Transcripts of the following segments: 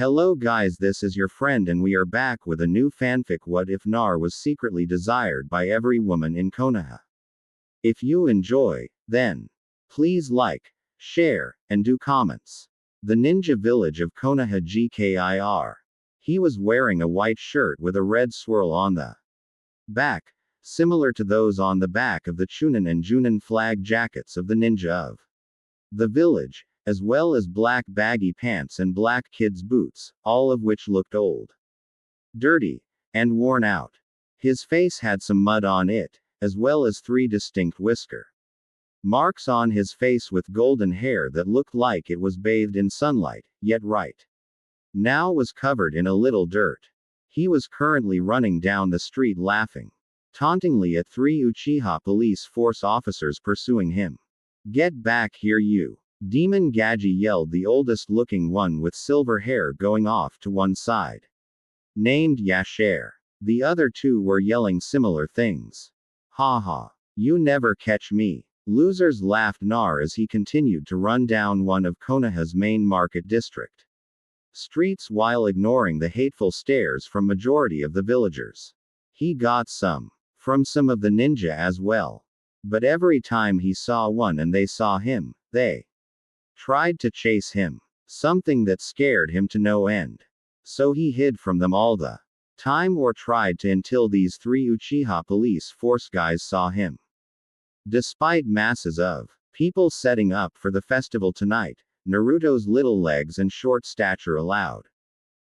Hello guys, this is your friend and we are back with a new fanfic. What if Nar was secretly desired by every woman in Konoha? If you enjoy, then please like, share, and do comments. The ninja village of Konoha Gkir. He was wearing a white shirt with a red swirl on the back, similar to those on the back of the Chunin and Junin flag jackets of the ninja of the village, as well as black baggy pants and black kids' boots, all of which looked old, dirty, and worn out. His face had some mud on it, as well as 3 distinct whisker marks on his face with golden hair that looked like it was bathed in sunlight, yet right now was covered in a little dirt. He was currently running down the street laughing tauntingly at 3 Uchiha police force officers pursuing him. "Get back here, you Demon Gaji," yelled the oldest looking one with silver hair going off to one side, named Yasher. The other 2 were yelling similar things. "Ha ha. You never catch me." Losers, laughed Nar as he continued to run down one of Konoha's main market district streets while ignoring the hateful stares from majority of the villagers. He got some from some of the ninja as well. But every time he saw one and they saw him, they tried to chase him. Something that scared him to no end. So he hid from them all the time or tried to until these 3 Uchiha police force guys saw him. Despite masses of people setting up for the festival tonight, Naruto's little legs and short stature allowed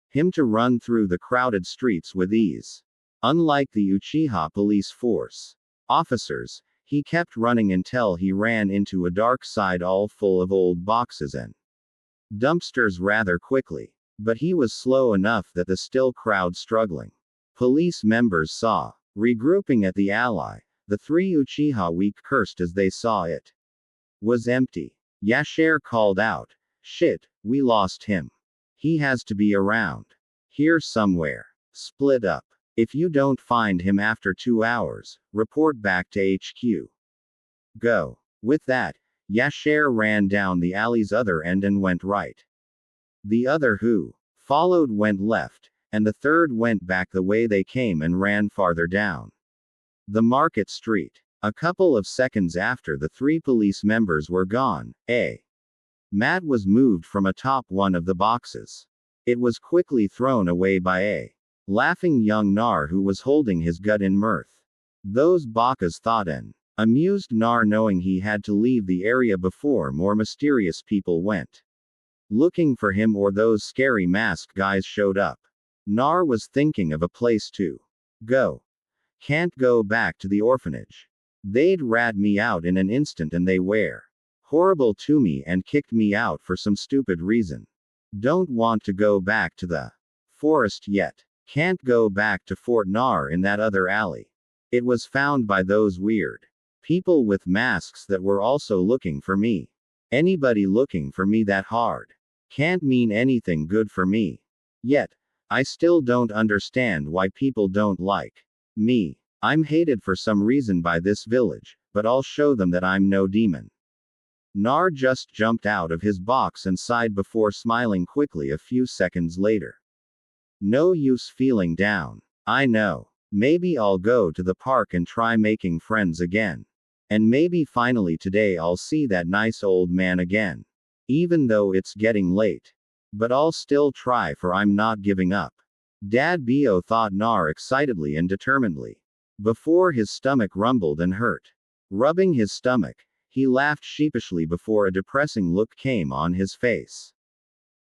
him to run through the crowded streets with ease. Unlike the Uchiha police force officers, he kept running until he ran into a dark side all full of old boxes and dumpsters rather quickly. But he was slow enough that the still crowd struggling police members saw. Regrouping at the ally, the 3 Uchiha weak cursed as they saw it was empty. Yasher called out, "Shit, we lost him. He has to be around here somewhere. Split up. If you don't find him after 2 hours, report back to HQ. Go." With that, Yasher ran down the alley's other end and went right. The other who followed went left, and the third went back the way they came and ran farther down the market street. A couple of seconds after the 3 police members were gone, a mat was moved from atop one of the boxes. It was quickly thrown away by a laughing young Nar who was holding his gut in mirth. Those bakas, thought an amused Nar, knowing he had to leave the area before more mysterious people went looking for him or those scary masked guys showed up. Nar was thinking of a place to go. Can't go back to the orphanage. They'd rat me out in an instant and they were horrible to me and kicked me out for some stupid reason. Don't want to go back to the forest yet. Can't go back to Fort Nar in that other alley. It was found by those weird people with masks that were also looking for me. Anybody looking for me that hard can't mean anything good for me. Yet, I still don't understand why people don't like me. I'm hated for some reason by this village, but I'll show them that I'm no demon. Nar just jumped out of his box and sighed before smiling quickly a few seconds later. No use feeling down. I know. Maybe I'll go to the park and try making friends again. And maybe finally today I'll see that nice old man again. Even though it's getting late. But I'll still try, for I'm not giving up. Dad Bo, thought Nar excitedly and determinedly. Before his stomach rumbled and hurt. Rubbing his stomach, he laughed sheepishly before a depressing look came on his face.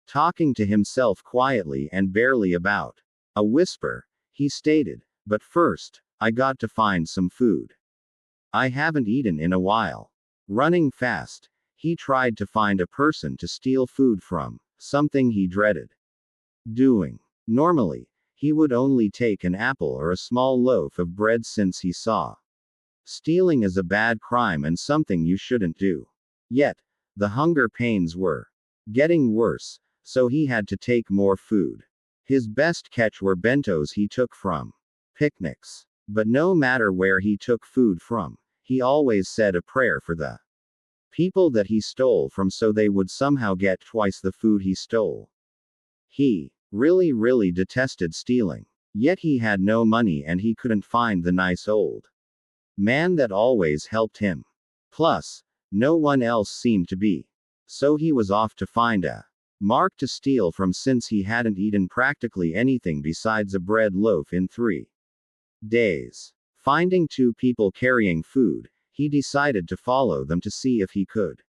Talking to himself quietly and barely about a whisper, he stated, "But first, I got to find some food. I haven't eaten in a while." Running fast, he tried to find a person to steal food from, something he dreaded doing. Normally, he would only take an apple or a small loaf of bread, since he saw stealing as a bad crime and something you shouldn't do. Yet, the hunger pains were getting worse, so he had to take more food. His best catch were bentos he took from picnics. But no matter where he took food from, he always said a prayer for the people that he stole from, so they would somehow get twice the food he stole. He really detested stealing. Yet he had no money and he couldn't find the nice old man that always helped him. Plus, no one else seemed to be. So he was off to find a mark to steal from since he hadn't eaten practically anything besides a bread loaf in 3 days. Finding 2 people carrying food, he decided to follow them to see if he could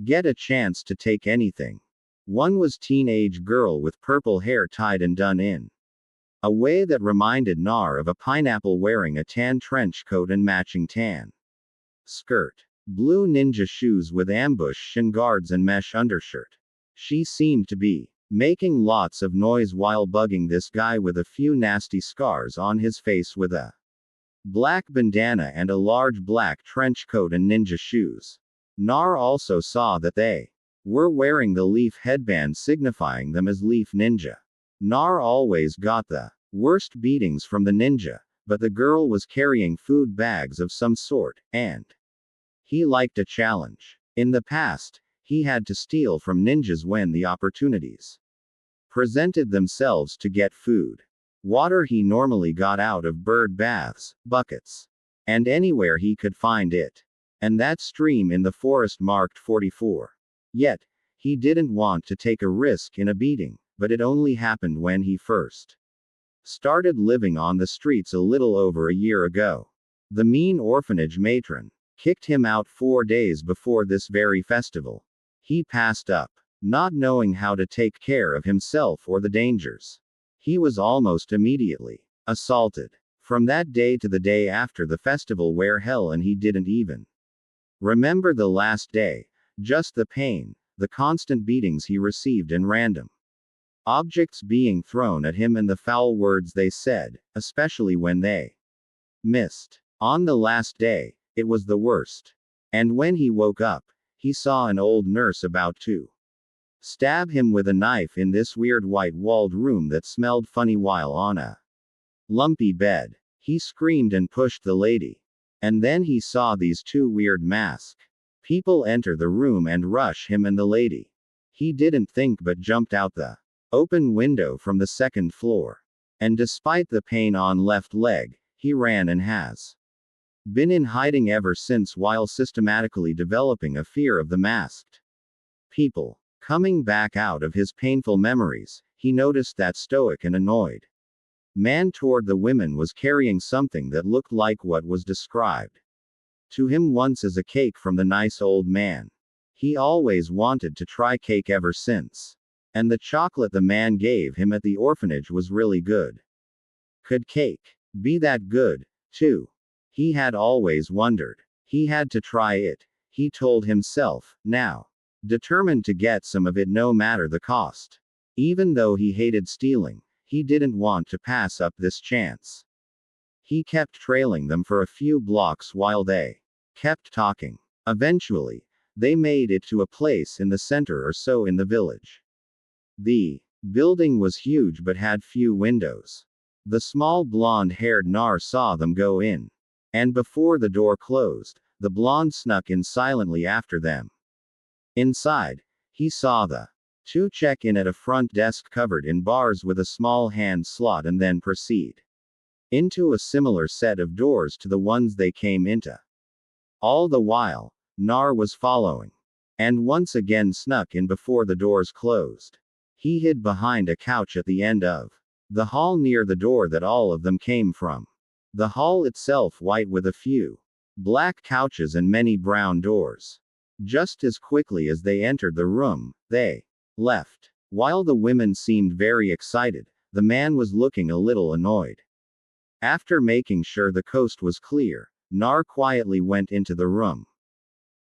get a chance to take anything. One was teenage girl with purple hair tied and done in a way that reminded Nar of a pineapple wearing a tan trench coat and matching tan skirt. Blue ninja shoes with ambush shin guards and mesh undershirt. She seemed to be making lots of noise while bugging this guy with a few nasty scars on his face with a black bandana and a large black trench coat and ninja shoes. Nar also saw that they were wearing the leaf headband signifying them as leaf ninja. Nar always got the worst beatings from the ninja, but the girl was carrying food bags of some sort, and he liked a challenge. In the past, he had to steal from ninjas when the opportunities presented themselves to get food. Water he normally got out of bird baths, buckets, and anywhere he could find it. And that stream in the forest marked 44. Yet, he didn't want to take a risk in a beating, but it only happened when he first started living on the streets a little over a year ago. The mean orphanage matron kicked him out 4 days before this very festival. He passed up, not knowing how to take care of himself or the dangers. He was almost immediately assaulted. From that day to the day after the festival where hell and he didn't even remember the last day, just the pain, the constant beatings he received and random objects being thrown at him and the foul words they said, especially when they missed. On the last day, it was the worst. And when he woke up, he saw an old nurse about to stab him with a knife in this weird white-walled room that smelled funny while on a lumpy bed. He screamed and pushed the lady. And then he saw these 2 weird masked people enter the room and rush him and the lady. He didn't think but jumped out the open window from the 2nd floor. And despite the pain on left leg, he ran and has been in hiding ever since while systematically developing a fear of the masked people. Coming back out of his painful memories, he noticed that stoic and annoyed man toward the women was carrying something that looked like what was described to him once as a cake from the nice old man. He always wanted to try cake ever since. And the chocolate the man gave him at the orphanage was really good. Could cake be that good, too? He had always wondered. He had to try it, he told himself, now determined to get some of it no matter the cost. Even though he hated stealing, he didn't want to pass up this chance. He kept trailing them for a few blocks while they kept talking. Eventually, they made it to a place in the center or so in the village. The building was huge but had few windows. The small blonde-haired Nar saw them go in. And before the door closed, the blonde snuck in silently after them. Inside, he saw the 2 check in at a front desk covered in bars with a small hand slot and then proceed into a similar set of doors to the ones they came into. All the while, Nar was following. And once again snuck in before the doors closed. He hid behind a couch at the end of the hall near the door that all of them came from. The hall itself white with a few black couches and many brown doors. Just as quickly as they entered the room, they left. While the women seemed very excited, the man was looking a little annoyed. After making sure the coast was clear, Nar quietly went into the room.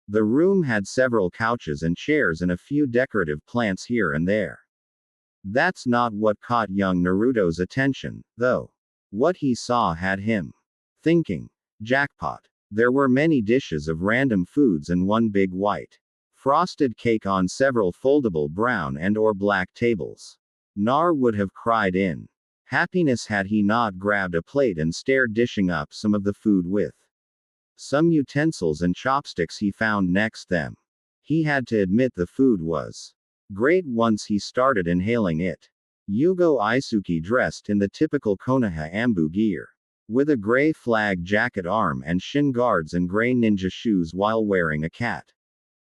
The room had several couches and chairs and a few decorative plants here and there. That's not what caught young Naruto's attention, though. What he saw had him thinking, jackpot. There were many dishes of random foods and one big white frosted cake on several foldable brown and or black tables. Nar would have cried in happiness had he not grabbed a plate and stared dishing up some of the food with some utensils and chopsticks he found next them. He had to admit the food was great once he started inhaling it. Yugo Isuki dressed in the typical Konoha ANBU gear. With a gray flag jacket arm and shin guards and gray ninja shoes while wearing a cat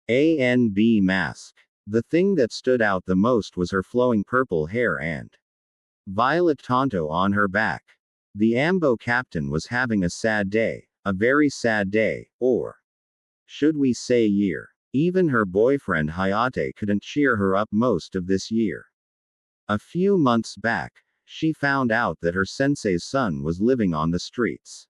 ANB mask. The thing that stood out the most was her flowing purple hair and violet tanto on her back. The ANBU captain was having a sad day, a very sad day, or should we say year. Even her boyfriend Hayate couldn't cheer her up most of this year. A few months back, she found out that her sensei's son was living on the streets.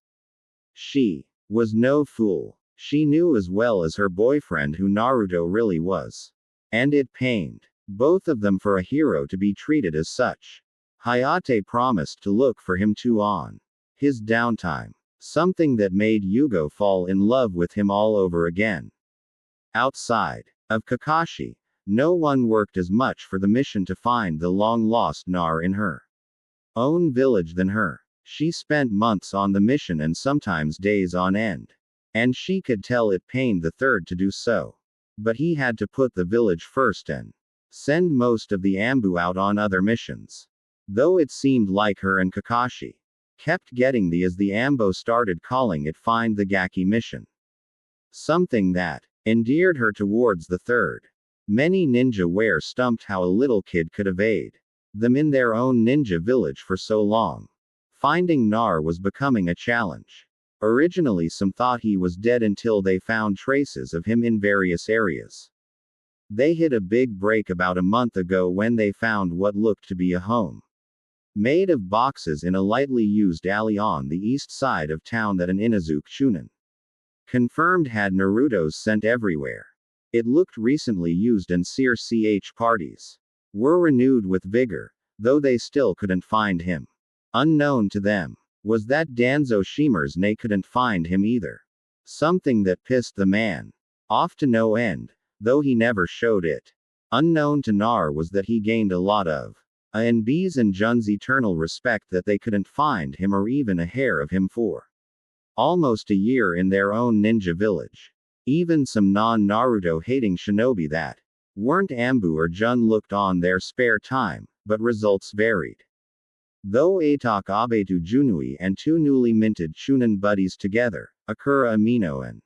She was no fool. She knew as well as her boyfriend who Naruto really was. And it pained both of them for a hero to be treated as such. Hayate promised to look for him too on his downtime. Something that made Yugo fall in love with him all over again. Outside of Kakashi, no one worked as much for the mission to find the long-lost Nar in her own village than her. She spent months on the mission and sometimes days on end. And she could tell it pained the third to do so. But he had to put the village first and send most of the ANBU out on other missions. Though it seemed like her and Kakashi kept getting the as the ANBU started calling it Find the Gaki mission. Something that endeared her towards the third. Many ninja were stumped how a little kid could evade them in their own ninja village for so long. Finding Nar was becoming a challenge. Originally some thought he was dead until they found traces of him in various areas. They hit a big break about a month ago when they found what looked to be a home made of boxes in a lightly used alley on the east side of town that an Inazuke Chunin confirmed had Naruto's scent everywhere. It looked recently used and CH parties were renewed with vigor, though they still couldn't find him. Unknown to them was that Danzo Shimer's Nay couldn't find him either. Something that pissed the man off to no end, though he never showed it. Unknown to Nar was that he gained a lot of ANB's and Jun's eternal respect that they couldn't find him or even a hair of him for almost a year in their own ninja village. Even some non-Naruto hating shinobi that weren't ANBU or Jun looked on their spare time, but results varied. Though Atok Abetu Junui and two newly minted Chunin buddies together, Akura Amino and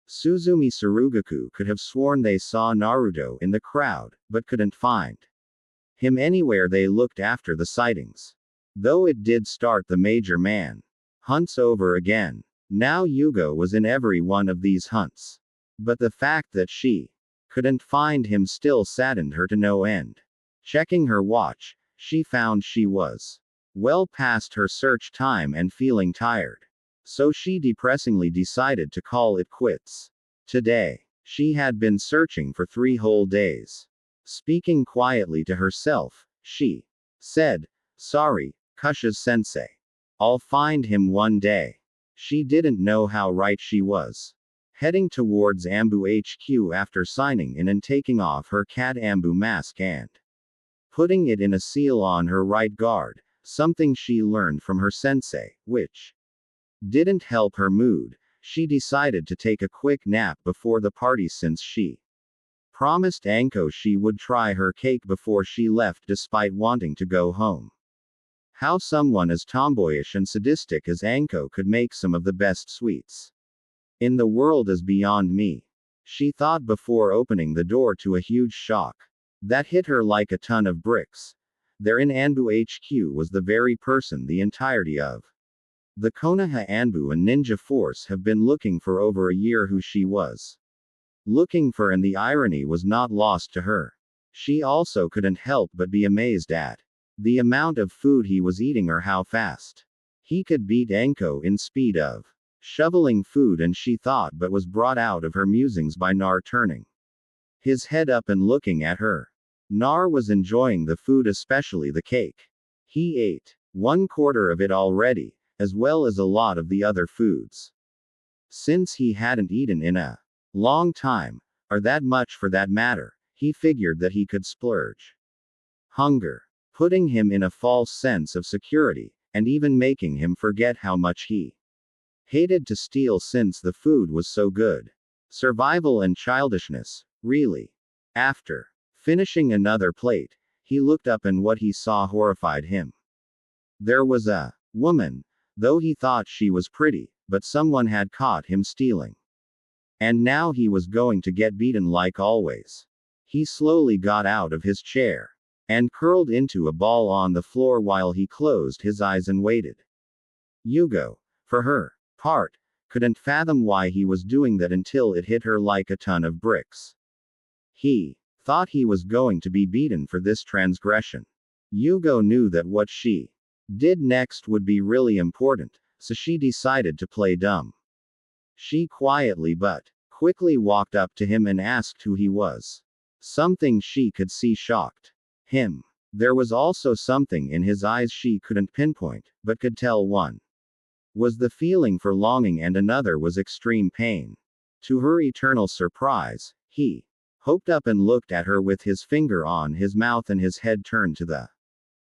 Suzumi Sarugaku could have sworn they saw Naruto in the crowd, but couldn't find him anywhere they looked after the sightings. Though it did start the major man hunts over again. Now Yugo was in every one of these hunts. But the fact that she couldn't find him still saddened her to no end. Checking her watch, she found she was well past her search time and feeling tired. So she depressingly decided to call it quits. Today, she had been searching for 3 whole days. Speaking quietly to herself, she said, "Sorry, Kusha-sensei. I'll find him one day." She didn't know how right she was. Heading towards ANBU HQ after signing in and taking off her cat ANBU mask and putting it in a seal on her right guard, something she learned from her sensei, which didn't help her mood. She decided to take a quick nap before the party since she promised Anko she would try her cake before she left despite wanting to go home. How someone as tomboyish and sadistic as Anko could make some of the best sweets in the world is beyond me. She thought before opening the door to a huge shock that hit her like a ton of bricks. There in ANBU HQ was the very person the entirety of the Konoha ANBU and Ninja Force have been looking for over a year, who she was looking for, and the irony was not lost to her. She also couldn't help but be amazed at the amount of food he was eating or how fast he could beat Anko in speed of shoveling food, and she thought but was brought out of her musings by Nar turning his head up and looking at her. Nar was enjoying the food, especially the cake. He ate 1/4 of it already, as well as a lot of the other foods. Since he hadn't eaten in a long time, or that much for that matter, he figured that he could splurge hunger, putting him in a false sense of security, and even making him forget how much he hated to steal since the food was so good. Survival and childishness, really. After finishing another plate, He looked up and what he saw horrified him. There was a woman, though he thought she was pretty, but someone had caught him stealing. And now he was going to get beaten like always. He slowly got out of his chair and curled into a ball on the floor while he closed his eyes and waited. Yugo, for her part, couldn't fathom why he was doing that until it hit her like a ton of bricks. He thought he was going to be beaten for this transgression. Yugo knew that what she did next would be really important, so she decided to play dumb. She quietly but quickly walked up to him and asked who he was. Something she could see shocked him. There was also something in his eyes she couldn't pinpoint, but could tell one was the feeling for longing and another was extreme pain. To her eternal surprise, he hopped up and looked at her with his finger on his mouth and his head turned to the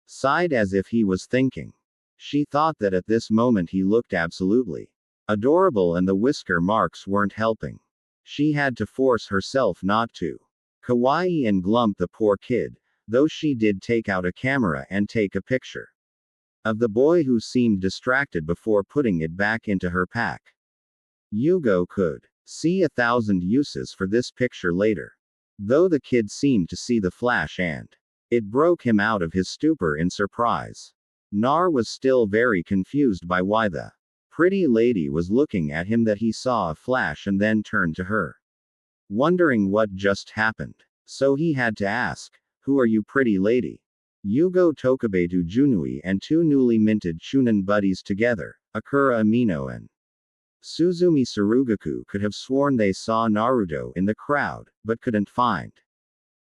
side as if he was thinking. She thought that at this moment he looked absolutely adorable and the whisker marks weren't helping. She had to force herself not to kawaii and glump the poor kid, though she did take out a camera and take a picture of the boy who seemed distracted before putting it back into her pack. Yugo could see 1,000 uses for this picture later. Though the kid seemed to see the flash and it broke him out of his stupor in surprise. Nar was still very confused by why the pretty lady was looking at him that he saw a flash and then turned to her, wondering what just happened. So he had to ask, "Who are you, pretty lady?" Yugo Tokabetu Junui and two newly minted Chunin buddies together, Akura Amino and Suzumi Sarugaku could have sworn they saw Naruto in the crowd, but couldn't find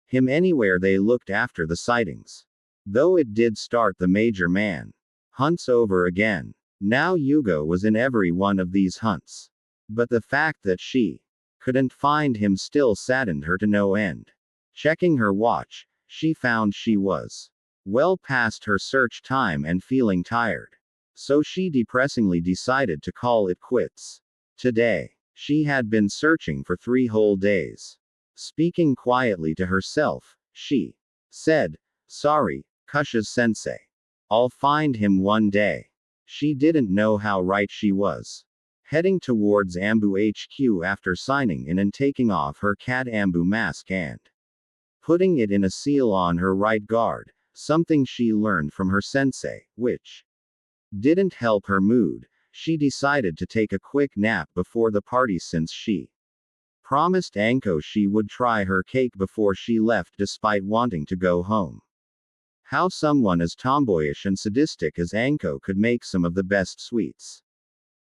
him anywhere they looked after the sightings. Though it did start the major man hunts over again. Now Yugo was in every one of these hunts. But the fact that she couldn't find him still saddened her to no end. Checking her watch, she found she was well past her search time and feeling tired. So she depressingly decided to call it quits. Today, she had been searching for 3 whole days. Speaking quietly to herself, she said, "Sorry, Kusha-sensei. I'll find him one day." She didn't know how right she was. Heading towards ANBU HQ after signing in and taking off her cat ANBU mask and putting it in a seal on her right guard, something she learned from her sensei, which didn't help her mood. She decided to take a quick nap before the party since she promised Anko she would try her cake before she left despite wanting to go home. How someone as tomboyish and sadistic as Anko could make some of the best sweets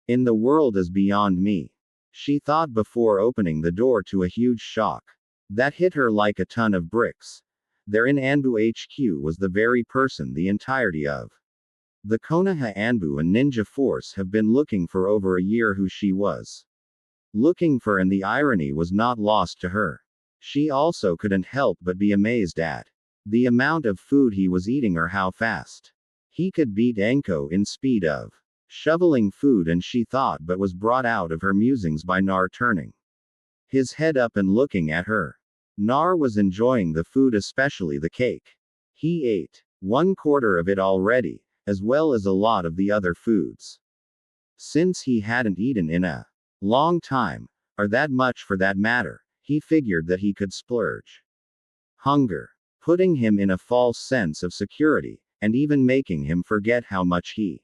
in the world is beyond me. She thought before opening the door to a huge shock that hit her like a ton of bricks. There in ANBU HQ was the very person the entirety of the Konoha ANBU and Ninja Force have been looking for over a year, who she was looking for, and the irony was not lost to her. She also couldn't help but be amazed at the amount of food he was eating or how fast he could beat Anko in speed of shoveling food, and she thought but was brought out of her musings by Nar turning his head up and looking at her. Nar was enjoying the food, especially the cake. He ate 1/4 of it already, as well as a lot of the other foods. Since he hadn't eaten in a long time, or that much for that matter, he figured that he could splurge hunger, putting him in a false sense of security, and even making him forget how much he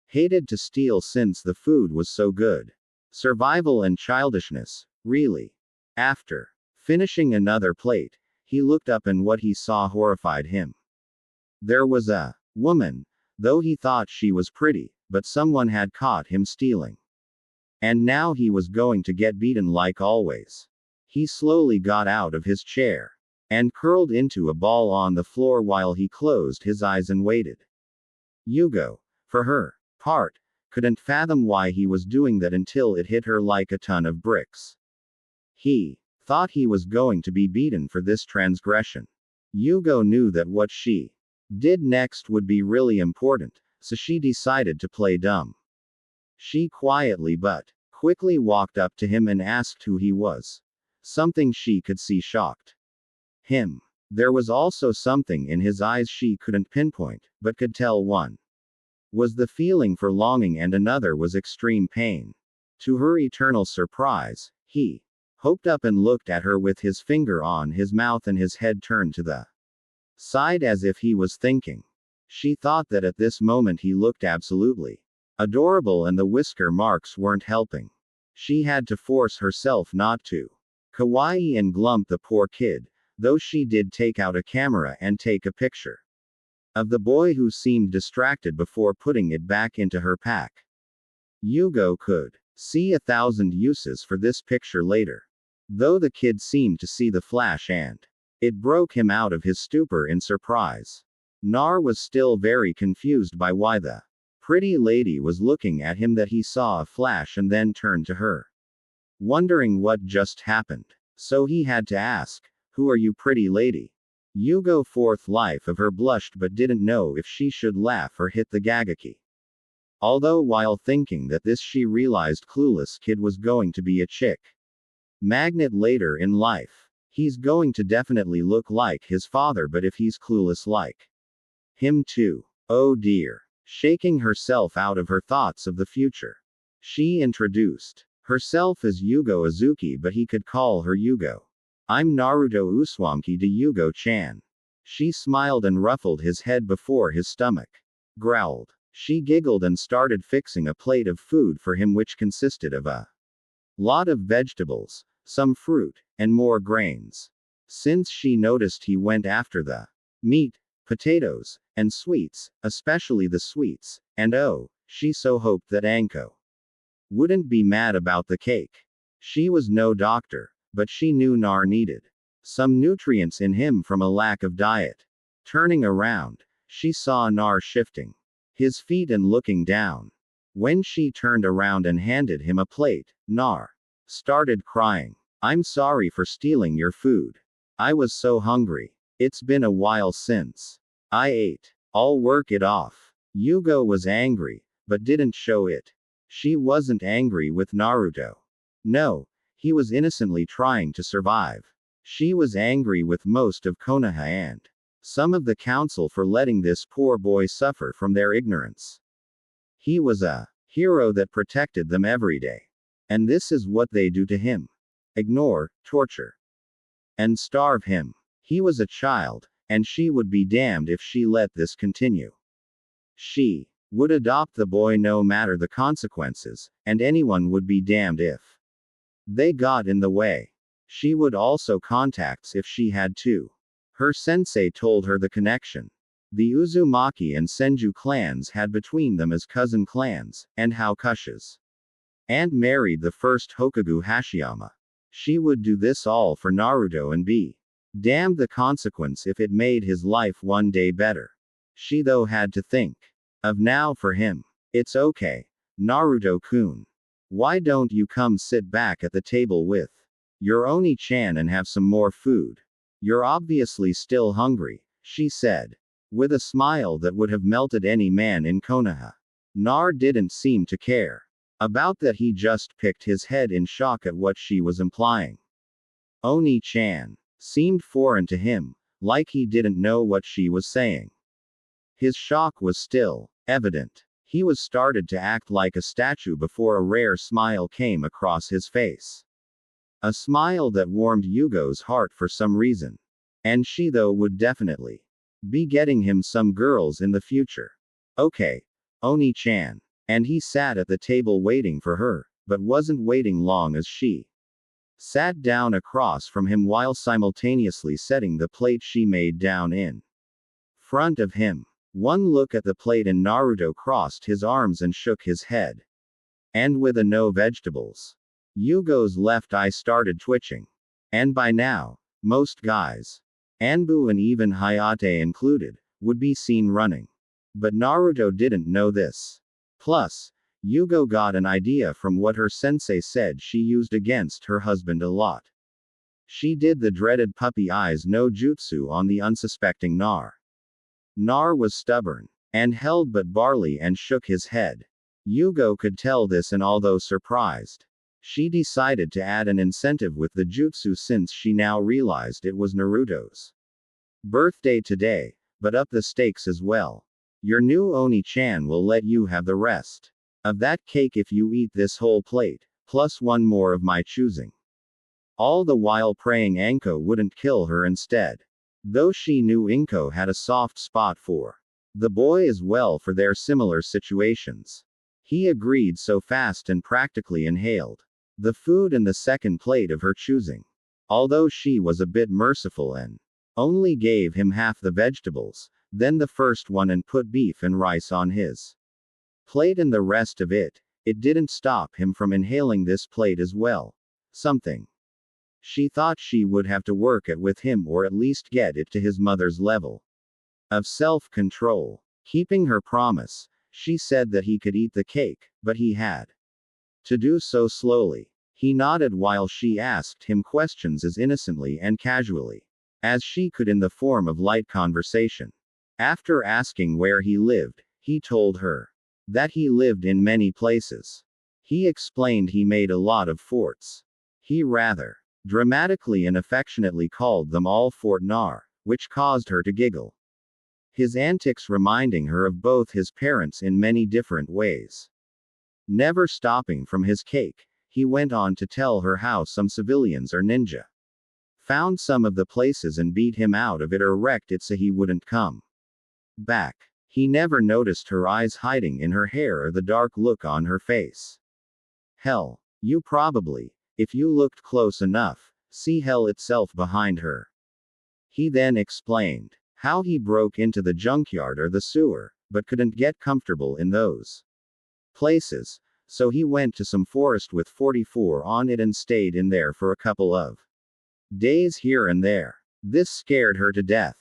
hated to steal since the food was so good. Survival and childishness, really. After finishing another plate, he looked up and what he saw horrified him. There was a woman, though he thought she was pretty, but someone had caught him stealing. And now he was going to get beaten like always. He slowly got out of his chair and curled into a ball on the floor while he closed his eyes and waited. Yugo, for her part, couldn't fathom why he was doing that until it hit her like a ton of bricks. He thought he was going to be beaten for this transgression. Yugo knew that what she did next would be really important, so she decided to play dumb. She quietly but quickly walked up to him and asked who he was. Something she could see shocked him. There was also something in his eyes she couldn't pinpoint, but could tell one was the feeling for longing and another was extreme pain. To her eternal surprise, he hopped up and looked at her with his finger on his mouth and his head turned to the side as if he was thinking. She thought that at this moment he looked absolutely adorable and the whisker marks weren't helping. She had to force herself not to kawaii and glump the poor kid, though she did take out a camera and take a picture of the boy who seemed distracted before putting it back into her pack. Yugo could see 1,000 uses for this picture later. Though the kid seemed to see the flash and it broke him out of his stupor in surprise. Nar was still very confused by why the pretty lady was looking at him that he saw a flash and then turned to her, wondering what just happened. So he had to ask, "Who are you, pretty lady?" Yugo fourth life of her blushed but didn't know if she should laugh or hit the gagaki. Although while thinking that this she realized clueless kid was going to be a chick magnet later in life. He's going to definitely look like his father but if he's clueless like him too. Oh dear. Shaking herself out of her thoughts of the future. She introduced herself as Yugo Azuki but he could call her Yugo. "I'm Naruto Uswamki de Yugo-chan." She smiled and ruffled his head before his stomach growled. She giggled and started fixing a plate of food for him which consisted of a lot of vegetables, some fruit, and more grains. Since she noticed he went after the meat, potatoes, and sweets, especially the sweets, and oh, she so hoped that Anko wouldn't be mad about the cake. She was no doctor, but she knew Nar needed some nutrients in him from a lack of diet. Turning around, she saw Nar shifting his feet and looking down. When she turned around and handed him a plate, Nar started crying. "I'm sorry for stealing your food. I was so hungry. It's been a while since I ate. I'll work it off." Yugo was angry, but didn't show it. She wasn't angry with Naruto. No, he was innocently trying to survive. She was angry with most of Konoha and some of the council for letting this poor boy suffer from their ignorance. He was a hero that protected them every day. And this is what they do to him. Ignore, torture, and starve him. He was a child, and she would be damned if she let this continue. She would adopt the boy no matter the consequences, and anyone would be damned if they got in the way. She would also contact if she had to. Her sensei told her the connection the Uzumaki and Senju clans had between them as cousin clans, and how Kusha's aunt married the first Hokage Hashiyama. She would do this all for Naruto and be damned the consequence if it made his life one day better. She though had to think of now for him. "It's okay, Naruto-kun. Why don't you come sit back at the table with your Oni-chan and have some more food? You're obviously still hungry," she said, with a smile that would have melted any man in Konoha. Nar didn't seem to care about that. He just picked his head in shock at what she was implying. Oni-chan seemed foreign to him, like he didn't know what she was saying. His shock was still evident. He was started to act like a statue before a rare smile came across his face. A smile that warmed Yugo's heart for some reason. And she though would definitely be getting him some girls in the future. "Okay, Oni-chan." And he sat at the table waiting for her, but wasn't waiting long as she sat down across from him while simultaneously setting the plate she made down in front of him. One look at the plate and Naruto crossed his arms and shook his head. And with a no vegetables. Yugo's left eye started twitching. And by now, most guys, ANBU and even Hayate included, would be seen running. But Naruto didn't know this. Plus, Yugo got an idea from what her sensei said she used against her husband a lot. She did the dreaded puppy eyes no jutsu on the unsuspecting Nar. Nar was stubborn and held but barley and shook his head. Yugo could tell this, and although surprised, she decided to add an incentive with the jutsu since she now realized it was Naruto's Birthday today, but up the stakes as well. Your new Oni-chan will let you have the rest of that cake if you eat this whole plate, plus one more of my choosing. All the while praying Anko wouldn't kill her instead. Though she knew Inko had a soft spot for the boy as well for their similar situations. He agreed so fast and practically inhaled the food and the second plate of her choosing. Although she was a bit merciful and only gave him half the vegetables, then the first one and put beef and rice on his plate and the rest of it, it didn't stop him from inhaling this plate as well. Something she thought she would have to work at with him or at least get it to his mother's level of self-control. Keeping her promise, she said that he could eat the cake, but he had to do so slowly. He nodded while she asked him questions as innocently and casually as she could in the form of light conversation. After asking where he lived, he told her that he lived in many places. He explained he made a lot of forts. He rather dramatically and affectionately called them all Fort Nar, which caused her to giggle. His antics reminding her of both his parents in many different ways. Never stopping from his cake, he went on to tell her how some civilians or ninja found some of the places and beat him out of it or wrecked it so he wouldn't come back. He never noticed her eyes hiding in her hair or the dark look on her face. Hell, you probably, if you looked close enough, see hell itself behind her. He then explained how he broke into the junkyard or the sewer, but couldn't get comfortable in those places, so he went to some forest with 44 on it and stayed in there for a couple of days here and there. This scared her to death.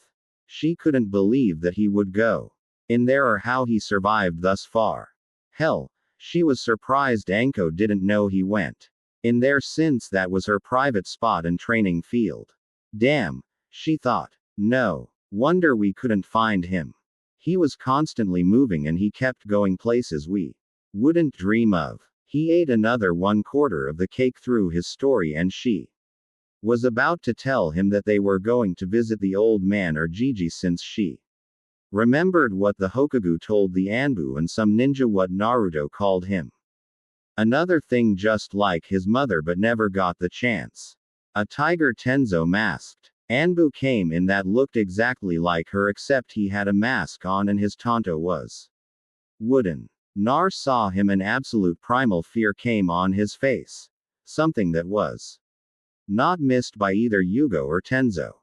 She couldn't believe that he would go in there or how he survived thus far. Hell, she was surprised Anko didn't know he went in there since that was her private spot and training field. Damn, she thought. No wonder we couldn't find him. He was constantly moving and he kept going places we wouldn't dream of. He ate another 1/4 of the cake through his story and she was about to tell him that they were going to visit the old man or Gigi since she remembered what the Hokage told the ANBU and some ninja what Naruto called him. Another thing just like his mother but never got the chance. A tiger Tenzo masked ANBU came in that looked exactly like her except he had a mask on and his tanto was wooden. Nar saw him and absolute primal fear came on his face. Something that was not missed by either Yugo or Tenzo.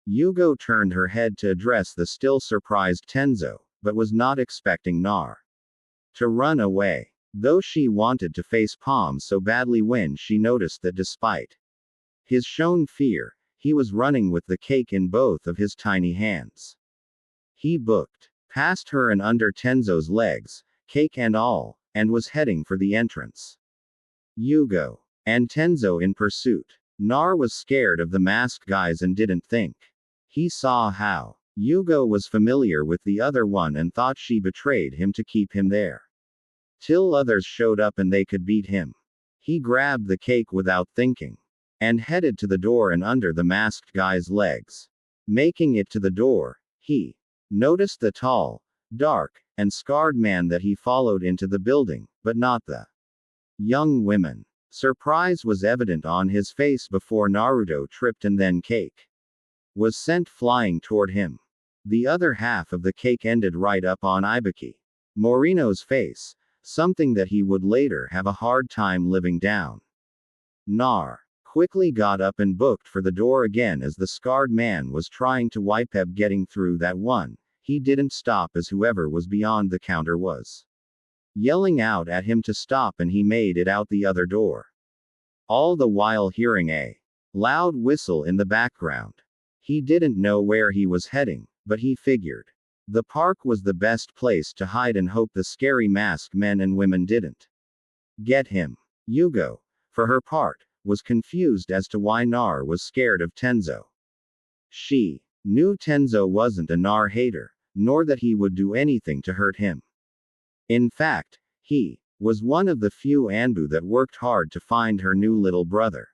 Yugo turned her head to address the still surprised Tenzo, but was not expecting Nar to run away. Though she wanted to face Palm so badly when she noticed that despite his shown fear, he was running with the cake in both of his tiny hands. He booked past her and under Tenzo's legs, cake and all, and was heading for the entrance. Yugo and Tenzo in pursuit. Nar was scared of the masked guys and didn't think he saw how Yugo was familiar with the other one and thought she betrayed him to keep him there. Till others showed up and they could beat him. He grabbed the cake without thinking and headed to the door and under the masked guy's legs. Making it to the door, he noticed the tall, dark, and scarred man that he followed into the building, but not the young women. Surprise was evident on his face before Naruto tripped and then cake was sent flying toward him. The other half of the cake ended right up on Ibiki Morino's face, something that he would later have a hard time living down. Nar quickly got up and booked for the door again as the scarred man was trying to wipe up getting through that one. He didn't stop as whoever was beyond the counter was yelling out at him to stop and he made it out the other door. All the while hearing a loud whistle in the background. He didn't know where he was heading, but he figured the park was the best place to hide and hope the scary masked men and women didn't get him. Yugo, for her part, was confused as to why Nar was scared of Tenzo. She knew Tenzo wasn't a Nar hater, nor that he would do anything to hurt him. In fact, he was one of the few ANBU that worked hard to find her new little brother.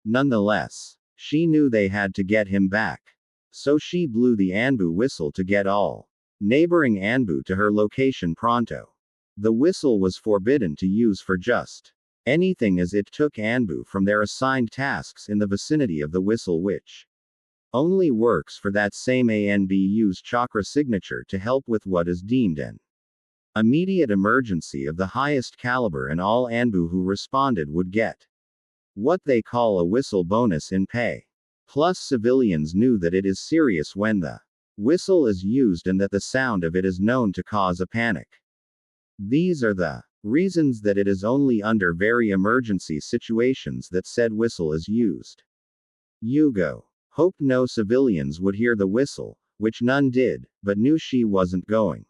Nonetheless, she knew they had to get him back. So she blew the ANBU whistle to get all neighboring ANBU to her location pronto. The whistle was forbidden to use for just anything, as it took ANBU from their assigned tasks in the vicinity of the whistle, which only works for that same ANBU's chakra signature to help with what is deemed an immediate emergency of the highest caliber, and all ANBU who responded would get what they call a whistle bonus in pay. Plus, civilians knew that it is serious when the whistle is used and that the sound of it is known to cause a panic. These are the reasons that it is only under very emergency situations that said whistle is used. Yugo hoped no civilians would hear the whistle, which none did, but knew she wasn't going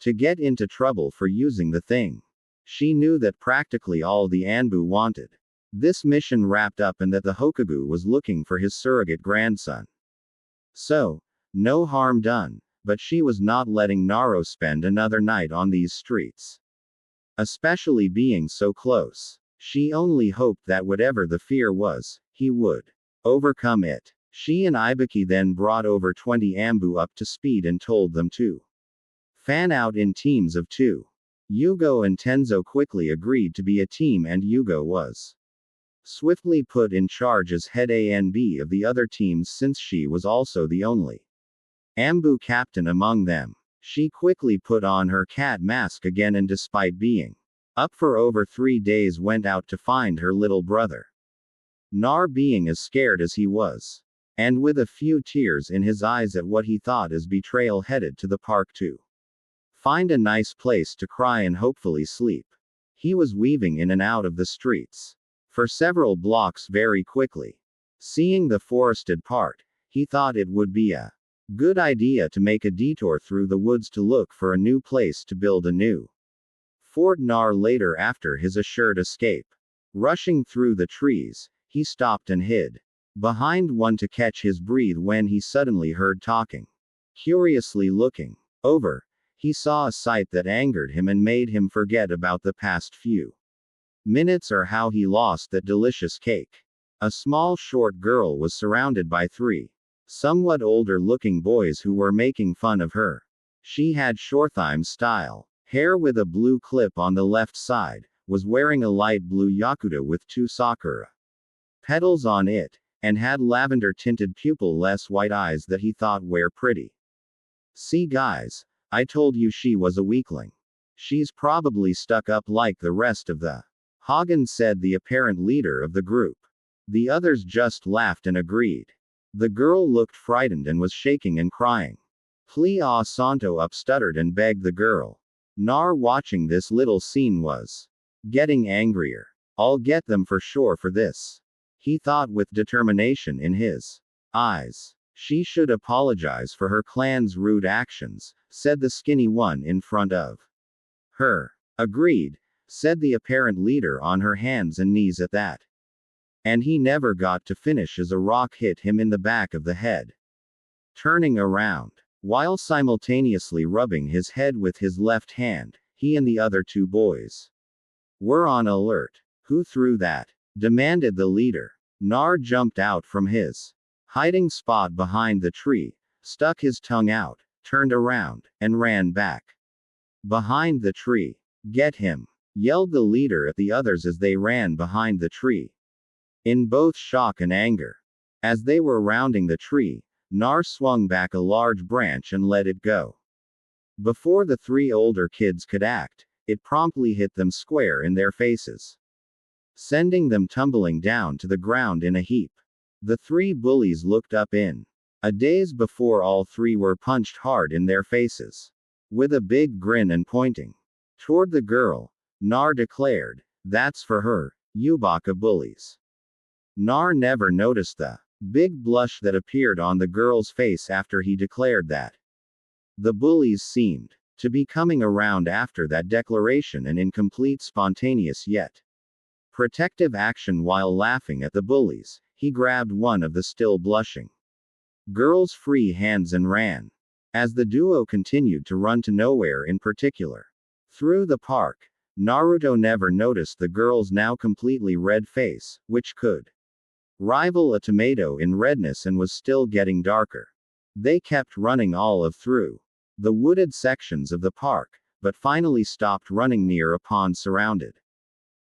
to get into trouble for using the thing. She knew that practically all the ANBU wanted this mission wrapped up, and that the Hokagu was looking for his surrogate grandson. So, no harm done, but she was not letting Naro spend another night on these streets. Especially being so close. She only hoped that whatever the fear was, he would overcome it. She and Ibiki then brought over 20 ANBU up to speed and told them to fan out in teams of 2. Yugo and Tenzo quickly agreed to be a team, and Yugo was swiftly put in charge as head ANB of the other teams, since she was also the only ANBU captain among them. She quickly put on her cat mask again, and despite being up for over 3 days went out to find her little brother. Nar, being as scared as he was, and with a few tears in his eyes at what he thought as betrayal, headed to the park to find a nice place to cry and hopefully sleep. He was weaving in and out of the streets for several blocks very quickly. Seeing the forested part, he thought it would be a good idea to make a detour through the woods to look for a new place to build a new fort. Nar later, after his assured escape, rushing through the trees, he stopped and hid behind one to catch his breath when he suddenly heard talking. Curiously looking over, he saw a sight that angered him and made him forget about the past few minutes or how he lost that delicious cake. A small short girl was surrounded by 3 somewhat older looking boys who were making fun of her. She had Shortheim style hair with a blue clip on the left side, was wearing a light blue yakuta with 2 sakura petals on it, and had lavender tinted pupil-less white eyes that he thought were pretty. See guys, I told you she was a weakling. She's probably stuck up like the rest of the Hagen, said the apparent leader of the group. The others just laughed and agreed. The girl looked frightened and was shaking and crying. Plea Santo up stuttered and begged the girl. Nar, watching this little scene, was getting angrier. I'll get them for sure for this, he thought with determination in his eyes. She should apologize for her clan's rude actions, said the skinny one in front of her. Agreed, said the apparent leader on her hands and knees at that. And he never got to finish as a rock hit him in the back of the head. Turning around, while simultaneously rubbing his head with his left hand, he and the other 2 boys were on alert. Who threw that? Demanded the leader. Nar jumped out from his hiding spot behind the tree, stuck his tongue out, turned around, and ran back behind the tree. Get him! Yelled the leader at the others as they ran behind the tree, in both shock and anger. As they were rounding the tree, Nar swung back a large branch and let it go. Before the 3 older kids could act, it promptly hit them square in their faces, sending them tumbling down to the ground in a heap. The 3 bullies looked up in a daze before all 3 were punched hard in their faces. With a big grin and pointing toward the girl, Nar declared, "That's for her, Yubaka bullies." Nar never noticed the big blush that appeared on the girl's face after he declared that. The bullies seemed to be coming around after that declaration, and in complete spontaneous yet protective action. While laughing at the bullies, he grabbed one of the still blushing girl's free hands and ran. As the duo continued to run to nowhere in particular through the park, Naruto never noticed the girl's now completely red face, which could rival a tomato in redness and was still getting darker. They kept running all of through the wooded sections of the park, but finally stopped running near a pond surrounded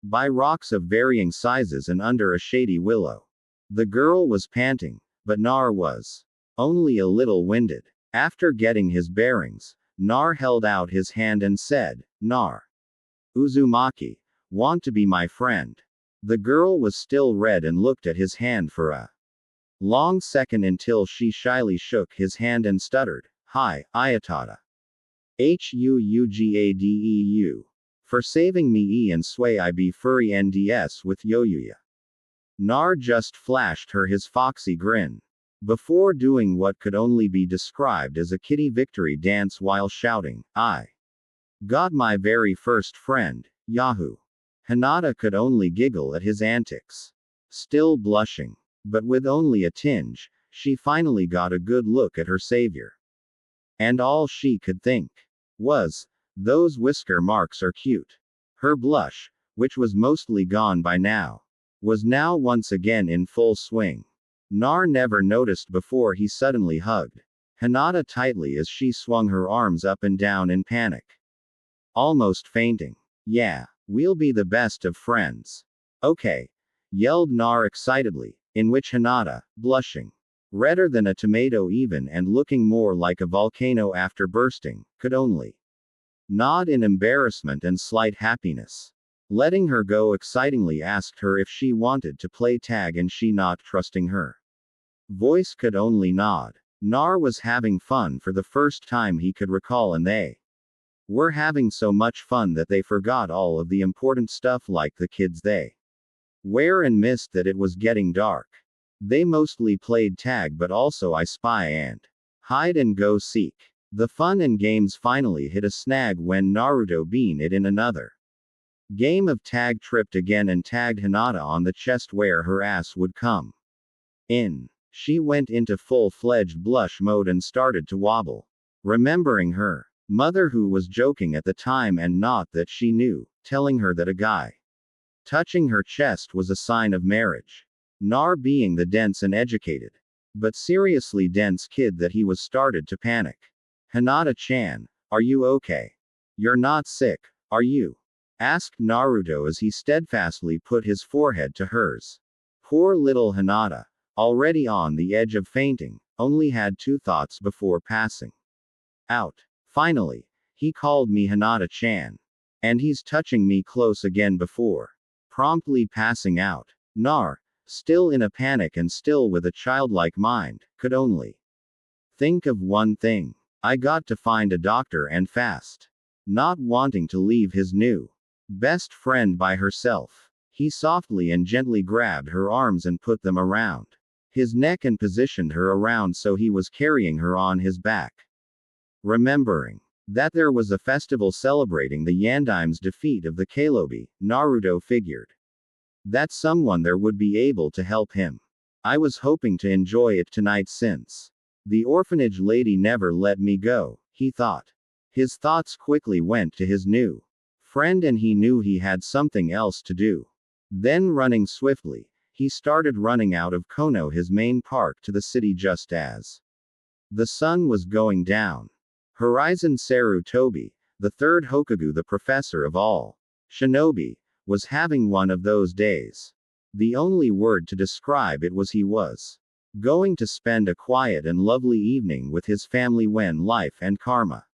by rocks of varying sizes and under a shady willow. The girl was panting, but Nar was only a little winded. After getting his bearings, Nar held out his hand and said, "Nar Uzumaki, want to be my friend?" The girl was still red and looked at his hand for a long second until she shyly shook his hand and stuttered, "Hi, Ayatada. Huugadeu. For saving me and sway I be furry NDS with Yoyuya." Nar just flashed her his foxy grin before doing what could only be described as a kitty victory dance while shouting, "I got my very first friend, Yahoo!" Hinata could only giggle at his antics. Still blushing, but with only a tinge, she finally got a good look at her savior. And all she could think was, "Those whisker marks are cute." Her blush, which was mostly gone by now, was now once again in full swing. Nar never noticed before he suddenly hugged Hinata tightly as she swung her arms up and down in panic, almost fainting. "Yeah, we'll be the best of friends. Okay," yelled Nar excitedly, in which Hinata, blushing redder than a tomato even and looking more like a volcano after bursting, could only nod in embarrassment and slight happiness. Letting her go excitingly asked her if she wanted to play tag and she not trusting her voice could only nod. Nar was having fun for the first time he could recall and they were having so much fun that they forgot all of the important stuff like the kids they were and missed that it was getting dark. They mostly played tag but also I spy and hide and go seek. The fun and games finally hit a snag when Naruto beat it in another game of tag tripped again and tagged Hinata on the chest where her ass would come in. She went into full-fledged blush mode and started to wobble. Remembering her mother who was joking at the time and not that she knew, telling her that a guy touching her chest was a sign of marriage. Nar being the dense and educated, but seriously dense kid that he was started to panic. "Hinata-chan, are you okay? You're not sick, are you?" asked Naruto as he steadfastly put his forehead to hers. Poor little Hinata, already on the edge of fainting, only had two thoughts before passing out. Finally, he called me Hinata-chan. And he's touching me close again before promptly passing out. Nar, still in a panic and still with a childlike mind, could only think of one thing. I got to find a doctor and fast. Not wanting to leave his new best friend by herself, he softly and gently grabbed her arms and put them around his neck and positioned her around so he was carrying her on his back. Remembering that there was a festival celebrating the Yandime's defeat of the Kalobi, Naruto figured that someone there would be able to help him. I was hoping to enjoy it tonight since the orphanage lady never let me go, he thought. His thoughts quickly went to his new friend and he knew he had something else to do. Then running swiftly, he started running out of Konoha, his main park, to the city just as the sun was going down. Horizon Sarutobi, the third Hokage, the professor of all shinobi, was having one of those days. The only word to describe it was he was going to spend a quiet and lovely evening with his family when life and karma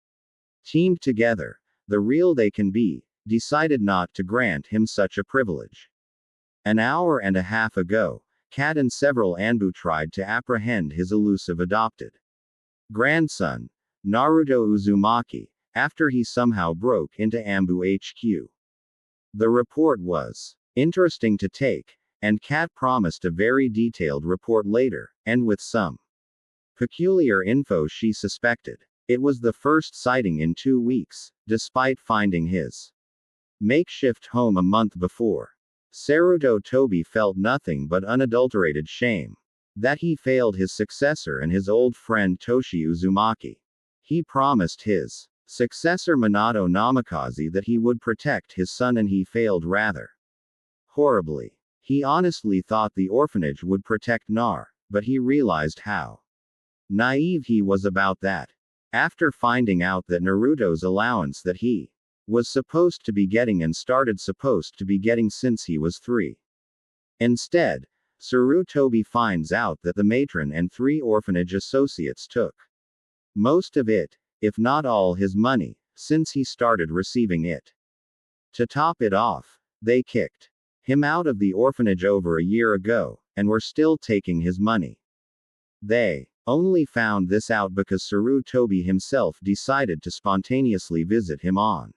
teamed together, the real they can be, decided not to grant him such a privilege. An hour and a half ago, Kat and several ANBU tried to apprehend his elusive adopted grandson, Naruto Uzumaki, after he somehow broke into ANBU HQ. The report was interesting to take, and Kat promised a very detailed report later, and with some peculiar info she suspected. It was the first sighting in 2 weeks, despite finding his makeshift home a month before. Sarutobi felt nothing but unadulterated shame that he failed his successor and his old friend Toshi Uzumaki. He promised his successor Minato Namikaze that he would protect his son and he failed rather horribly. He honestly thought the orphanage would protect Nar, but he realized how Naive he was about that. After finding out that Naruto's allowance that he was supposed to be getting and started supposed to be getting since he was 3. Instead, Sarutobi finds out that the matron and 3 orphanage associates took most of it, if not all his money, since he started receiving it. To top it off, they kicked him out of the orphanage over a year ago, and were still taking his money. They only found this out because Sarutobi himself decided to spontaneously visit him on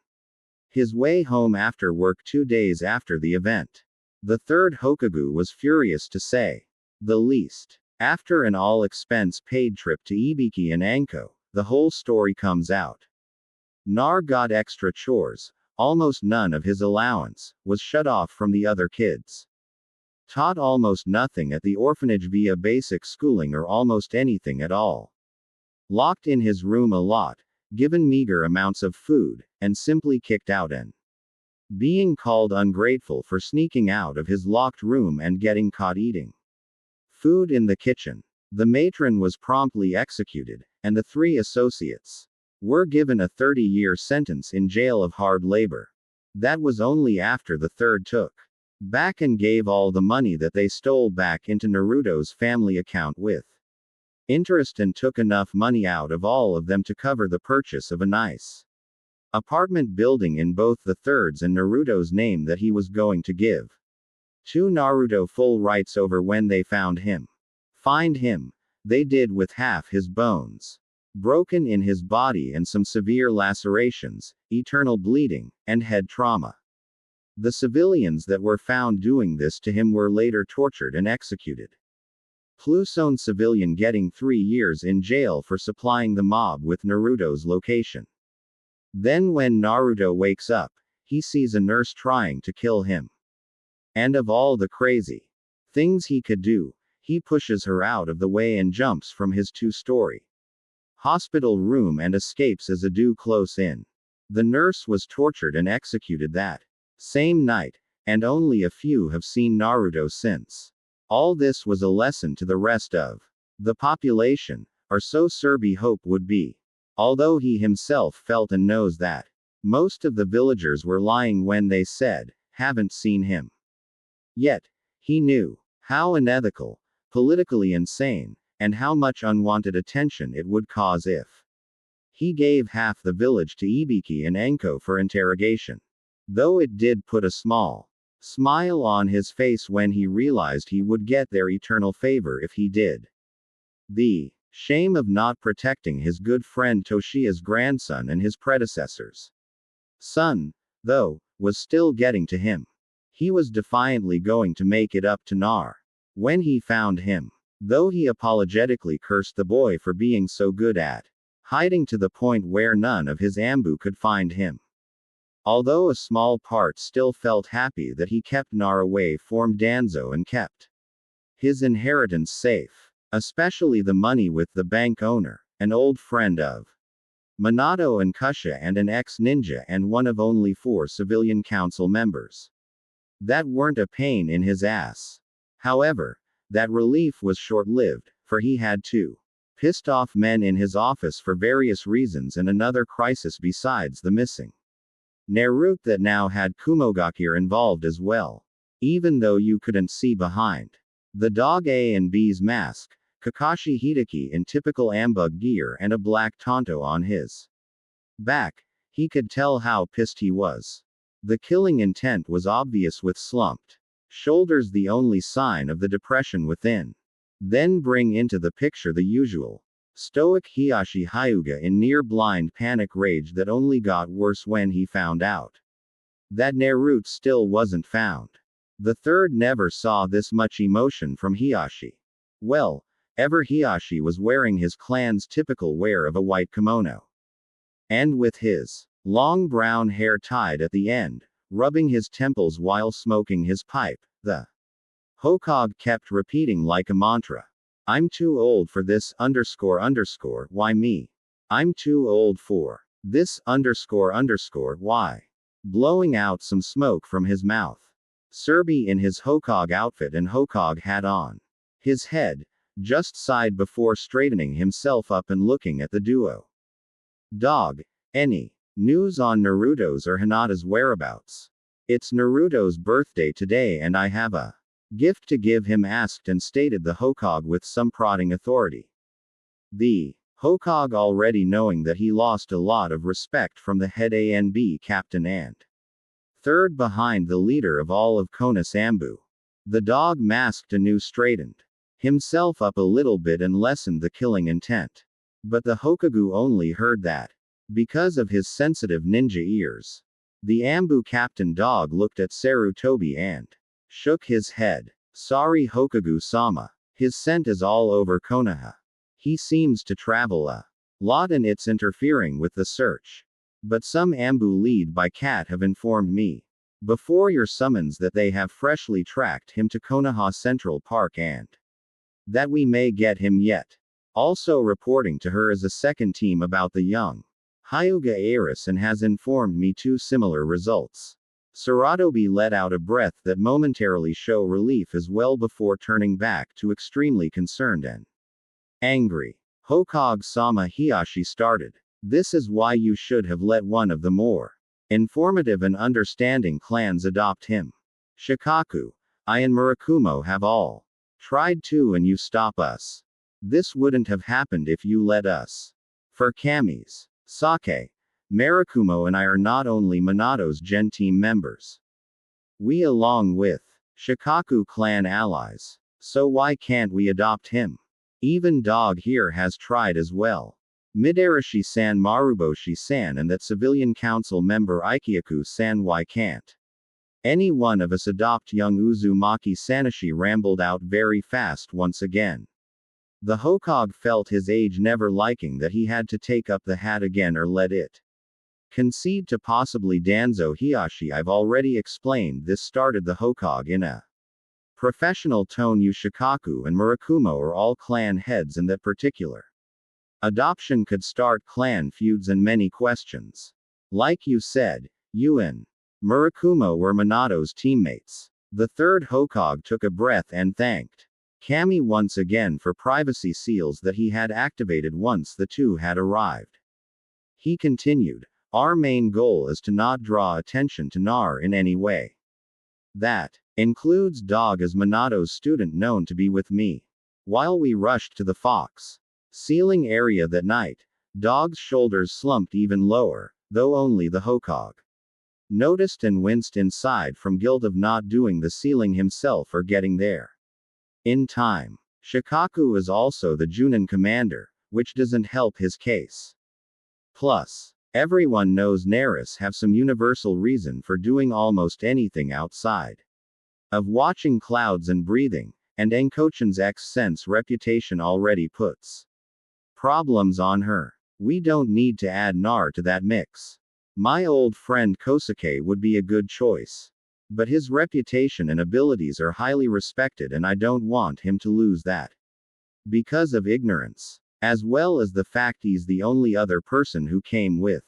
his way home after work 2 days after the event. The third Hokage was furious to say the least. After an all-expense paid trip to Ibiki and Anko, the whole story comes out. Nar got extra chores, almost none of his allowance, was shut off from the other kids. Taught almost nothing at the orphanage via basic schooling or almost anything at all. Locked in his room a lot, given meager amounts of food, and simply kicked out and being called ungrateful for sneaking out of his locked room and getting caught eating food in the kitchen. The matron was promptly executed, and the 3 associates were given a 30-year sentence in jail of hard labor. That was only after the third took back and gave all the money that they stole back into Naruto's family account with interest and took enough money out of all of them to cover the purchase of a nice apartment building in both the third's and Naruto's name that he was going to give to Naruto full rights over when they found him. Find him, they did with half his bones broken in his body and some severe lacerations, eternal bleeding, and head trauma. The civilians that were found doing this to him were later tortured and executed. Plusone civilian getting 3 years in jail for supplying the mob with Naruto's location. Then when Naruto wakes up, he sees a nurse trying to kill him. And of all the crazy things he could do, he pushes her out of the way and jumps from his 2-story hospital room and escapes as a do close in. The nurse was tortured and executed that same night, and only a few have seen Naruto since. All this was a lesson to the rest of the population, or so Serbi Hope would be. Although he himself felt and knows that most of the villagers were lying when they said, haven't seen him. Yet, he knew how unethical, politically insane, and how much unwanted attention it would cause if he gave half the village to Ibiki and Enko for interrogation. Though it did put a small smile on his face when he realized he would get their eternal favor if he did. The shame of not protecting his good friend Toshiya's grandson and his predecessor's son, though, was still getting to him. He was defiantly going to make it up to Nar when he found him. Though he apologetically cursed the boy for being so good at hiding to the point where none of his ANBU could find him. Although a small part still felt happy that he kept Nar away from Danzo and kept his inheritance safe. Especially the money with the bank owner, an old friend of Minato and Kusha and an ex-ninja and one of only 4 civilian council members. That weren't a pain in his ass. However, that relief was short-lived, for he had 2 pissed-off men in his office for various reasons and another crisis besides the missing Naruto that now had Kumogakure involved as well. Even though you couldn't see behind the dog A and B's mask, Kakashi Hideki in typical ANBU gear and a black tanto on his back, he could tell how pissed he was. The killing intent was obvious with slumped shoulders, the only sign of the depression within. Then bring into the picture the usual stoic Hiashi Hyuga in near-blind panic rage that only got worse when he found out that Naruto still wasn't found. The third never saw this much emotion from Hiashi. Well, ever Hiashi was wearing his clan's typical wear of a white kimono. And with his long brown hair tied at the end, rubbing his temples while smoking his pipe, the Hokage kept repeating like a mantra. I'm too old for this, why me? I'm too old for this, why? Blowing out some smoke from his mouth. Serbi in his Hokage outfit and Hokage hat on his head, just sighed before straightening himself up and looking at the duo. Dog, any news on Naruto's or Hinata's whereabouts? It's Naruto's birthday today and I have a gift to give him, asked and stated the Hokage with some prodding authority. The Hokage, already knowing that he lost a lot of respect from the head ANBU captain and third behind the leader of all of Konoha's ANBU. The dog masked anew, straightened himself up a little bit and lessened the killing intent. But the Hokage only heard that because of his sensitive ninja ears. The ANBU captain dog looked at Sarutobi and shook his head. Sorry Hokage-sama. His scent is all over Konoha. He seems to travel a lot and it's interfering with the search. But some ANBU lead by cat have informed me before your summons that they have freshly tracked him to Konoha Central Park and that we may get him yet. Also reporting to her is a second team about the young Hyuga heiress and has informed me two similar results. Sarutobi let out a breath that momentarily showed relief as well before turning back to extremely concerned and angry. Hokage-sama, Hiashi started. This is why you should have let one of the more informative and understanding clans adopt him. Shikaku, I and Murakumo have all tried to and you stop us. This wouldn't have happened if you let us. For Kami's sake, Murakumo and I are not only Minato's Gen team members. We along with Shikaku clan allies. So why can't we adopt him? Even Dog here has tried as well. Midarashi-san, Maruboshi-san and that civilian council member Ikyaku-san, why can't any one of us adopt young Uzumaki? Sanashi rambled out very fast once again. The Hokage felt his age, never liking that he had to take up the hat again or let it concede to possibly Danzo Hiashi. I've already explained this, started the Hokage in a professional tone. You, Shikaku and Murakumo are all clan heads and that particular adoption could start clan feuds and many questions. Like you said, you and Murakumo were Minato's teammates. The third Hokage took a breath and thanked Kami once again for privacy seals that he had activated once the two had arrived. He continued, our main goal is to not draw attention to Nar in any way. That includes Dog as Minato's student known to be with me. While we rushed to the Fox ceiling area that night, Dog's shoulders slumped even lower, though only the Hokage noticed and winced inside from guilt of not doing the ceiling himself or getting there in time. Shikaku is also the Junin commander, which doesn't help his case. Plus, everyone knows Naris have some universal reason for doing almost anything outside of watching clouds and breathing, and Enkochan's X-Sense reputation already puts problems on her. We don't need to add Nar to that mix. My old friend Kosuke would be a good choice. But his reputation and abilities are highly respected and I don't want him to lose that because of ignorance. As well as the fact he's the only other person who came with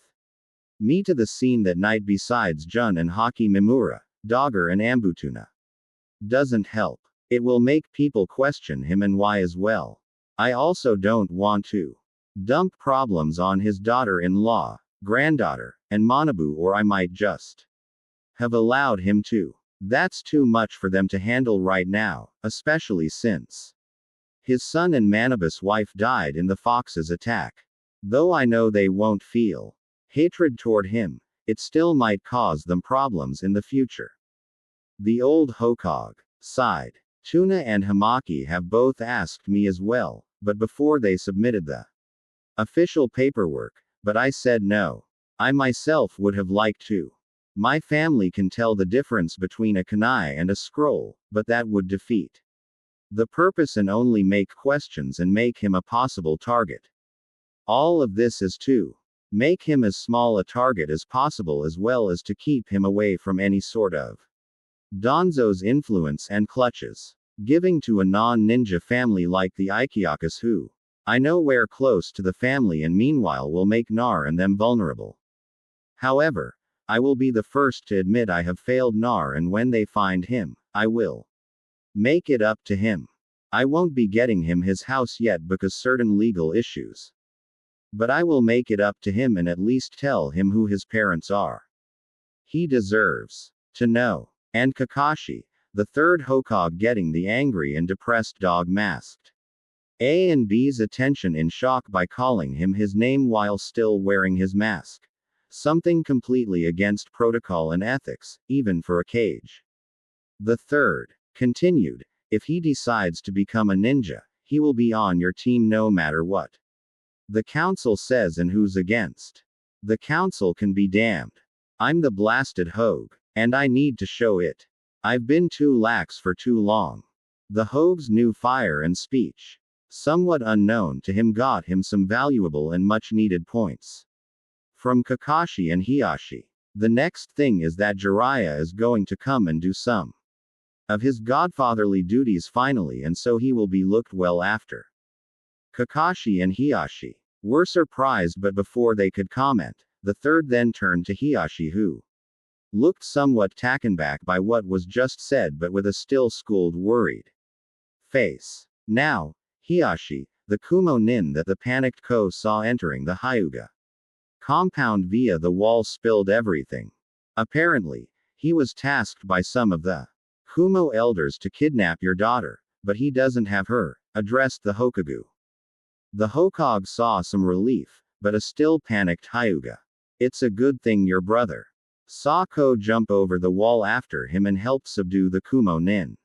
me to the scene that night besides Jun and Haki Mimura, Dogger and Ambutuna. Doesn't help. It will make people question him and why as well. I also don't want to dump problems on his daughter-in-law, granddaughter, and Manabu, or I might just have allowed him to. That's too much for them to handle right now, especially since his son and Manabu's wife died in the Fox's attack. Though I know they won't feel hatred toward him, it still might cause them problems in the future. The old Hokage sighed. Tuna and Hamaki have both asked me as well, but before they submitted the official paperwork, but I said no. I myself would have liked to. My family can tell the difference between a kunai and a scroll, but that would defeat the purpose and only make questions and make him a possible target. All of this is to make him as small a target as possible as well as to keep him away from any sort of Danzo's influence and clutches. Giving to a non-ninja family like the Ikyakus who I know we're close to the family and meanwhile will make Nar and them vulnerable. However, I will be the first to admit I have failed Nar and when they find him, I will make it up to him. I won't be getting him his house yet because certain legal issues. But I will make it up to him and at least tell him who his parents are. He deserves to know. And Kakashi, the third Hokage, getting the angry and depressed dog masked ANBU's attention in shock by calling him his name while still wearing his mask. Something completely against protocol and ethics, even for a cage. The third continued, if he decides to become a ninja, he will be on your team no matter what. The council says, and who's against? The council can be damned. I'm the blasted Hogue, and I need to show it. I've been too lax for too long. The Hogue's new fire and speech, somewhat unknown to him, got him some valuable and much needed points. From Kakashi and Hiashi. The next thing is that Jiraiya is going to come and do some of his godfatherly duties finally, and so he will be looked well after. Kakashi and Hiashi were surprised, but before they could comment, the third then turned to Hiashi, who looked somewhat taken back by what was just said, but with a still schooled, worried face. Now, Hiashi, the Kumo nin that the panicked Ko saw entering the Hyuga compound via the wall, spilled everything. Apparently, he was tasked by some of the Kumo elders to kidnap your daughter, but he doesn't have her, addressed the Hokage. The Hokage saw some relief, but a still panicked Hyuga. It's a good thing your brother saw Ko jump over the wall after him and helped subdue the Kumo nin.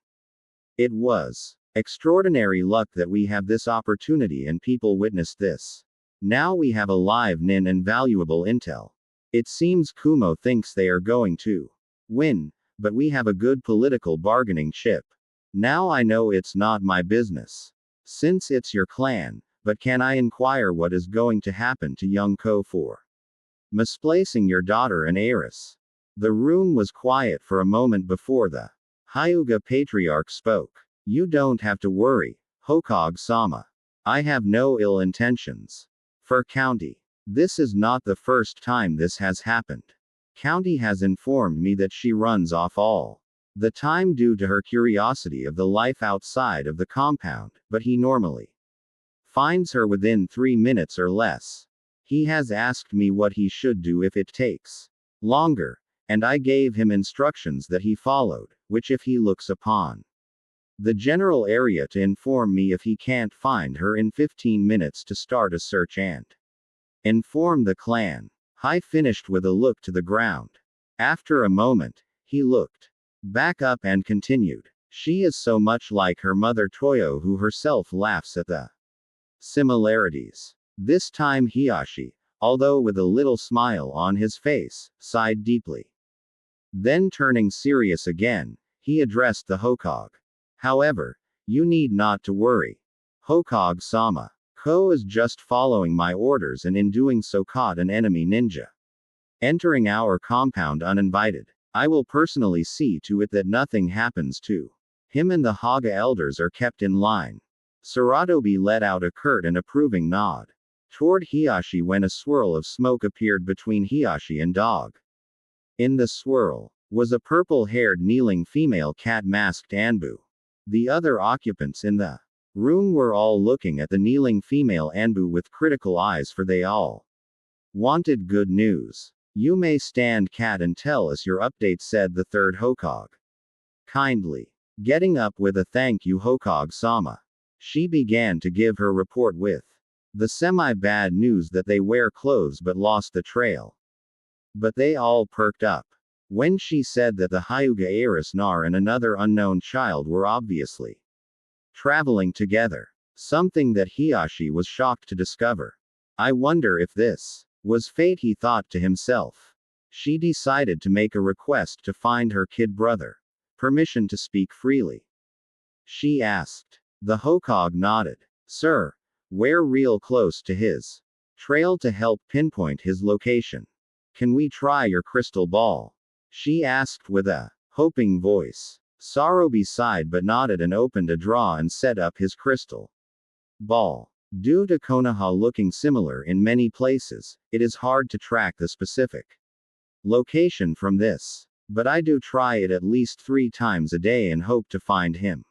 It was extraordinary luck that we have this opportunity and people witnessed this. Now we have a live nin and valuable intel. It seems Kumo thinks they are going to win, but we have a good political bargaining chip. Now I know it's not my business, since it's your clan, but can I inquire what is going to happen to young Ko for misplacing your daughter and heiress? The room was quiet for a moment before the Hyuga patriarch spoke. You don't have to worry, Hokage-sama. I have no ill intentions. For County, this is not the first time this has happened. County has informed me that she runs off all the time due to her curiosity of the life outside of the compound, but he normally finds her within 3 minutes or less. He has asked me what he should do if it takes longer, and I gave him instructions that he followed, which if he looks upon the general area to inform me if he can't find her in 15 minutes to start a search and inform the clan. Hai finished with a look to the ground. After a moment, he looked back up and continued. She is so much like her mother Toyo, who herself laughs at the similarities. This time Hiashi, although with a little smile on his face, sighed deeply. Then turning serious again, he addressed the Hokage. However, you need not to worry. Hokage-sama. Ko is just following my orders and in doing so caught an enemy ninja entering our compound uninvited. I will personally see to it that nothing happens to him and the Haga elders are kept in line. Saratobi let out a curt and approving nod toward Hiashi when a swirl of smoke appeared between Hiashi and Dog. In the swirl was a purple-haired kneeling female cat masked ANBU. The other occupants in the room were all looking at the kneeling female ANBU with critical eyes, for they all wanted good news. You may stand, cat, and tell us your update, said the third Hokage. Kindly getting up with a thank you, Hokage-sama. She began to give her report with the semi-bad news that they wear clothes but lost the trail. But they all perked up when she said that the Hyuga heiress Nar and another unknown child were obviously traveling together. Something that Hiashi was shocked to discover. I wonder if this was fate, he thought to himself. She decided to make a request to find her kid brother permission to speak freely. She asked. The Hokage nodded. Sir, we're real close to his trail to help pinpoint his location. Can we try your crystal ball? She asked with a hoping voice. Sarobi sighed but nodded and opened a drawer and set up his crystal ball. Due to Konoha looking similar in many places, it is hard to track the specific location from this. But I do try it at least 3 times a day and hope to find him.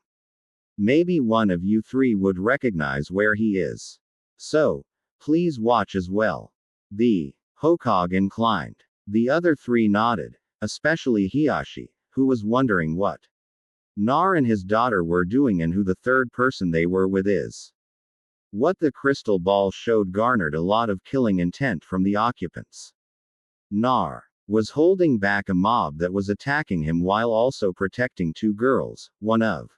Maybe one of you three would recognize where he is. So, please watch as well. The Hokage inclined. The other three nodded, especially Hiyashi, who was wondering what Nar and his daughter were doing and who the third person they were with is. What the crystal ball showed garnered a lot of killing intent from the occupants. Nar was holding back a mob that was attacking him while also protecting two girls, one of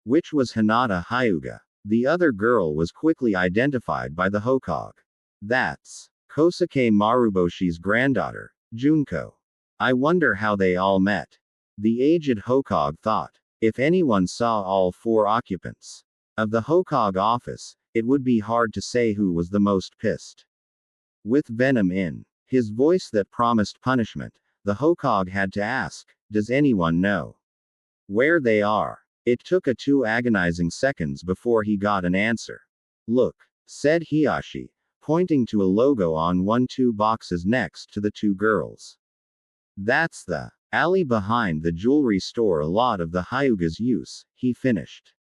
which was Hinata Hyuga. The other girl was quickly identified by the Hokage. That's Kosuke Maruboshi's granddaughter, Junko. I wonder how they all met. The aged Hokage thought. If anyone saw all four occupants of the Hokage office, it would be hard to say who was the most pissed. With venom in his voice that promised punishment, the Hokage had to ask, does anyone know where they are? It took a 2 agonizing seconds before he got an answer. Look, said Hiyashi, pointing to a logo on 1-2 boxes next to the two girls. That's the alley behind the jewelry store a lot of the Hyugas use, he finished.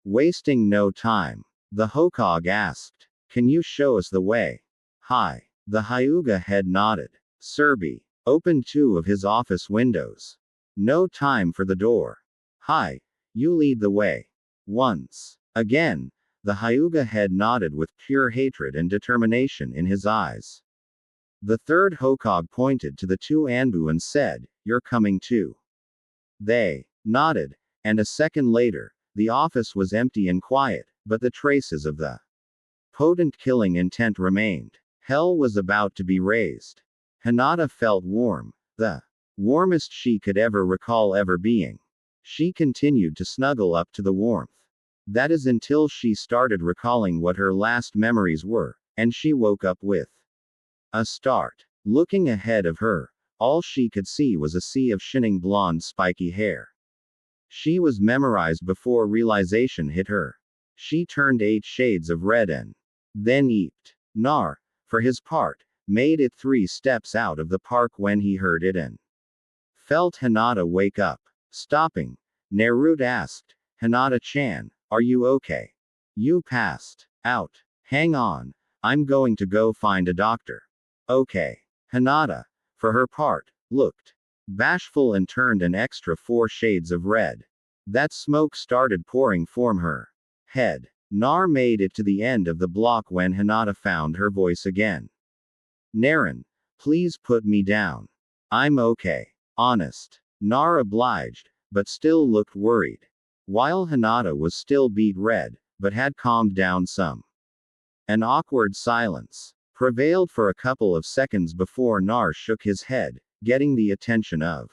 Wasting no time, the Hokage asked, can you show us the way? Hi. The Hyuga head nodded. Serbi opened 2 of his office windows. No time for the door. Hi. You lead the way. Once again, the Hyuga head nodded with pure hatred and determination in his eyes. The third Hokage pointed to the 2 ANBU and said, you're coming too. They nodded, and a second later, the office was empty and quiet, but the traces of the potent killing intent remained. Hell was about to be raised. Hinata felt warm, the warmest she could ever recall ever being. She continued to snuggle up to the warmth. That is until she started recalling what her last memories were, and she woke up with a start. Looking ahead of her, all she could see was a sea of shining blonde spiky hair. She was memorized before realization hit her. She turned 8 shades of red and then eeped. Nar, for his part, made it 3 steps out of the park when he heard it and felt Hinata wake up. Stopping, Naruto asked, Hinata-chan, are you okay? You passed out. Hang on, I'm going to go find a doctor. Okay. Hinata, for her part, looked bashful and turned an extra 4 shades of red. That smoke started pouring from her head. Nar made it to the end of the block when Hinata found her voice again. Naren, please put me down. I'm okay. Honest. Nar obliged, but still looked worried. While Hinata was still beet red, but had calmed down some. An awkward silence prevailed for a couple of seconds before Nar shook his head, getting the attention of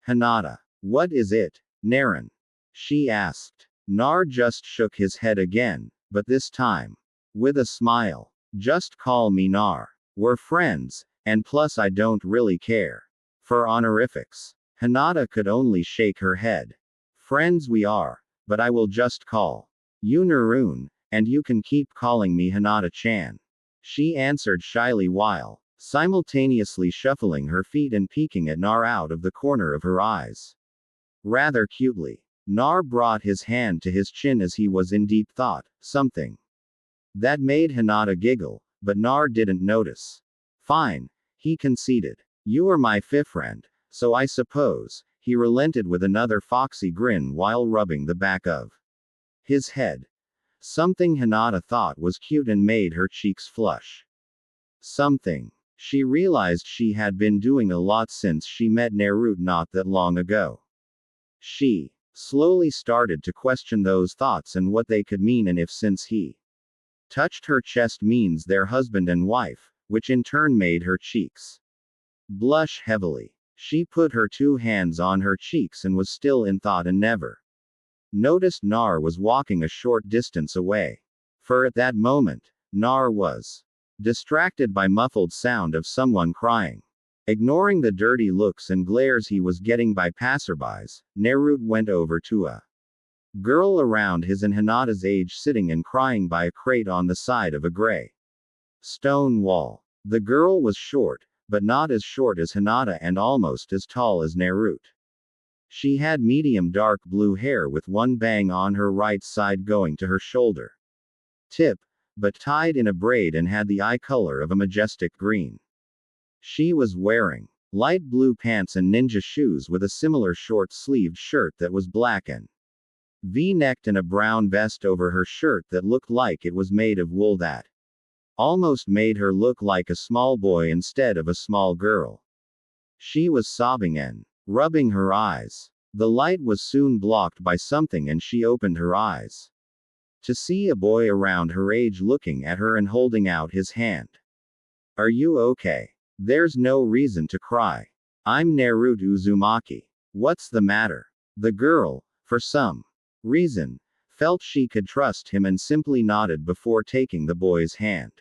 Hinata. What is it, Naren? She asked. Nar just shook his head again, but this time with a smile. Just call me Nar. We're friends, and plus I don't really care for honorifics. Hinata could only shake her head. Friends we are, but I will just call you Narun, and you can keep calling me Hinata-chan. She answered shyly while simultaneously shuffling her feet and peeking at Nar out of the corner of her eyes. Rather cutely. Nar brought his hand to his chin as he was in deep thought, something that made Hinata giggle, but Nar didn't notice. Fine, he conceded. You are my fifth friend, so I suppose, he relented with another foxy grin while rubbing the back of his head. Something Hinata thought was cute and made her cheeks flush. Something she realized she had been doing a lot since she met Naruto not that long ago. She slowly started to question those thoughts and what they could mean, and if since he touched her chest means they're husband and wife, which in turn made her cheeks blush heavily. She put her 2 hands on her cheeks and was still in thought and never noticed Nar was walking a short distance away. For at that moment, Nar was distracted by muffled sound of someone crying. Ignoring the dirty looks and glares he was getting by passerbys, Naruto went over to a girl around his and Hinata's age sitting and crying by a crate on the side of a gray stone wall. The girl was short, but not as short as Hinata and almost as tall as Naruto. She had medium dark blue hair with one bang on her right side going to her shoulder tip, but tied in a braid and had the eye color of a majestic green. She was wearing light blue pants and ninja shoes with a similar short-sleeved shirt that was black and V-necked and a brown vest over her shirt that looked like it was made of wool that almost made her look like a small boy instead of a small girl. She was sobbing and rubbing her eyes. The light was soon blocked by something and she opened her eyes to see a boy around her age looking at her and holding out his hand. Are you okay? There's no reason to cry. I'm Naruto Uzumaki. What's the matter? The girl, for some reason, felt she could trust him and simply nodded before taking the boy's hand.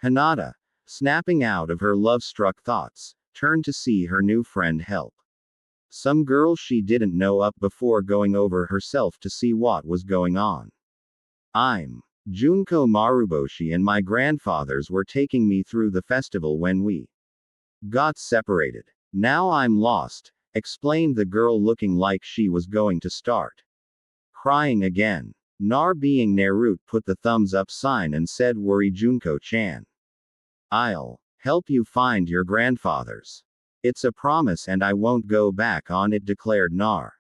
Hinata, snapping out of her love-struck thoughts, turned to see her new friend help some girl she didn't know up before going over herself to see what was going on. I'm Junko Maruboshi and my grandfathers were taking me through the festival when we got separated. Now I'm lost, explained the girl looking like she was going to start crying again. Nar being Naruto put the thumbs up sign and said worry Junko-chan. I'll help you find your grandfathers. It's a promise and I won't go back on it, declared Nar.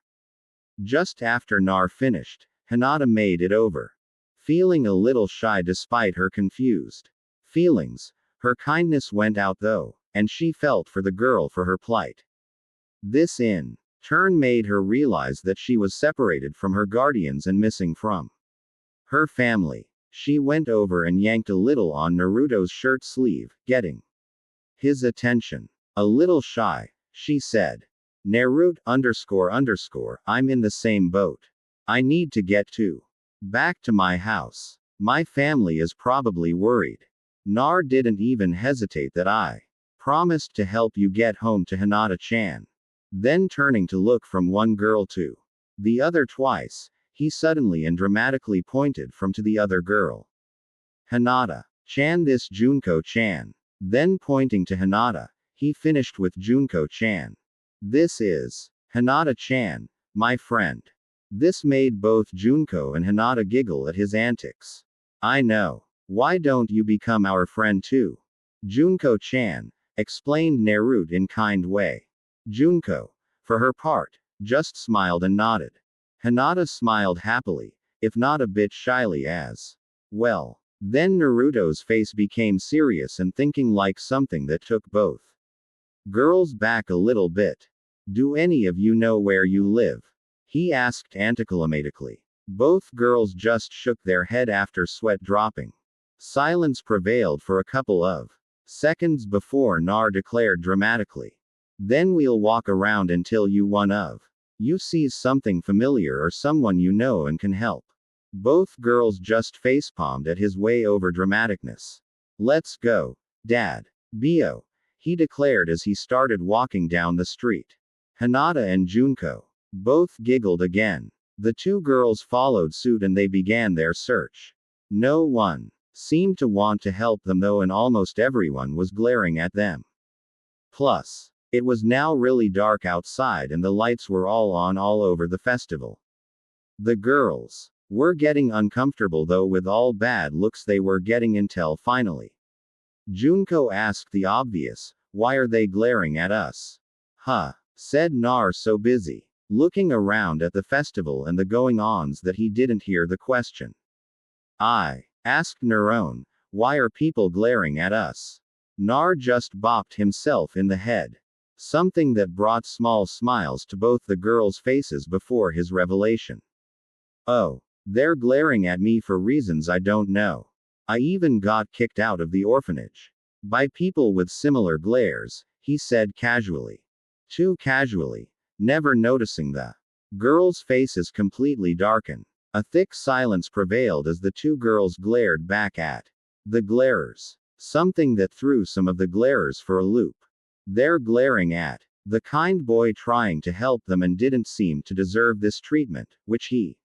Just after Nar finished, Hinata made it over. Feeling a little shy despite her confused feelings, her kindness went out though, and she felt for the girl for her plight. This in turn made her realize that she was separated from her guardians and missing from her family. She went over and yanked a little on Naruto's shirt sleeve, getting his attention. A little shy, she said. Naruto__, I'm in the same boat. I need to get back to my house. My family is probably worried. Nar didn't even hesitate that I promised to help you get home to Hinata-chan. Then turning to look from one girl to the other twice, he suddenly and dramatically pointed from to the other girl. Hinata-chan, this Junko-chan. Then pointing to Hinata, he finished with Junko-chan. This is Hinata-chan, my friend. This made both Junko and Hinata giggle at his antics. I know. Why don't you become our friend too? Junko-chan, explained Naruto in kind way. Junko, for her part, just smiled and nodded. Hinata smiled happily, if not a bit shyly as well. Then Naruto's face became serious and thinking like something that took both girls back a little bit. Do any of you know where you live? He asked anticlimactically. Both girls just shook their head after sweat dropping. Silence prevailed for a couple of seconds before Nar declared dramatically. Then we'll walk around until one of you sees something familiar or someone you know and can help. Both girls just facepalmed at his way over dramaticness. Let's go, Dad. Bio, he declared as he started walking down the street. Hinata and Junko both giggled again. The two girls followed suit and they began their search. No one seemed to want to help them though, and almost everyone was glaring at them. Plus, it was now really dark outside and the lights were all on all over the festival. The girls were getting uncomfortable though with all bad looks they were getting until finally Junko asked the obvious, why are they glaring at us? Huh, said Nar so busy looking around at the festival and the going-ons that he didn't hear the question. I asked Narone, why are people glaring at us? Nar just bopped himself in the head. Something that brought small smiles to both the girls' faces before his revelation. Oh, they're glaring at me for reasons I don't know. I even got kicked out of the orphanage by people with similar glares, he said casually. Too casually, never noticing the girls' faces completely darken. A thick silence prevailed as the two girls glared back at the glarers. Something that threw some of the glarers for a loop. They're glaring at the kind boy trying to help them and didn't seem to deserve this treatment, which he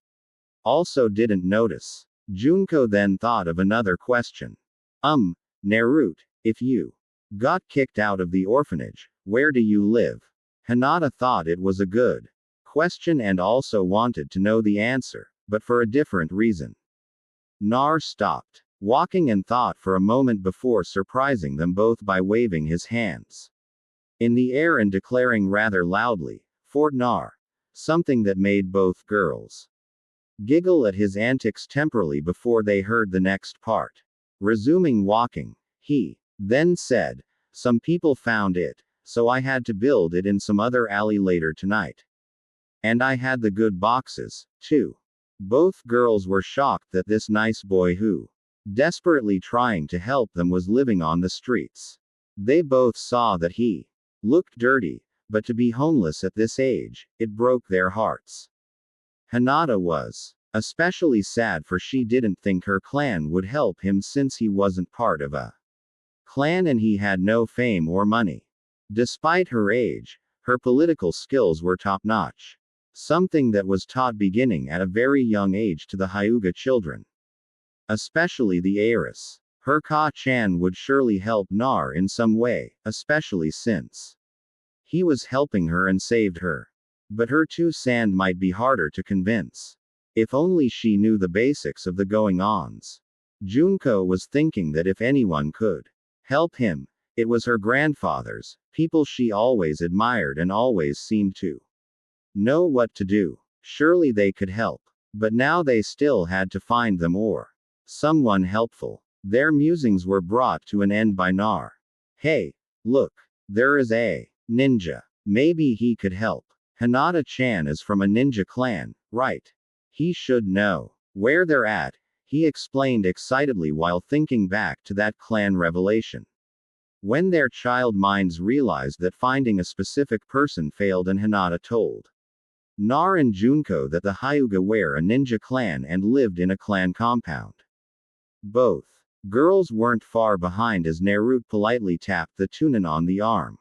also didn't notice. Junko then thought of another question. Naruto, if you got kicked out of the orphanage, where do you live? Hinata thought it was a good question and also wanted to know the answer, but for a different reason. Nar stopped walking and thought for a moment before surprising them both by waving his hands in the air and declaring rather loudly, "Fort Nar," something that made both girls giggle at his antics temporarily before they heard the next part. Resuming walking, he then said, "Some people found it, so I had to build it in some other alley later tonight. And I had the good boxes, too." Both girls were shocked that this nice boy who desperately trying to help them was living on the streets. They both saw that he looked dirty, but to be homeless at this age, it broke their hearts. Hinata was especially sad, for she didn't think her clan would help him since he wasn't part of a clan and he had no fame or money. Despite her age, her political skills were top-notch, something that was taught beginning at a very young age to the Hyuga children, especially the heiress. Her Ka-chan would surely help Nar in some way, especially since he was helping her and saved her. But her 2 cents might be harder to convince. If only she knew the basics of the going-ons. Junko was thinking that if anyone could help him, it was her grandfathers, people she always admired and always seemed to know what to do. Surely they could help. But now they still had to find them or someone helpful. Their musings were brought to an end by Nar. "Hey, look, there is a ninja. Maybe he could help. Hinata-chan is from a ninja clan, right? He should know where they're at," he explained excitedly while thinking back to that clan revelation. When their child minds realized that finding a specific person failed and Hinata told Nar and Junko that the Hyuga were a ninja clan and lived in a clan compound. Both girls weren't far behind as Naruto politely tapped the Tunin on the arm.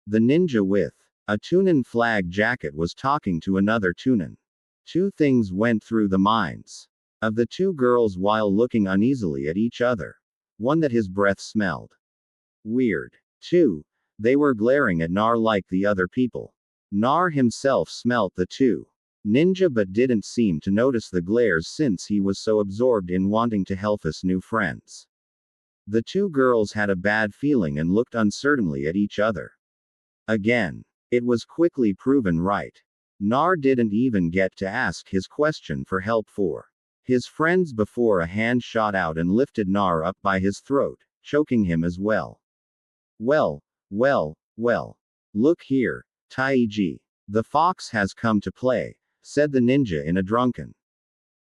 The ninja with a Tunin flag jacket was talking to another Tunin. Two things went through the minds of the two girls while looking uneasily at each other. One, that his breath smelled weird. 2. They were glaring at Nar like the other people. Nar himself smelt the two ninja but didn't seem to notice the glares since he was so absorbed in wanting to help his new friends. The two girls had a bad feeling and looked uncertainly at each other. Again. It was quickly proven right. Nar didn't even get to ask his question for help for his friends before a hand shot out and lifted Nar up by his throat, choking him as well. Well. Look here, Taiji. The fox has come to play," said the ninja in a drunken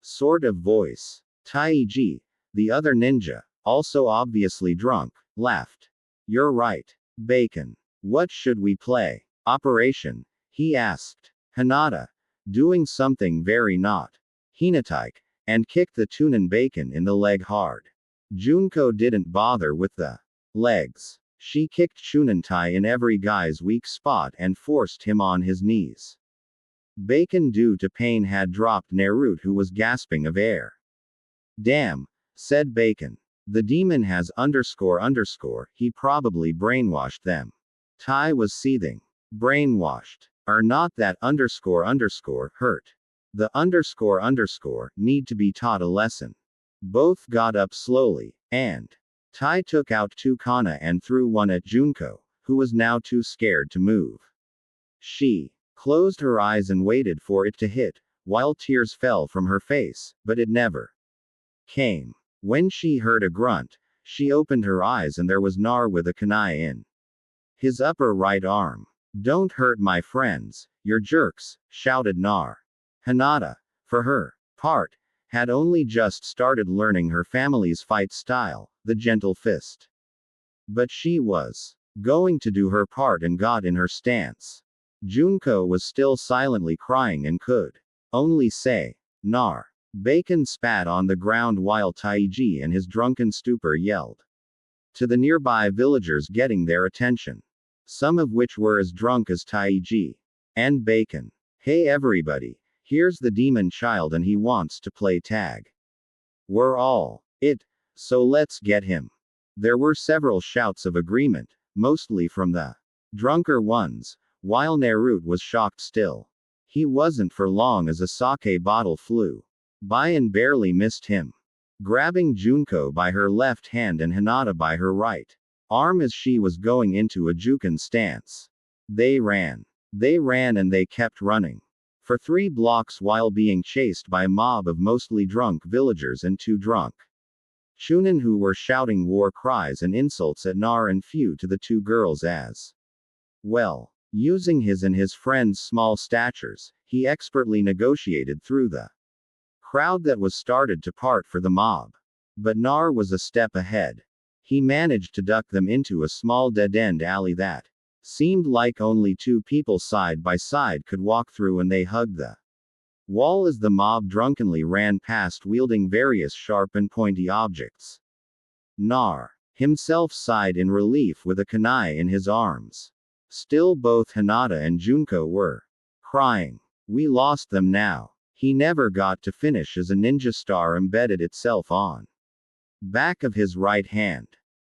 sort of voice. Taiji, the other ninja, also obviously drunk, laughed. "You're right. Bacon. What should we play? Operation?" he asked. Hinata, doing something very not Hinatike, and kicked the Tunin Bacon in the leg hard. Junko didn't bother with the legs. She kicked Chunantai in every guy's weak spot and forced him on his knees. Bacon, due to pain, had dropped Naruto, who was gasping of air. "Damn," said Bacon. "The demon has __, he probably brainwashed them." Tai was seething. Brainwashed. Are not that __, hurt. The __, need to be taught a lesson. Both got up slowly, and Tai took out 2 kana and threw one at Junko, who was now too scared to move. She closed her eyes and waited for it to hit, while tears fell from her face, but it never came. When she heard a grunt, she opened her eyes and there was Nar with a kunai in his upper right arm. "Don't hurt my friends, you're jerks," shouted Nar. Hinata, for her part, had only just started learning her family's fight style, the gentle fist. But she was going to do her part and got in her stance. Junko was still silently crying and could only say, "Nar." Bacon spat on the ground while Taiji in his drunken stupor yelled to the nearby villagers, getting their attention. Some of which were as drunk as Taiji and Bacon. "Hey everybody, here's the demon child and he wants to play tag. We're all it, so let's get him." There were several shouts of agreement, mostly from the drunker ones, while Naruto was shocked still. He wasn't for long as a sake bottle flew by and barely missed him, grabbing Junko by her left hand and Hinata by her right arm as she was going into a juken stance. They ran. They ran and they kept running for 3 blocks while being chased by a mob of mostly drunk villagers and 2 drunk Chunin who were shouting war cries and insults at Nar and Fu to the 2 girls as well. Using his and his friend's small statures, he expertly negotiated through the crowd that was started to part for the mob. But Nar was a step ahead. He managed to duck them into a small dead-end alley that seemed like only 2 people side by side could walk through, and they hugged the wall as the mob drunkenly ran past wielding various sharp and pointy objects. Nar himself sighed in relief with a kunai in his arms. Still, both Hinata and Junko were crying. We lost them now. He never got to finish as a ninja star embedded itself on back of his right hand.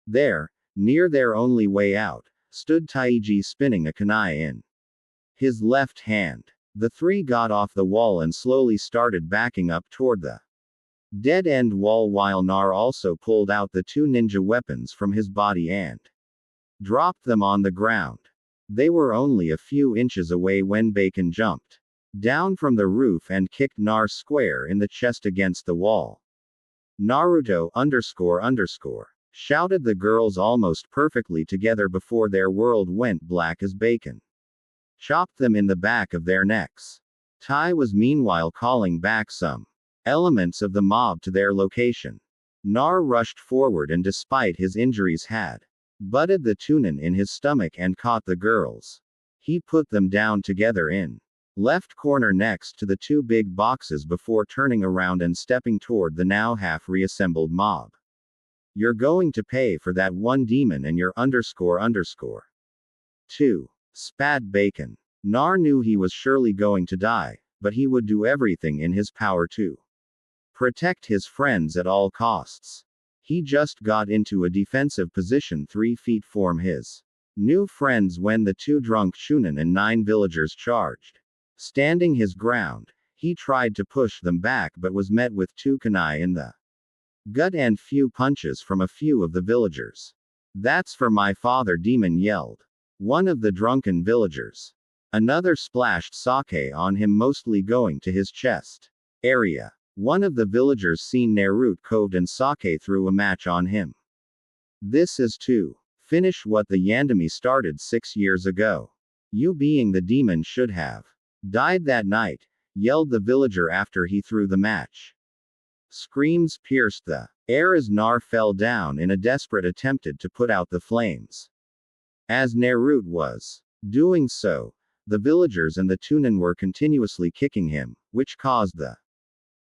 There, near their only way out, stood Taiji spinning a kunai in his left hand. The 3 got off the wall and slowly started backing up toward the dead-end wall while Nar also pulled out the 2 ninja weapons from his body and dropped them on the ground. They were only a few inches away when Bacon jumped down from the roof and kicked Nar square in the chest against the wall. Naruto __, shouted the girls almost perfectly together before their world went black as Bacon chopped them in the back of their necks. Tai was meanwhile calling back some elements of the mob to their location. Nar rushed forward and despite his injuries had butted the tunin in his stomach and caught the girls. He put them down together in left corner next to the 2 big boxes before turning around and stepping toward the now half reassembled mob. You're going to pay for that one demon and your __. 2. Spat Bacon. Nar knew he was surely going to die, but he would do everything in his power to protect his friends at all costs. He just got into a defensive position 3 feet from his new friends when the 2 drunk Chunin and 9 villagers charged. Standing his ground, he tried to push them back but was met with 2 kunai in the gut and few punches from a few of the villagers. That's for my father, demon yelled one of the drunken villagers. Another splashed sake on him, mostly going to his chest area. One of the villagers seen Naruto coved and sake threw a match on him. This is to finish what the Yandami started 6 years ago. You being the demon should have died that night, yelled the villager after he threw the match. Screams pierced the air as Nar fell down in a desperate attempt to put out the flames. As Naruto was doing so, the villagers and the tunin were continuously kicking him, which caused the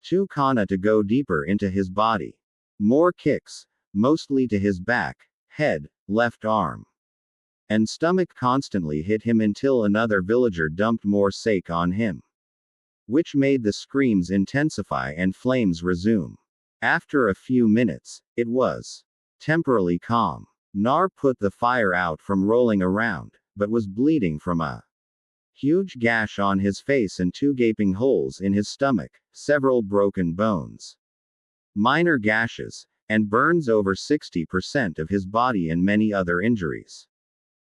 2 kana to go deeper into his body. More kicks, mostly to his back, head, left arm, and stomach constantly hit him until another villager dumped more sake on him, which made the screams intensify and flames resume. After a few minutes, it was temporarily calm. Nar put the fire out from rolling around, but was bleeding from a huge gash on his face and 2 gaping holes in his stomach, several broken bones, minor gashes, and burns over 60% of his body and many other injuries.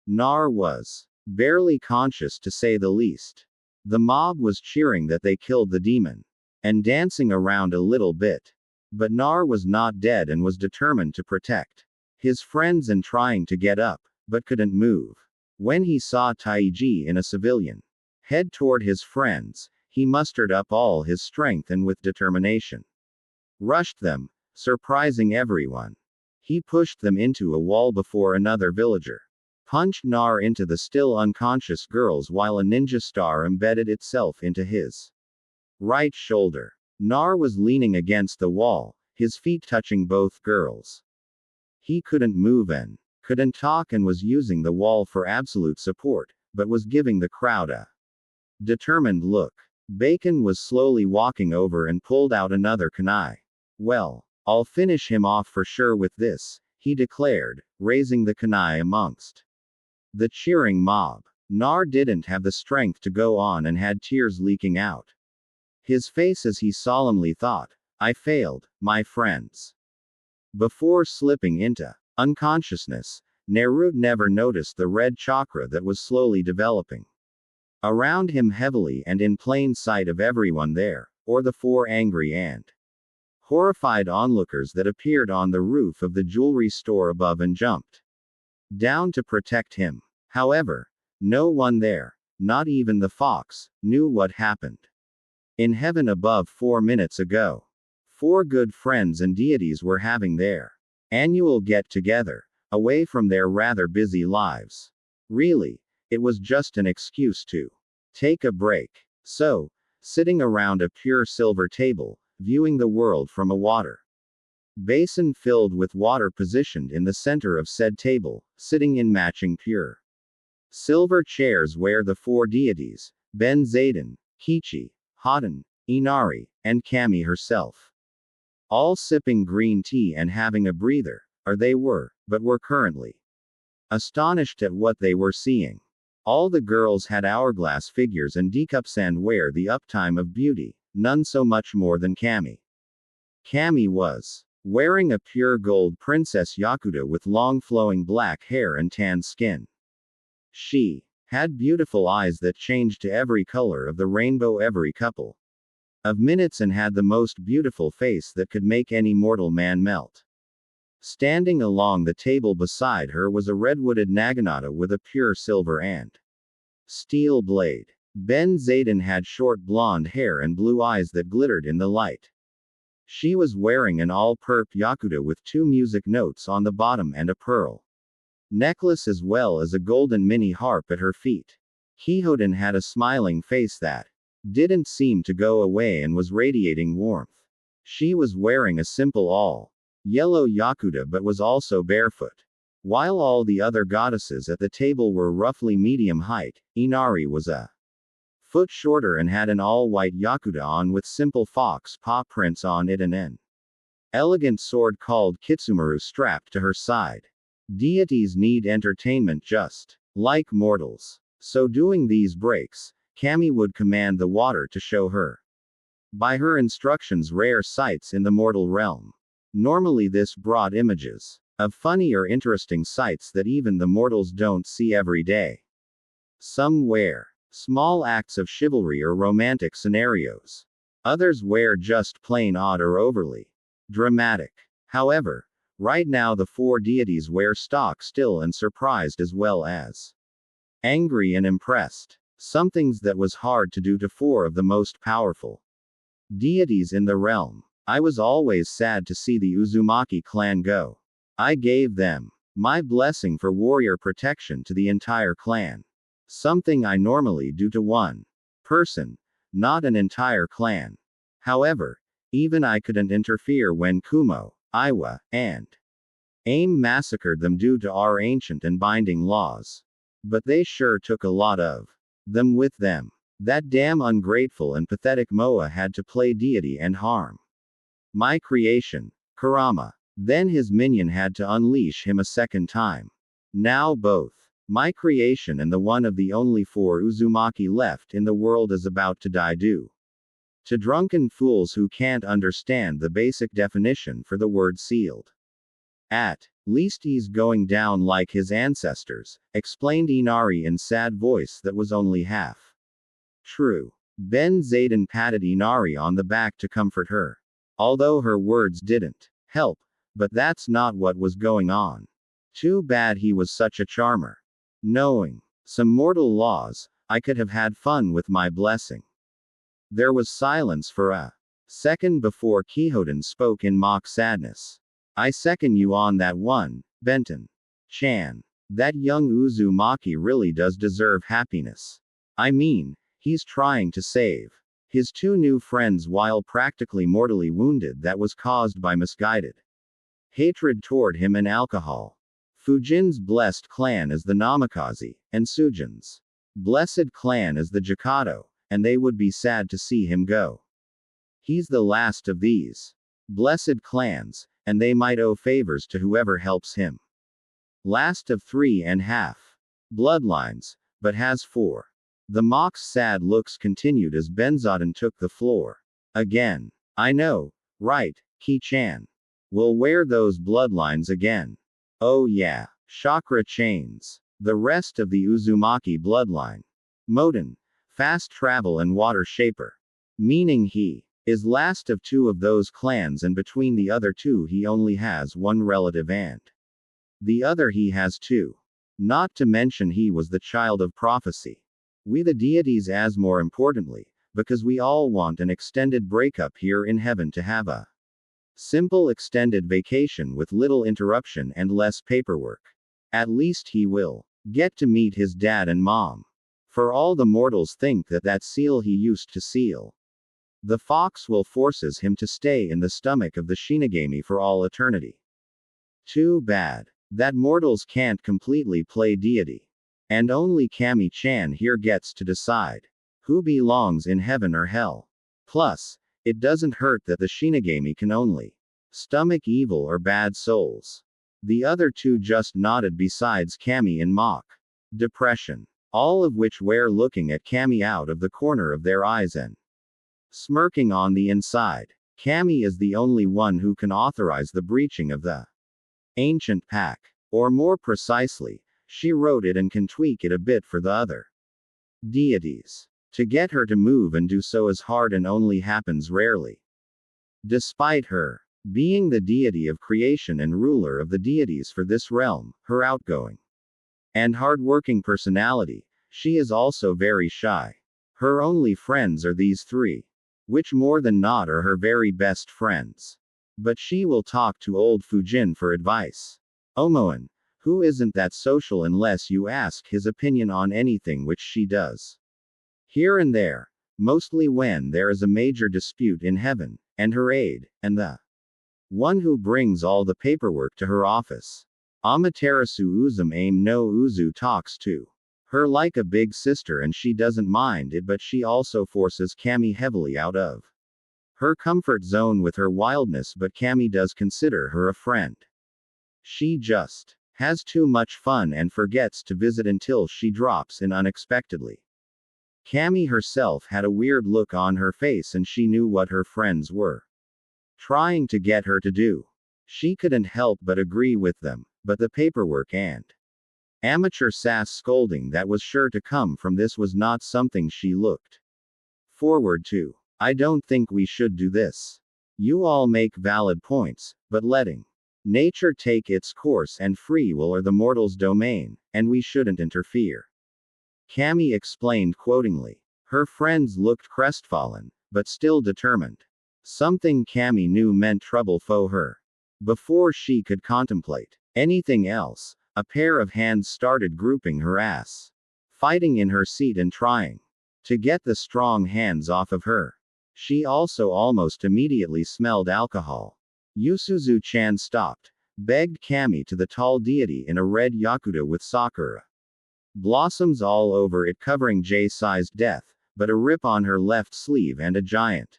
Nar was barely conscious to say the least. The mob was cheering that they killed the demon and dancing around a little bit. But Nar was not dead and was determined to protect his friends and trying to get up, but couldn't move. When he saw Taiji in a civilian head toward his friends, he mustered up all his strength and with determination rushed them, surprising everyone. He pushed them into a wall before another villager punched Nar into the still unconscious girls while a ninja star embedded itself into his right shoulder. Nar was leaning against the wall, his feet touching both girls. He couldn't move and couldn't talk and was using the wall for absolute support, but was giving the crowd a determined look. Bacon was slowly walking over and pulled out another kunai. Well, I'll finish him off for sure with this, he declared, raising the kunai amongst the cheering mob. Nar didn't have the strength to go on and had tears leaking out. His face as he solemnly thought, I failed, my friends. Before slipping into unconsciousness, Naruto never noticed the red chakra that was slowly developing around him heavily and in plain sight of everyone there, or the four angry and horrified onlookers that appeared on the roof of the jewelry store above and jumped down to protect him. However, no one there, not even the fox, knew what happened in heaven above 4 minutes ago. Four good friends and deities were having their annual get-together, away from their rather busy lives. Really, it was just an excuse to take a break. So, sitting around a pure silver table, viewing the world from a water basin filled with water positioned in the center of said table, sitting in matching pure silver chairs where the four deities, Ben Zayden, Kichi, Hadan, Inari, and Kami herself, all sipping green tea and having a breather, or they were, but were currently astonished at what they were seeing. All the girls had hourglass figures and teacups and wear the uptime of beauty, none so much more than Kami. Kami was wearing a pure gold princess Yakuta with long flowing black hair and tan skin. She had beautiful eyes that changed to every color of the rainbow every couple of minutes and had the most beautiful face that could make any mortal man melt. Standing along the table beside her was a redwooded naginata with a pure silver and steel blade. Ben Zayden had short blonde hair and blue eyes that glittered in the light. She was wearing an all-perp Yakuta with 2 music notes on the bottom and a pearl necklace as well as a golden mini harp at her feet. Kihoden had a smiling face that didn't seem to go away and was radiating warmth. She was wearing a simple all-yellow Yakuta but was also barefoot. While all the other goddesses at the table were roughly medium height, Inari was a foot shorter and had an all-white Yakuta on with simple fox paw prints on it and an elegant sword called Kitsumaru strapped to her side. Deities need entertainment just like mortals. So doing these breaks, Kami would command the water to show her by her instructions rare sights in the mortal realm. Normally this brought images of funny or interesting sights that even the mortals don't see every day. Some wear small acts of chivalry or romantic scenarios. Others wear just plain odd or overly dramatic. However, right now the four deities wear stock still and surprised as well as angry and impressed. Somethings that was hard to do to four of the most powerful deities in the realm. I was always sad to see the Uzumaki clan go. I gave them my blessing for warrior protection to the entire clan. Something I normally do to one person, not an entire clan. However, even I couldn't interfere when Kumo, Iwa, and Aim massacred them due to our ancient and binding laws. But they sure took a lot of them with them. That damn ungrateful and pathetic Moa had to play deity and harm my creation, Kurama. Then his minion had to unleash him a second time. Now both my creation and the one of the only 4 Uzumaki left in the world is about to die due to drunken fools who can't understand the basic definition for the word sealed. At least he's going down like his ancestors, explained Inari in sad voice that was only half true. Ben Zayden patted Inari on the back to comfort her. Although her words didn't help, but that's not what was going on. Too bad he was such a charmer. Knowing some mortal laws, I could have had fun with my blessing. There was silence for a second before Kihoden spoke in mock sadness. I second you on that one, Benton Chan. That young Uzumaki really does deserve happiness. I mean, he's trying to save his 2 new friends while practically mortally wounded that was caused by misguided hatred toward him and alcohol. Fujin's blessed clan is the Namikaze, and Sujin's blessed clan is the Jakato, and they would be sad to see him go. He's the last of these blessed clans, and they might owe favors to whoever helps him. Last of 3 and half bloodlines, but has 4. The mock's sad looks continued as Benzoden took the floor. Again. I know, right, Ki-chan. We'll wear those bloodlines again. Oh yeah. Chakra chains. The rest of the Uzumaki bloodline. Moten. Fast travel and water shaper. Meaning he is last of 2 of those clans, and between the other 2 he only has 1 relative and the other he has 2. Not to mention he was the child of prophecy. We the deities, as more importantly, because we all want an extended breakup here in heaven to have a simple extended vacation with little interruption and less paperwork. At least he will get to meet his dad and mom. For all the mortals think that seal he used to seal the fox will forces him to stay in the stomach of the Shinigami for all eternity. Too bad that mortals can't completely play deity. And only Kami-chan here gets to decide who belongs in heaven or hell. Plus, it doesn't hurt that the Shinigami can only stomach evil or bad souls. The other 2 just nodded, besides Kami in mock depression. All of which were looking at Kami out of the corner of their eyes and smirking on the inside. Kami is the only one who can authorize the breaching of the ancient pact. Or more precisely, she wrote it and can tweak it a bit for the other deities. To get her to move and do so is hard and only happens rarely. Despite her being the deity of creation and ruler of the deities for this realm, her outgoing and hard-working personality, she is also very shy. Her only friends are these 3. Which more than not are her very best friends. But she will talk to old Fujin for advice. Omoen, who isn't that social unless you ask his opinion on anything, which she does. Here and there, mostly when there is a major dispute in heaven, and her aide, and the one who brings all the paperwork to her office. Amaterasu Uzum Aim no Uzu talks to her like a big sister, and she doesn't mind it, but she also forces Kami heavily out of her comfort zone with her wildness, but Kami does consider her a friend. She just has too much fun and forgets to visit until she drops in unexpectedly. Kami herself had a weird look on her face, and she knew what her friends were trying to get her to do. She couldn't help but agree with them, but the paperwork and amateur sass scolding that was sure to come from this was not something she looked forward to. I don't think we should do this. You all make valid points, but letting nature take its course and free will are the mortal's domain, and we shouldn't interfere. Kami explained quotingly. Her friends looked crestfallen, but still determined. Something Kami knew meant trouble for her. Before she could contemplate anything else, a pair of hands started grouping her ass, fighting in her seat and trying to get the strong hands off of her. She also almost immediately smelled alcohol. Yusuzu-chan stopped, begged Kami to the tall deity in a red yakuta with sakura blossoms all over it covering J-sized death, but a rip on her left sleeve and a giant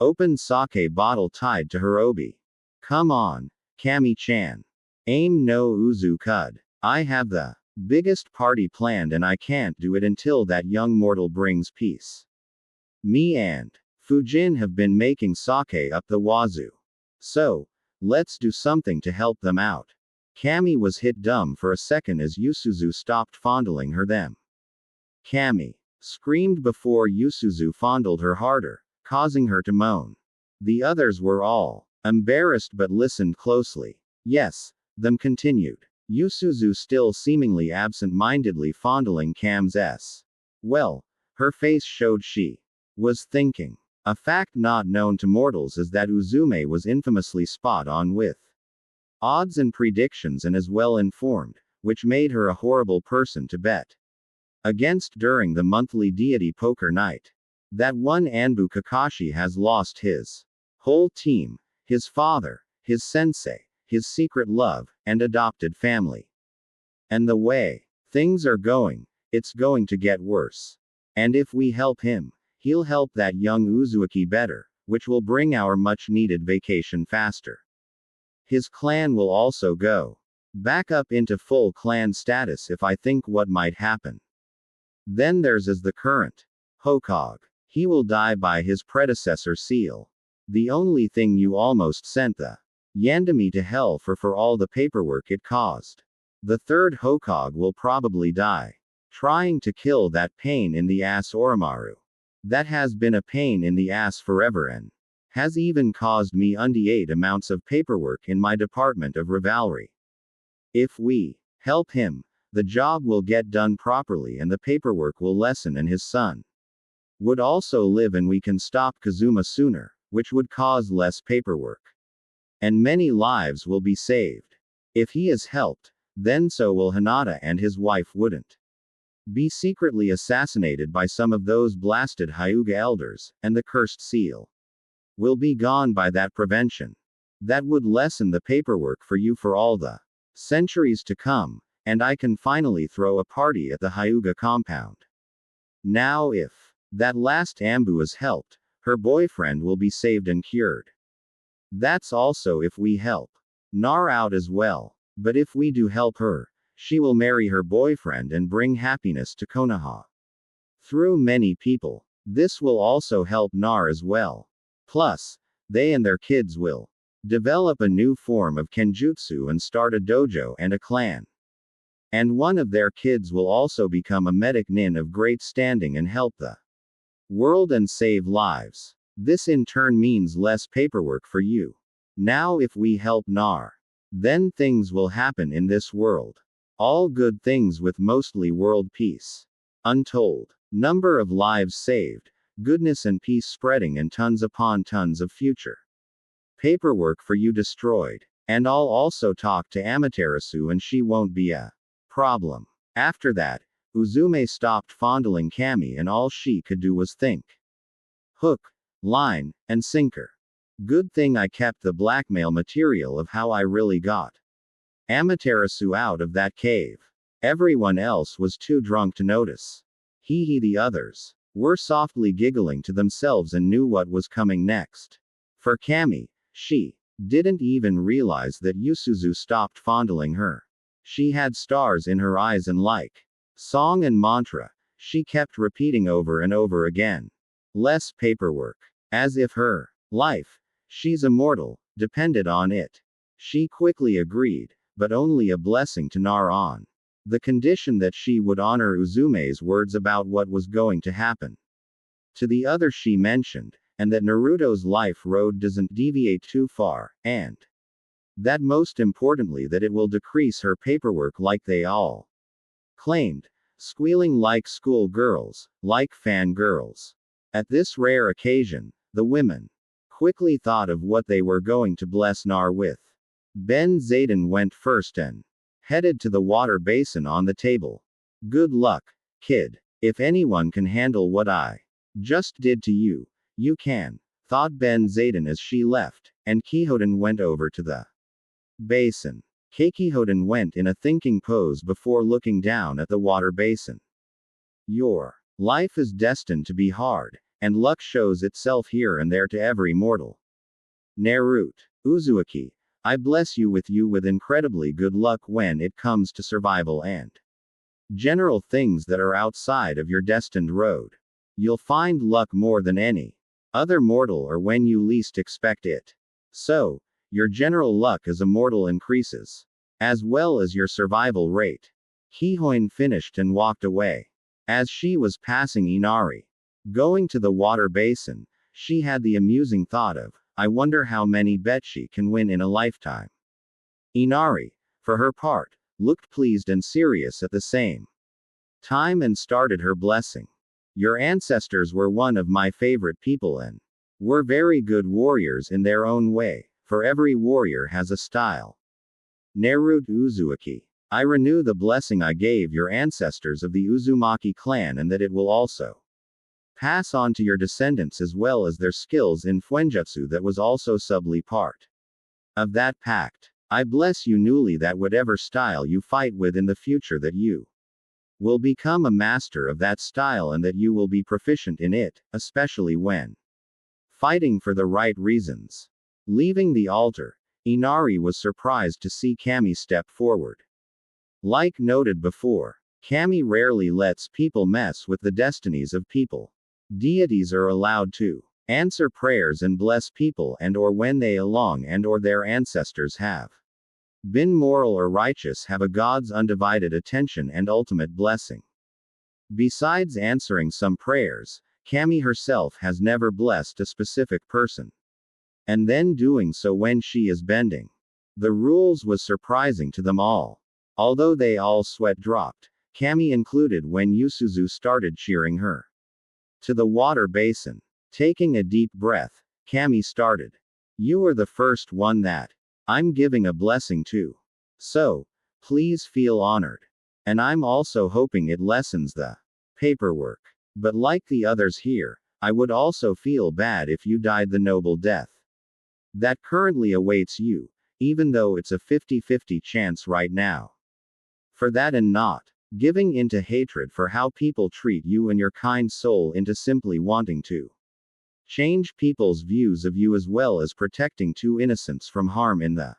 open sake bottle tied to her obi. Come on, Kami-chan. Aim no Uzu Kud. I have the biggest party planned and I can't do it until that young mortal brings peace. Me and Fujin have been making sake up the wazoo. So, let's do something to help them out. Kami was hit dumb for a second as Yusuzu stopped fondling her. Them. Kami screamed before Yusuzu fondled her harder, causing her to moan. The others were all embarrassed but listened closely. Yes, them continued. Yusuzu still seemingly absent-mindedly fondling Kam's s. Well, her face showed she was thinking. A fact not known to mortals is that Uzume was infamously spot on with odds and predictions and is well informed, which made her a horrible person to bet against during the monthly deity poker night. That one ANBU Kakashi has lost his whole team, his father, his sensei, his secret love, and adopted family. And the way things are going, it's going to get worse. And if we help him, he'll help that young Uzuaki better, which will bring our much-needed vacation faster. His clan will also go back up into full clan status if I think what might happen. Then there's is the current Hokage. He will die by his predecessor seal. The only thing you almost sent the Yandami to hell for all the paperwork it caused. The third Hokage will probably die trying to kill that pain in the ass Oromaru. That has been a pain in the ass forever and has even caused me undue amounts of paperwork in my department of rivalry. If we help him, the job will get done properly and the paperwork will lessen and his son would also live and we can stop Kazuma sooner, which would cause less paperwork. And many lives will be saved. If he is helped, then so will Hinata and his wife wouldn't be secretly assassinated by some of those blasted Hyuga elders, and the cursed seal will be gone by that prevention. That would lessen the paperwork for you for all the centuries to come, and I can finally throw a party at the Hyuga compound. Now if that last ANBU is helped, her boyfriend will be saved and cured. That's also if we help Nar out as well. But if we do help her, she will marry her boyfriend and bring happiness to Konoha. Through many people. This will also help Nar as well. Plus, they and their kids will develop a new form of kenjutsu and start a dojo and a clan. And one of their kids will also become a medic nin of great standing and help the world and save lives. This in turn means less paperwork for you. Now if we help Nar, then things will happen in this world. All good things with mostly world peace. Untold number of lives saved, goodness and peace spreading and tons upon tons of future paperwork for you destroyed. And I'll also talk to Amaterasu and she won't be a problem. After that, Uzume stopped fondling Kami and all she could do was think. Hook, line, and sinker. Good thing I kept the blackmail material of how I really got Amaterasu out of that cave. Everyone else was too drunk to notice. The others were softly giggling to themselves and knew what was coming next. For Kami, she didn't even realize that Yusuzu stopped fondling her. She had stars in her eyes and like song and mantra, she kept repeating over and over again. Less paperwork. As if her life, she's immortal, depended on it. She quickly agreed, but only a blessing to Nar on the condition that she would honor Uzume's words about what was going to happen to the other she mentioned, and that Naruto's life road doesn't deviate too far, and that most importantly that it will decrease her paperwork like they all claimed, squealing like school girls, like fangirls. At this rare occasion, the women quickly thought of what they were going to bless Nar with. Ben Zayden went first and headed to the water basin on the table. Good luck, kid. If anyone can handle what I just did to you, you can, thought Ben Zayden as she left, and Kihoden went over to the basin. Kihoden went in a thinking pose before looking down at the water basin. Your life is destined to be hard, and luck shows itself here and there to every mortal. Naruto. Uzumaki, I bless you with incredibly good luck when it comes to survival and general things that are outside of your destined road. You'll find luck more than any other mortal or when you least expect it. So, your general luck as a mortal increases, as well as your survival rate. Kihoin finished and walked away. As she was passing Inari, going to the water basin, she had the amusing thought of, I wonder how many bets she can win in a lifetime. Inari, for her part, looked pleased and serious at the same time and started her blessing. Your ancestors were one of my favorite people and were very good warriors in their own way, for every warrior has a style. Naruto Uzumaki, I renew the blessing I gave your ancestors of the Uzumaki clan and that it will also pass on to your descendants as well as their skills in Fuenjutsu that was also subtly part of that pact. I bless you newly that whatever style you fight with in the future that you will become a master of that style and that you will be proficient in it, especially when fighting for the right reasons. Leaving the altar, Inari was surprised to see Kami step forward. Like noted before, Kami rarely lets people mess with the destinies of people. Deities are allowed to answer prayers and bless people and or when they along and or their ancestors have been moral or righteous have a God's undivided attention and ultimate blessing. Besides answering some prayers, Kami herself has never blessed a specific person. And then doing so when she is bending the rules was surprising to them all. Although they all sweat dropped, Kami included when Yusuzu started cheering her to the water basin. Taking a deep breath, Kami started. You are the first one that I'm giving a blessing to. So, please feel honored. And I'm also hoping it lessens the paperwork. But like the others here, I would also feel bad if you died the noble death that currently awaits you, even though it's a 50-50 chance right now. For that and not giving into hatred for how people treat you and your kind soul into simply wanting to change people's views of you as well as protecting two innocents from harm in the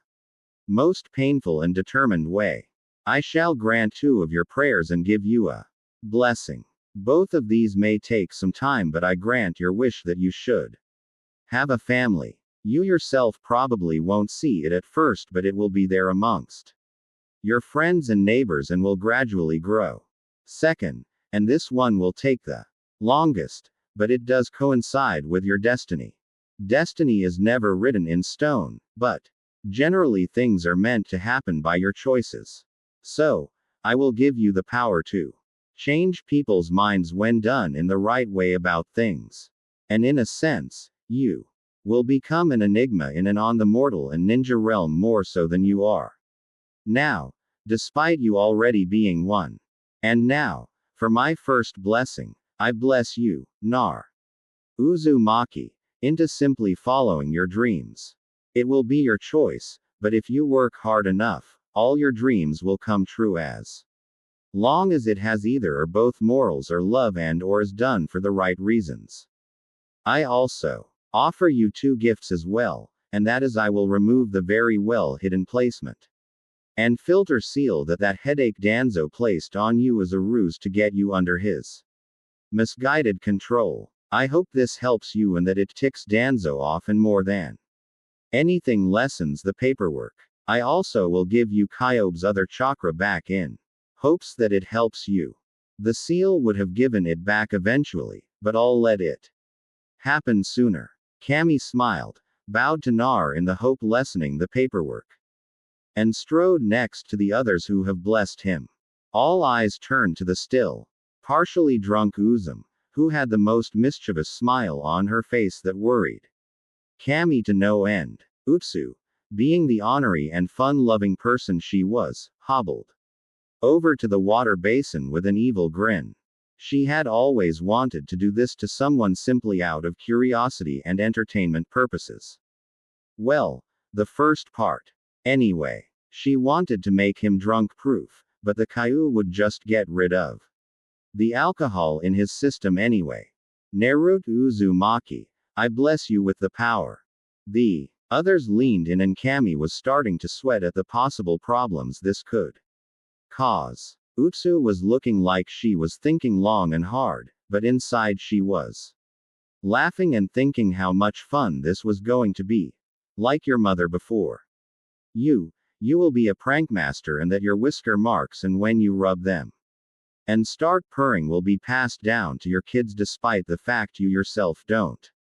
most painful and determined way. I shall grant 2 of your prayers and give you a blessing. Both of these may take some time, but I grant your wish that you should have a family. You yourself probably won't see it at first, but it will be there amongst your friends and neighbors and will gradually grow. Second, and this one will take the longest, but it does coincide with your destiny. Destiny is never written in stone, but generally things are meant to happen by your choices. So, I will give you the power to change people's minds when done in the right way about things. And in a sense, you will become an enigma in and on the mortal and ninja realm more so than you are now, despite you already being one. And now, for my first blessing, I bless you, Nar Uzumaki, into simply following your dreams. It will be your choice, but if you work hard enough, all your dreams will come true as long as it has either or both morals or love and or is done for the right reasons. I also offer you 2 gifts as well, and that is I will remove the very well hidden placement and filter seal that headache Danzo placed on you as a ruse to get you under his misguided control. I hope this helps you and that it ticks Danzo off and more than anything lessens the paperwork. I also will give you Kyobe's other chakra back in hopes that it helps you. The seal would have given it back eventually, but I'll let it happen sooner. Kami smiled, bowed to Nar in the hope lessening the paperwork, and strode next to the others who have blessed him. All eyes turned to the still, partially drunk Uzum, who had the most mischievous smile on her face that worried Kami to no end. Utsu, being the honorary and fun-loving person she was, hobbled over to the water basin with an evil grin. She had always wanted to do this to someone simply out of curiosity and entertainment purposes. Well, the first part. Anyway, she wanted to make him drunk-proof, but the Kaiu would just get rid of the alcohol in his system anyway. Naruto Uzumaki, I bless you with the power. The others leaned in and Kami was starting to sweat at the possible problems this could cause. Utsu was looking like she was thinking long and hard, but inside she was laughing and thinking how much fun this was going to be. Like your mother before. You will be a prankmaster and that your whisker marks and when you rub them and start purring will be passed down to your kids despite the fact you yourself don't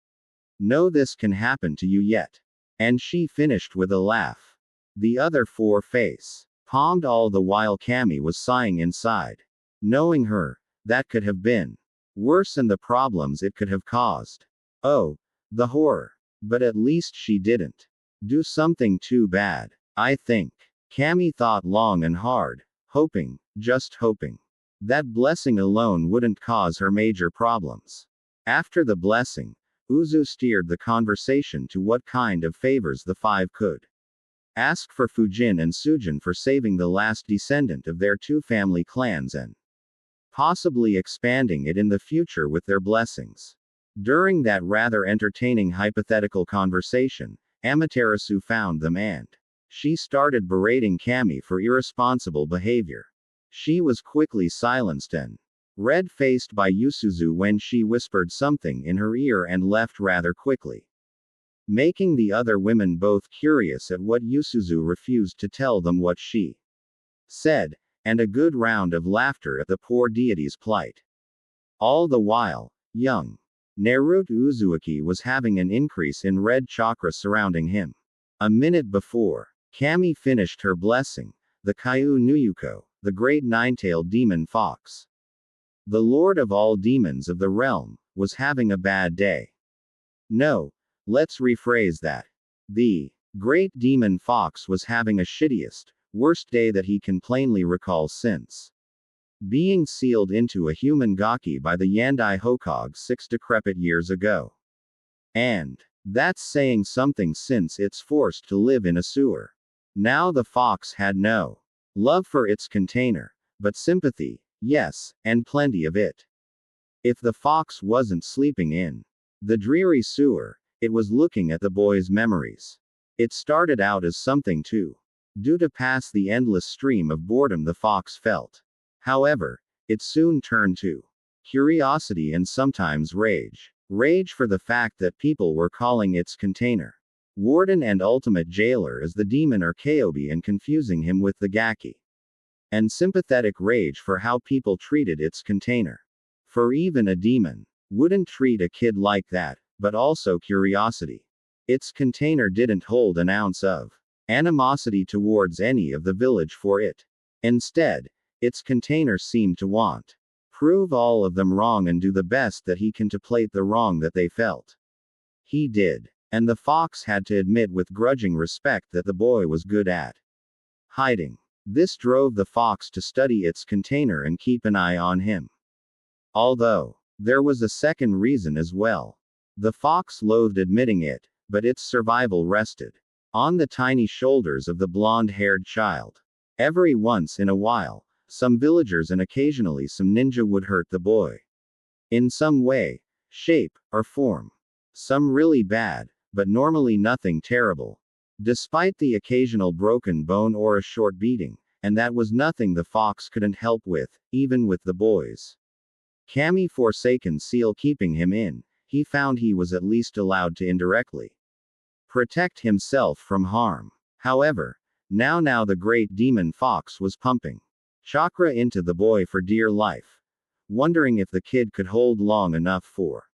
know this can happen to you yet. And she finished with a laugh. The other 4 face palmed all the while Kami was sighing inside. Knowing her, that could have been worse and the problems it could have caused. Oh, the horror. But at least she didn't do something too bad, I think. Kami thought long and hard, hoping, just hoping, that blessing alone wouldn't cause her major problems. After the blessing, Uzu steered the conversation to what kind of favors the 5 could ask for Fujin and Sujin for saving the last descendant of their 2 family clans and possibly expanding it in the future with their blessings. During that rather entertaining hypothetical conversation, Amaterasu found them and she started berating Kami for irresponsible behavior. She was quickly silenced and red-faced by Yusuzu when she whispered something in her ear and left rather quickly, making the other women both curious at what Yusuzu refused to tell them what she said, and a good round of laughter at the poor deity's plight. All the while, young Naruto Uzumaki was having an increase in red chakra surrounding him. A minute before, Kami finished her blessing, the Kaiu Nuyuko, the great nine-tailed demon fox, the lord of all demons of the realm, was having a bad day. No, let's rephrase that. The great demon fox was having a shittiest, worst day that he can plainly recall since being sealed into a human gaki by the Yandai Hokage 6 decrepit years ago. And that's saying something since it's forced to live in a sewer. Now the fox had no love for its container, but sympathy, yes, and plenty of it. If the fox wasn't sleeping in the dreary sewer, it was looking at the boy's memories. It started out as something to do to pass the endless stream of boredom the fox felt. However, it soon turned to curiosity and sometimes rage. Rage for the fact that people were calling its container warden and ultimate jailer as the demon or Kaobi and confusing him with the gaki. And sympathetic rage for how people treated its container. For even a demon wouldn't treat a kid like that, but also curiosity. Its container didn't hold an ounce of animosity towards any of the village for it. Instead, its container seemed to want prove all of them wrong and do the best that he can to plate the wrong that they felt. He did. And the fox had to admit with grudging respect that the boy was good at hiding. This drove the fox to study its container and keep an eye on him. Although there was a second reason as well. The fox loathed admitting it, but its survival rested on the tiny shoulders of the blonde-haired child. Every once in a while, some villagers and occasionally some ninja would hurt the boy. In some way, shape, or form. Some really bad, but normally nothing terrible. Despite the occasional broken bone or a short beating, and that was nothing the fox couldn't help with, even with the boys. Kami forsaken seal keeping him in, he found he was at least allowed to indirectly protect himself from harm. However, now the great demon fox was pumping chakra into the boy for dear life, wondering if the kid could hold long enough for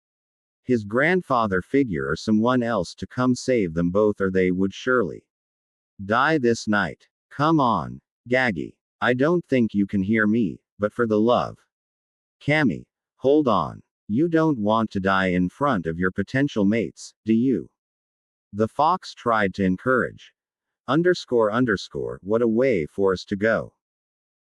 his grandfather figure or someone else to come save them both, or they would surely die this night. Come on, Gaggy. I don't think you can hear me, but for the love. Kami, hold on. You don't want to die in front of your potential mates, do you? The fox tried to encourage. What a way for us to go.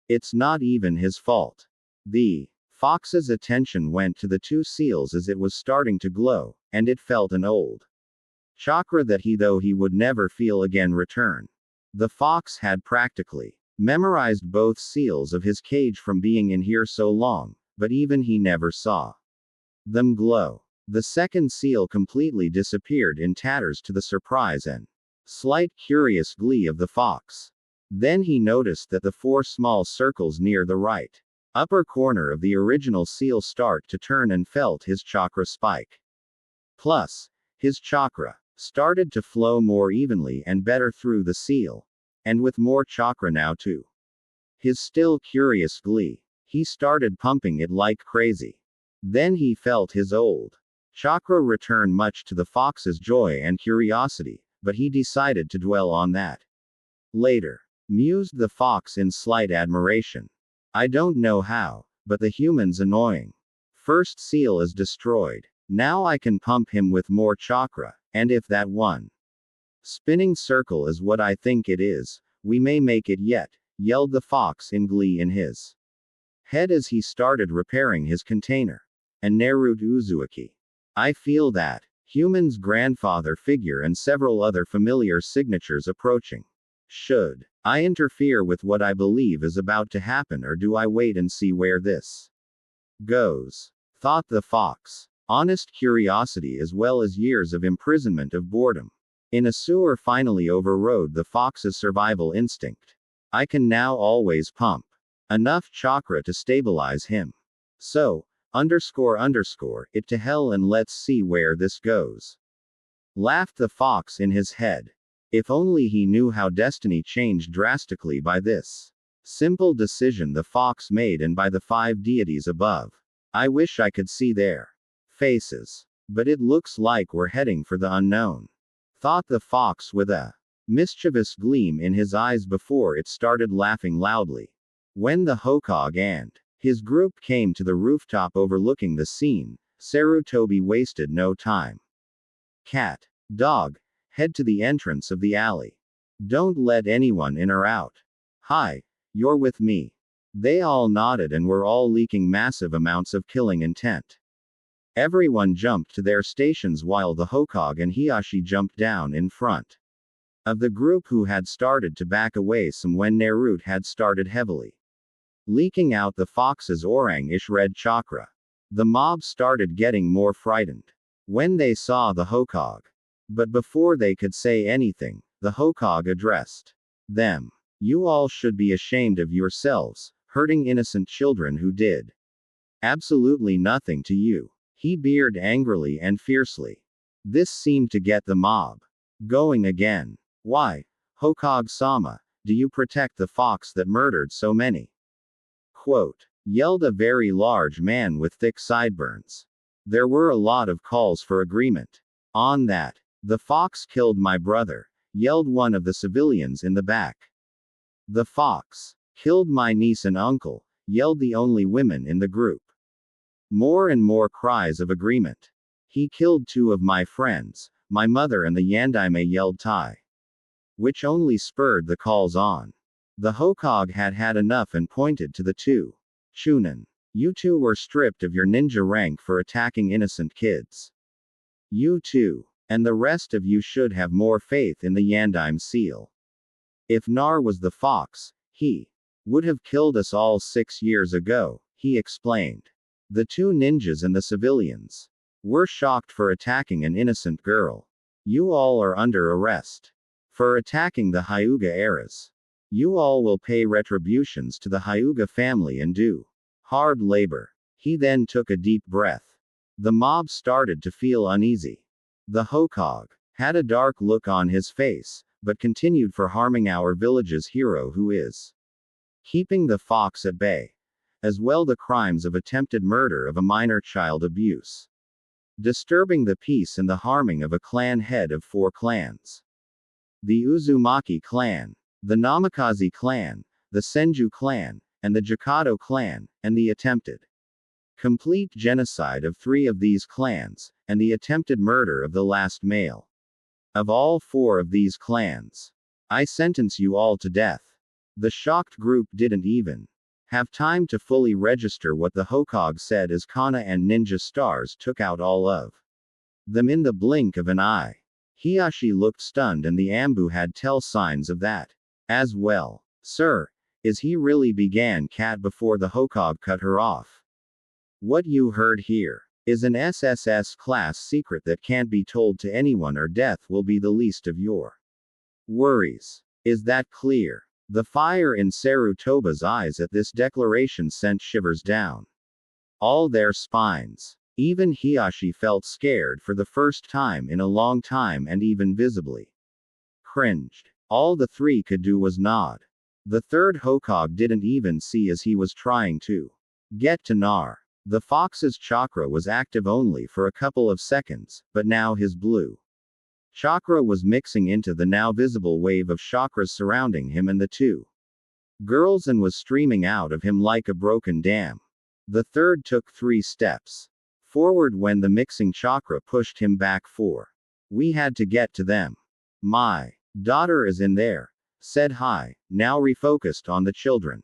It's not even his fault. The fox's attention went to the two seals as it was starting to glow, and it felt an old chakra that he would never feel again return. The fox had practically memorized both seals of his cage from being in here so long, but even he never saw them glow. The second seal completely disappeared in tatters to the surprise and slight curious glee of the fox. Then he noticed that the four small circles near the right upper corner of the original seal start to turn and felt his chakra spike. Plus, his chakra started to flow more evenly and better through the seal. And with more chakra now too. His still curious glee. He started pumping it like crazy. Then he felt his old chakra return, much to the fox's joy and curiosity, but he decided to dwell on that later. Mused the fox in slight admiration. I don't know how, but the human's annoying. First seal is destroyed. Now I can pump him with more chakra, and if that one spinning circle is what I think it is, we may make it yet, yelled the fox in glee in his head as he started repairing his container. And Naruto Uzumaki. I feel that human's grandfather figure and several other familiar signatures approaching. Should I interfere with what I believe is about to happen, or do I wait and see where this goes? Thought the fox. Honest curiosity as well as years of imprisonment of boredom in a sewer finally overrode the fox's survival instinct. I can now always pump Enough chakra to stabilize him. So, it to hell and let's see where this goes. Laughed the fox in his head. If only he knew how destiny changed drastically by this simple decision the fox made and by the 5 deities above. I wish I could see their faces. But it looks like we're heading for the unknown. Thought the fox with a mischievous gleam in his eyes before it started laughing loudly. When the Hokage and his group came to the rooftop overlooking the scene, Sarutobi wasted no time. Cat, dog, head to the entrance of the alley. Don't let anyone in or out. Hi, you're with me. They all nodded and were all leaking massive amounts of killing intent. Everyone jumped to their stations while the Hokage and Hiashi jumped down in front of the group who had started to back away some when Naruto had started heavily leaking out the fox's orang-ish red chakra. The mob started getting more frightened when they saw the Hokage. But before they could say anything, the Hokage addressed them. You all should be ashamed of yourselves, hurting innocent children who did absolutely nothing to you. He beard angrily and fiercely. This seemed to get the mob going again. Why, Hokage-sama, do you protect the fox that murdered so many? Quote, yelled a very large man with thick sideburns. There were a lot of calls for agreement on that. The fox killed my brother, yelled one of the civilians in the back. The fox killed my niece and uncle, yelled the only women in the group. More and more cries of agreement. He killed 2 of my friends, my mother and the Yandaime, yelled Tai. Which only spurred the calls on. The Hokage had had enough and pointed to the 2 Chunin. You 2 were stripped of your ninja rank for attacking innocent kids. You 2. And the rest of you should have more faith in the Yandaime seal. If Nar was the fox, he would have killed us all 6 years ago, he explained. The 2 ninjas and the civilians were shocked for attacking an innocent girl. You all are under arrest for attacking the Hyuga eras. You all will pay retributions to the Hyuga family and do hard labor. He then took a deep breath. The mob started to feel uneasy. The Hokage had a dark look on his face, but continued for harming our village's hero who is keeping the fox at bay. As well the crimes of attempted murder of a minor child abuse. Disturbing the peace and the harming of a clan head of 4 clans. The Uzumaki clan, the Namikaze clan, the Senju clan, and the Jikado clan, and the attempted complete genocide of 3 of these clans, and the attempted murder of the last male of all 4 of these clans. I sentence you all to death. The shocked group didn't even have time to fully register what the Hokage said as Kana and Ninja Stars took out all of them in the blink of an eye. Hiashi looked stunned and the ANBU had tell signs of that as well. Sir, is he really, began Kat before the Hokage cut her off. What you heard here is an SSS class secret that can't be told to anyone or death will be the least of your worries. Is that clear? The fire in Sarutoba's eyes at this declaration sent shivers down all their spines. Even Hiashi felt scared for the first time in a long time and even visibly cringed. All the 3 could do was nod. The 3rd Hokage didn't even see as he was trying to get to Nar. The fox's chakra was active only for a couple of seconds, but now his blue chakra was mixing into the now visible wave of chakras surrounding him and the 2 girls and was streaming out of him like a broken dam. The 3rd took 3 steps forward when the mixing chakra pushed him back 4. We had to get to them. My daughter is in there, said Hai, now refocused on the children.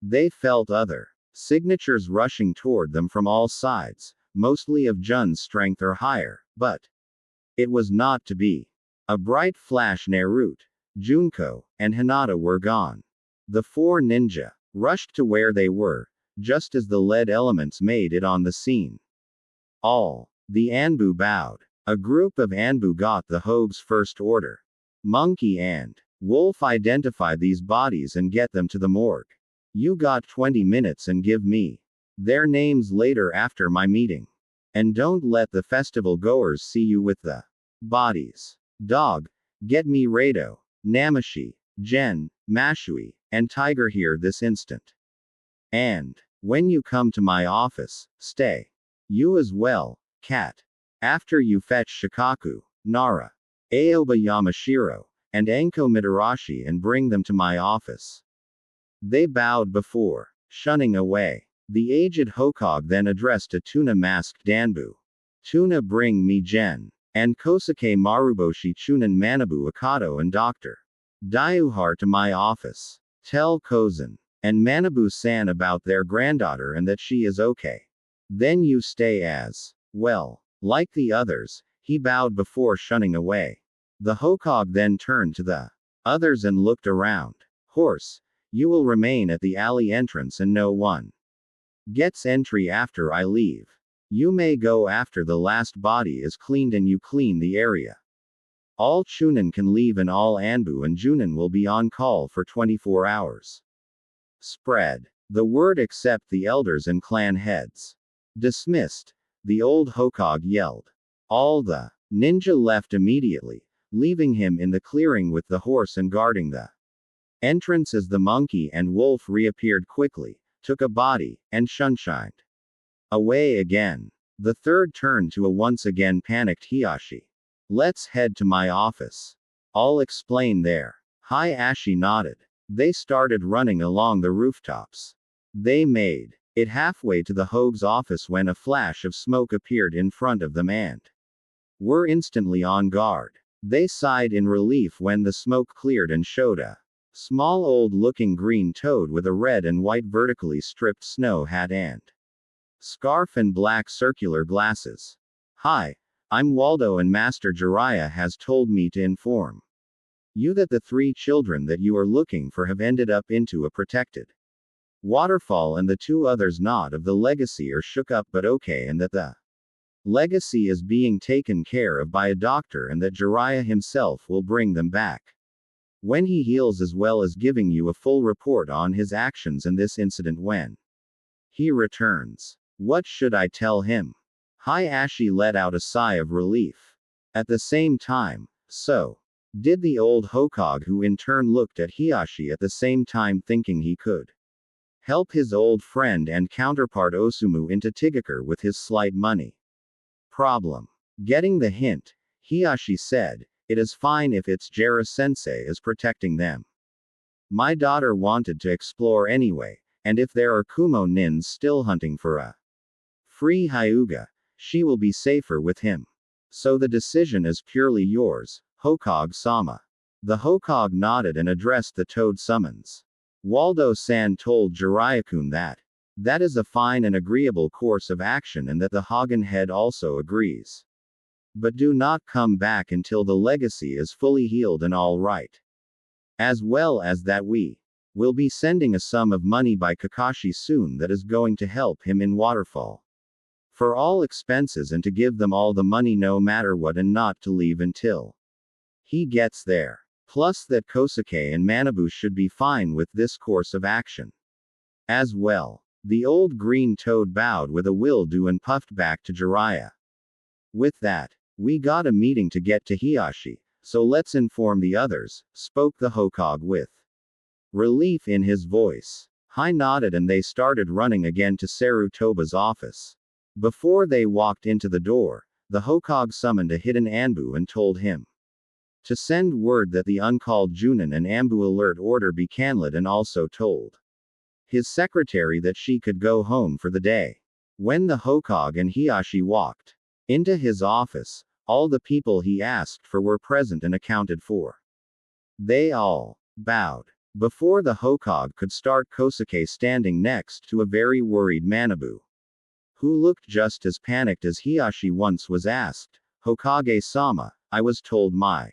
They felt other signatures rushing toward them from all sides, mostly of Jun's strength or higher, but it was not to be. A bright flash, Naruto, Junko, and Hinata were gone. The 4 ninja rushed to where they were, just as the lead elements made it on the scene. All the ANBU bowed. A group of ANBU got the Hogue's first order. Monkey and Wolf identify these bodies and get them to the morgue. You got 20 minutes and give me their names later after my meeting. And don't let the festival goers see you with the bodies. Dog, get me Rado, Namashi, Jen, Mashui, and Tiger here this instant. And when you come to my office, stay. You as well, Cat. After you fetch Shikaku, Nara, Aoba Yamashiro, and Enko Mitarashi and bring them to my office. They bowed before shunning away. The aged Hokage then addressed a tuna-masked Danbu. Tuna, bring me Jen. And Kosuke Maruboshi Chunin Manabu Akado and Dr. Dyuhar to my office. Tell Kozan and Manabu-san about their granddaughter and that she is okay. Then you stay as well. Like the others, he bowed before shunning away. The Hokage then turned to the others and looked around. Horse, you will remain at the alley entrance and no one gets entry after I leave. You may go after the last body is cleaned and you clean the area. All Chunin can leave and all Anbu and Junin will be on call for 24 hours. Spread the word except the elders and clan heads. Dismissed, the old Hokage yelled. All the ninja left immediately, leaving him in the clearing with the horse and guarding the entrance as the monkey and wolf reappeared quickly, took a body, and shunshined away again. The third turned to a once again panicked Hiashi. Let's head to my office. I'll explain there. Hiashi nodded. They started running along the rooftops. They made it halfway to the Hogue's office when a flash of smoke appeared in front of them and were instantly on guard. They sighed in relief when the smoke cleared and showed a small old-looking green toad with a red and white vertically stripped snow hat and scarf and black circular glasses. Hi, I'm Waldo and Master Jiraiya has told me to inform you that the 3 children that you are looking for have ended up into a protected waterfall and the 2 others not of the legacy are shook up but okay and that the legacy is being taken care of by a doctor and that Jiraiya himself will bring them back when he heals as well as giving you a full report on his actions and this incident when he returns. What should I tell him? Hiashi let out a sigh of relief. At the same time, so did the old Hokage who in turn looked at Hiashi at the same time thinking he could help his old friend and counterpart Osumu into Tigakure with his slight money problem. Getting the hint, Hiashi said, it is fine if it's Jera-sensei is protecting them. My daughter wanted to explore anyway, and if there are Kumo nins still hunting for a free Hyuga, she will be safer with him. So the decision is purely yours, Hokage-sama. The Hokage nodded and addressed the toad summons. Waldo-san told Jiraiya-kun that is a fine and agreeable course of action and that the Hagen head also agrees. But do not come back until the legacy is fully healed and all right. As well as that we will be sending a sum of money by Kakashi soon that is going to help him in Waterfall. For all expenses and to give them all the money no matter what and not to leave until he gets there. Plus that Kosuke and Manabu should be fine with this course of action. As well. The old green toad bowed with a will do and puffed back to Jiraiya. With that, we got a meeting to get to Hiashi, so let's inform the others, spoke the Hokage with relief in his voice. Hai nodded and they started running again to Sarutoba's office. Before they walked into the door, the Hokage summoned a hidden Anbu and told him to send word that the uncalled Junin and Anbu alert order be canceled and also told his secretary that she could go home for the day. When the Hokage and Hiashi walked into his office, all the people he asked for were present and accounted for. They all bowed before the Hokage could start. Kosuke standing next to a very worried Manabu, who looked just as panicked as Hiashi once was asked, Hokage-sama, I was told my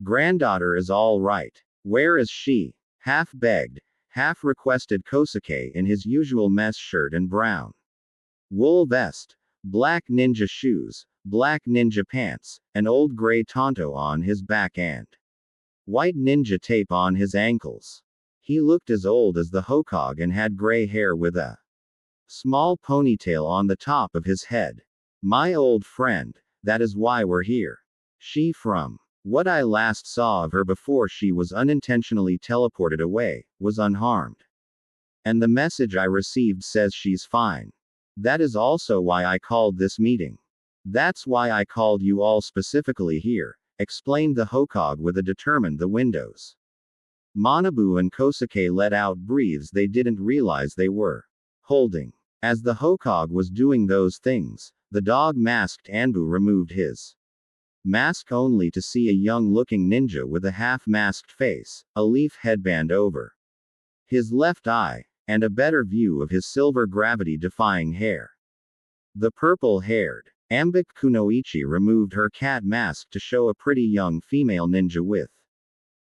granddaughter is all right. Where is she? Half begged, half requested Kosuke in his usual mess shirt and brown wool vest, black ninja shoes, black ninja pants, an old gray tanto on his back and white ninja tape on his ankles. He looked as old as the Hokage and had gray hair with a small ponytail on the top of his head. My old friend, that is why we're here. She from what I last saw of her before she was unintentionally teleported away, was unharmed. And the message I received says she's fine. That is also why I called this meeting. That's why I called you all specifically here, explained the Hokage with a determined the windows. Manabu and Kosuke let out breaths they didn't realize they were holding. As the Hokage was doing those things, the dog-masked ANBU removed his mask only to see a young-looking ninja with a half-masked face, a leaf headband over his left eye, and a better view of his silver gravity-defying hair. The purple-haired Ambik Kunoichi removed her cat mask to show a pretty young female ninja with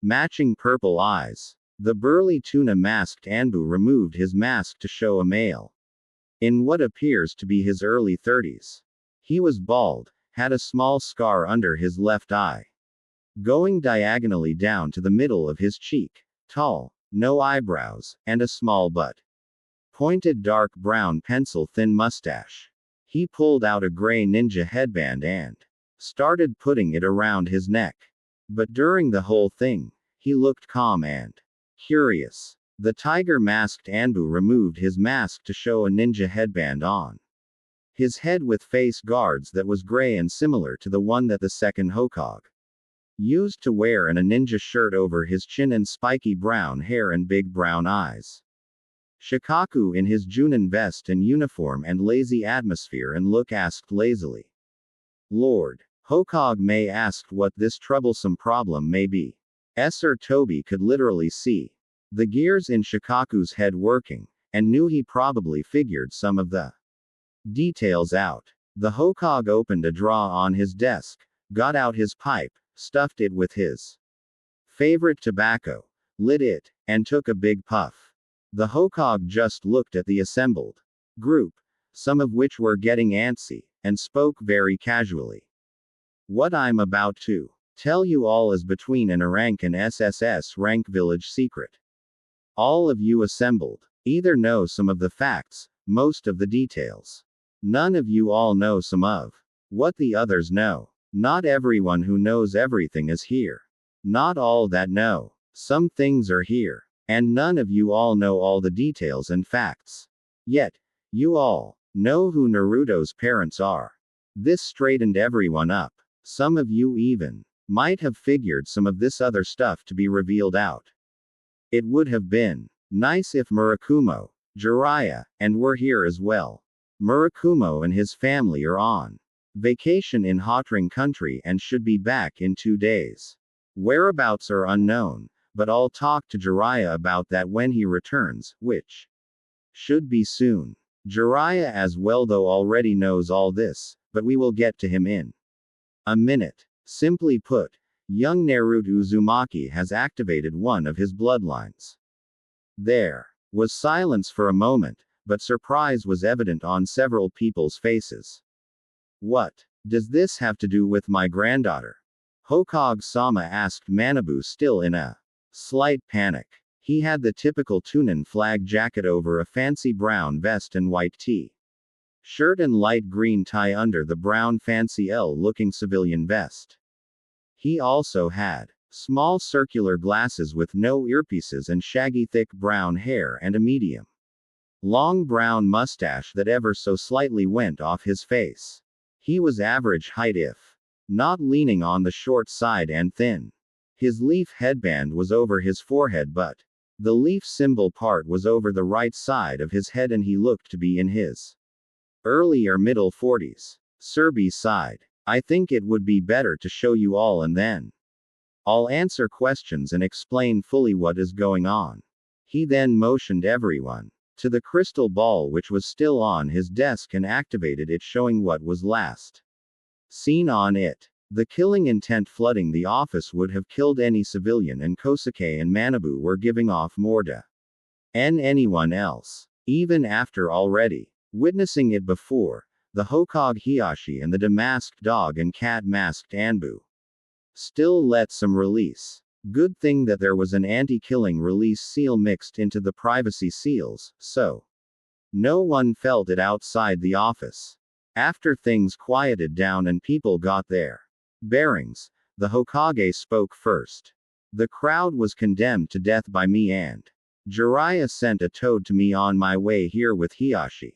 matching purple eyes. The burly tuna-masked ANBU removed his mask to show a male in what appears to be his early 30s. He was bald, had a small scar under his left eye, going diagonally down to the middle of his cheek, tall, no eyebrows, and a small butt. Pointed dark brown pencil-thin mustache. He pulled out a gray ninja headband and started putting it around his neck. But during the whole thing, he looked calm and curious. The tiger-masked ANBU removed his mask to show a ninja headband on his head with face guards that was gray and similar to the one that the second Hokage used to wear, and a ninja shirt over his chin and spiky brown hair and big brown eyes. Shikaku in his Junin vest and uniform and lazy atmosphere and look asked lazily. Lord Hokage May asked what this troublesome problem may be. Sir Toby could literally see the gears in Shikaku's head working, and knew he probably figured some of the details out. The Hokage opened a drawer on his desk, got out his pipe, stuffed it with his favorite tobacco, lit it, and took a big puff. The Hokage just looked at the assembled group, some of which were getting antsy, and spoke very casually. What I'm about to tell you all is between an rank and SSS rank village secret. All of you assembled either know some of the facts, most of the details. None of you all know some of what the others know. Not everyone who knows everything is here. Not all that know some things are here. And none of you all know all the details and facts. Yet, you all know who Naruto's parents are. This straightened everyone up. Some of you even might have figured some of this other stuff to be revealed out. It would have been nice if Murakumo, Jiraiya, and were here as well. Murakumo and his family are on vacation in Hotring country and should be back in 2 days. Whereabouts are unknown, but I'll talk to Jiraiya about that when he returns, which should be soon. Jiraiya as well though already knows all this, but we will get to him in a minute. Simply put, young Naruto Uzumaki has activated one of his bloodlines. There was silence for a moment, but surprise was evident on several people's faces. What does this have to do with my granddaughter? Hokage-sama asked Manabu, still in a slight panic. He had the typical Tunin flag jacket over a fancy brown vest and white t-shirt and light green tie under the brown fancy L-looking civilian vest. He also had small circular glasses with no earpieces and shaggy thick brown hair and a medium long brown mustache that ever so slightly went off his face. He was average height if not leaning on the short side and thin. His leaf headband was over his forehead, but the leaf symbol part was over the right side of his head, and he looked to be in his early or middle 40s. Serby sighed. I think it would be better to show you all and then I'll answer questions and explain fully what is going on. He then motioned everyone to the crystal ball which was still on his desk and activated it, showing what was last seen on it. The killing intent flooding the office would have killed any civilian, and Kosuke and Manabu were giving off more than anyone else. Even after already witnessing it before, the Hokage Hiyashi and the damasked dog and cat masked ANBU still let some release. Good thing that there was an anti-killing release seal mixed into the privacy seals, so no one felt it outside the office. After things quieted down and people got their bearings, the Hokage spoke first. The crowd was condemned to death by me and Jiraiya sent a toad to me on my way here with Hiashi.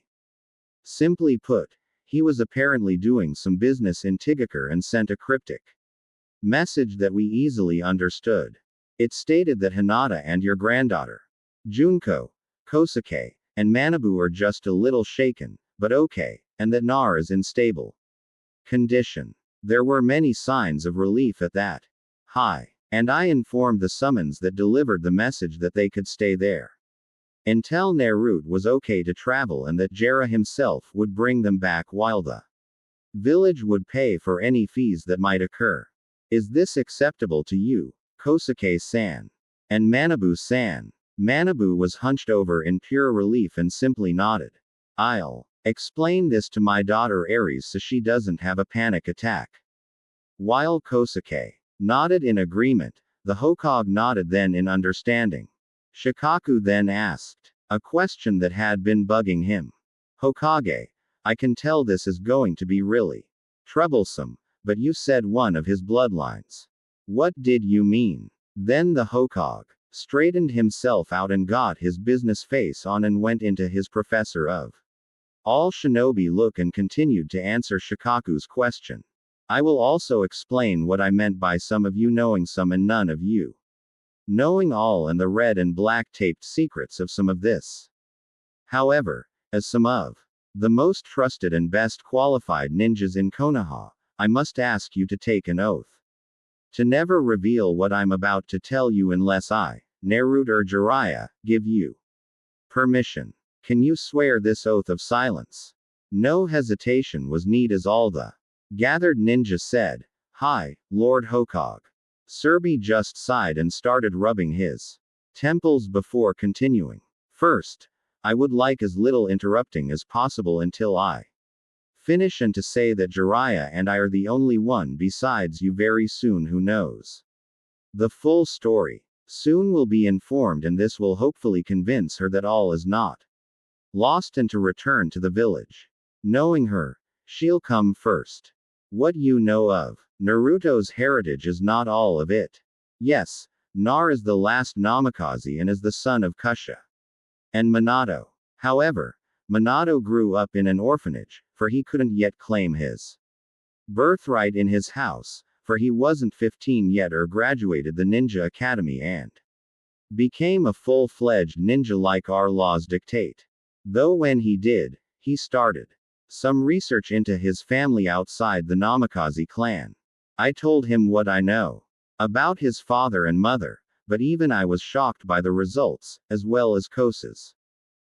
Simply put, he was apparently doing some business in Tigakure and sent a cryptic message that we easily understood. It stated that Hinata and your granddaughter, Junko, Kosuke, and Manabu are just a little shaken, but okay, and that Nar is in stable condition. There were many signs of relief at that. Hi. And I informed the summons that delivered the message that they could stay there until Naruto was okay to travel and that Jiraiya himself would bring them back while the village would pay for any fees that might occur. Is this acceptable to you, Kosuke-san? And Manabu-san? Manabu was hunched over in pure relief and simply nodded. I'll explain this to my daughter Aries so she doesn't have a panic attack. While Kosuke nodded in agreement, the Hokage nodded then in understanding. Shikaku then asked a question that had been bugging him. Hokage, I can tell this is going to be really troublesome, but you said one of his bloodlines. What did you mean? Then the Hokage straightened himself out and got his business face on and went into his professor of all shinobi look and continued to answer Shikaku's question. I will also explain what I meant by some of you knowing some and none of you knowing all and the red and black taped secrets of some of this. However, as some of the most trusted and best qualified ninjas in Konoha, I must ask you to take an oath to never reveal what I'm about to tell you unless I, Naruto or Jiraiya, give you permission. Can you swear this oath of silence? No hesitation was needed as all the gathered ninja said, Hi, Lord Hokage. Serbi just sighed and started rubbing his temples before continuing. First, I would like as little interrupting as possible until I finish and to say that Jiraiya and I are the only one besides you very soon who knows the full story. Soon will be informed and this will hopefully convince her that all is not lost and to return to the village. Knowing her, she'll come first. What you know of Naruto's heritage is not all of it. Yes, Nar is the last Namikaze and is the son of Kusha and Minato. However, Minato grew up in an orphanage, for he couldn't yet claim his birthright in his house, for he wasn't 15 yet or graduated the ninja academy and became a full-fledged ninja like our laws dictate. Though when he did, he started some research into his family outside the Namikaze clan. I told him what I know about his father and mother, but even I was shocked by the results, as well as Kosa's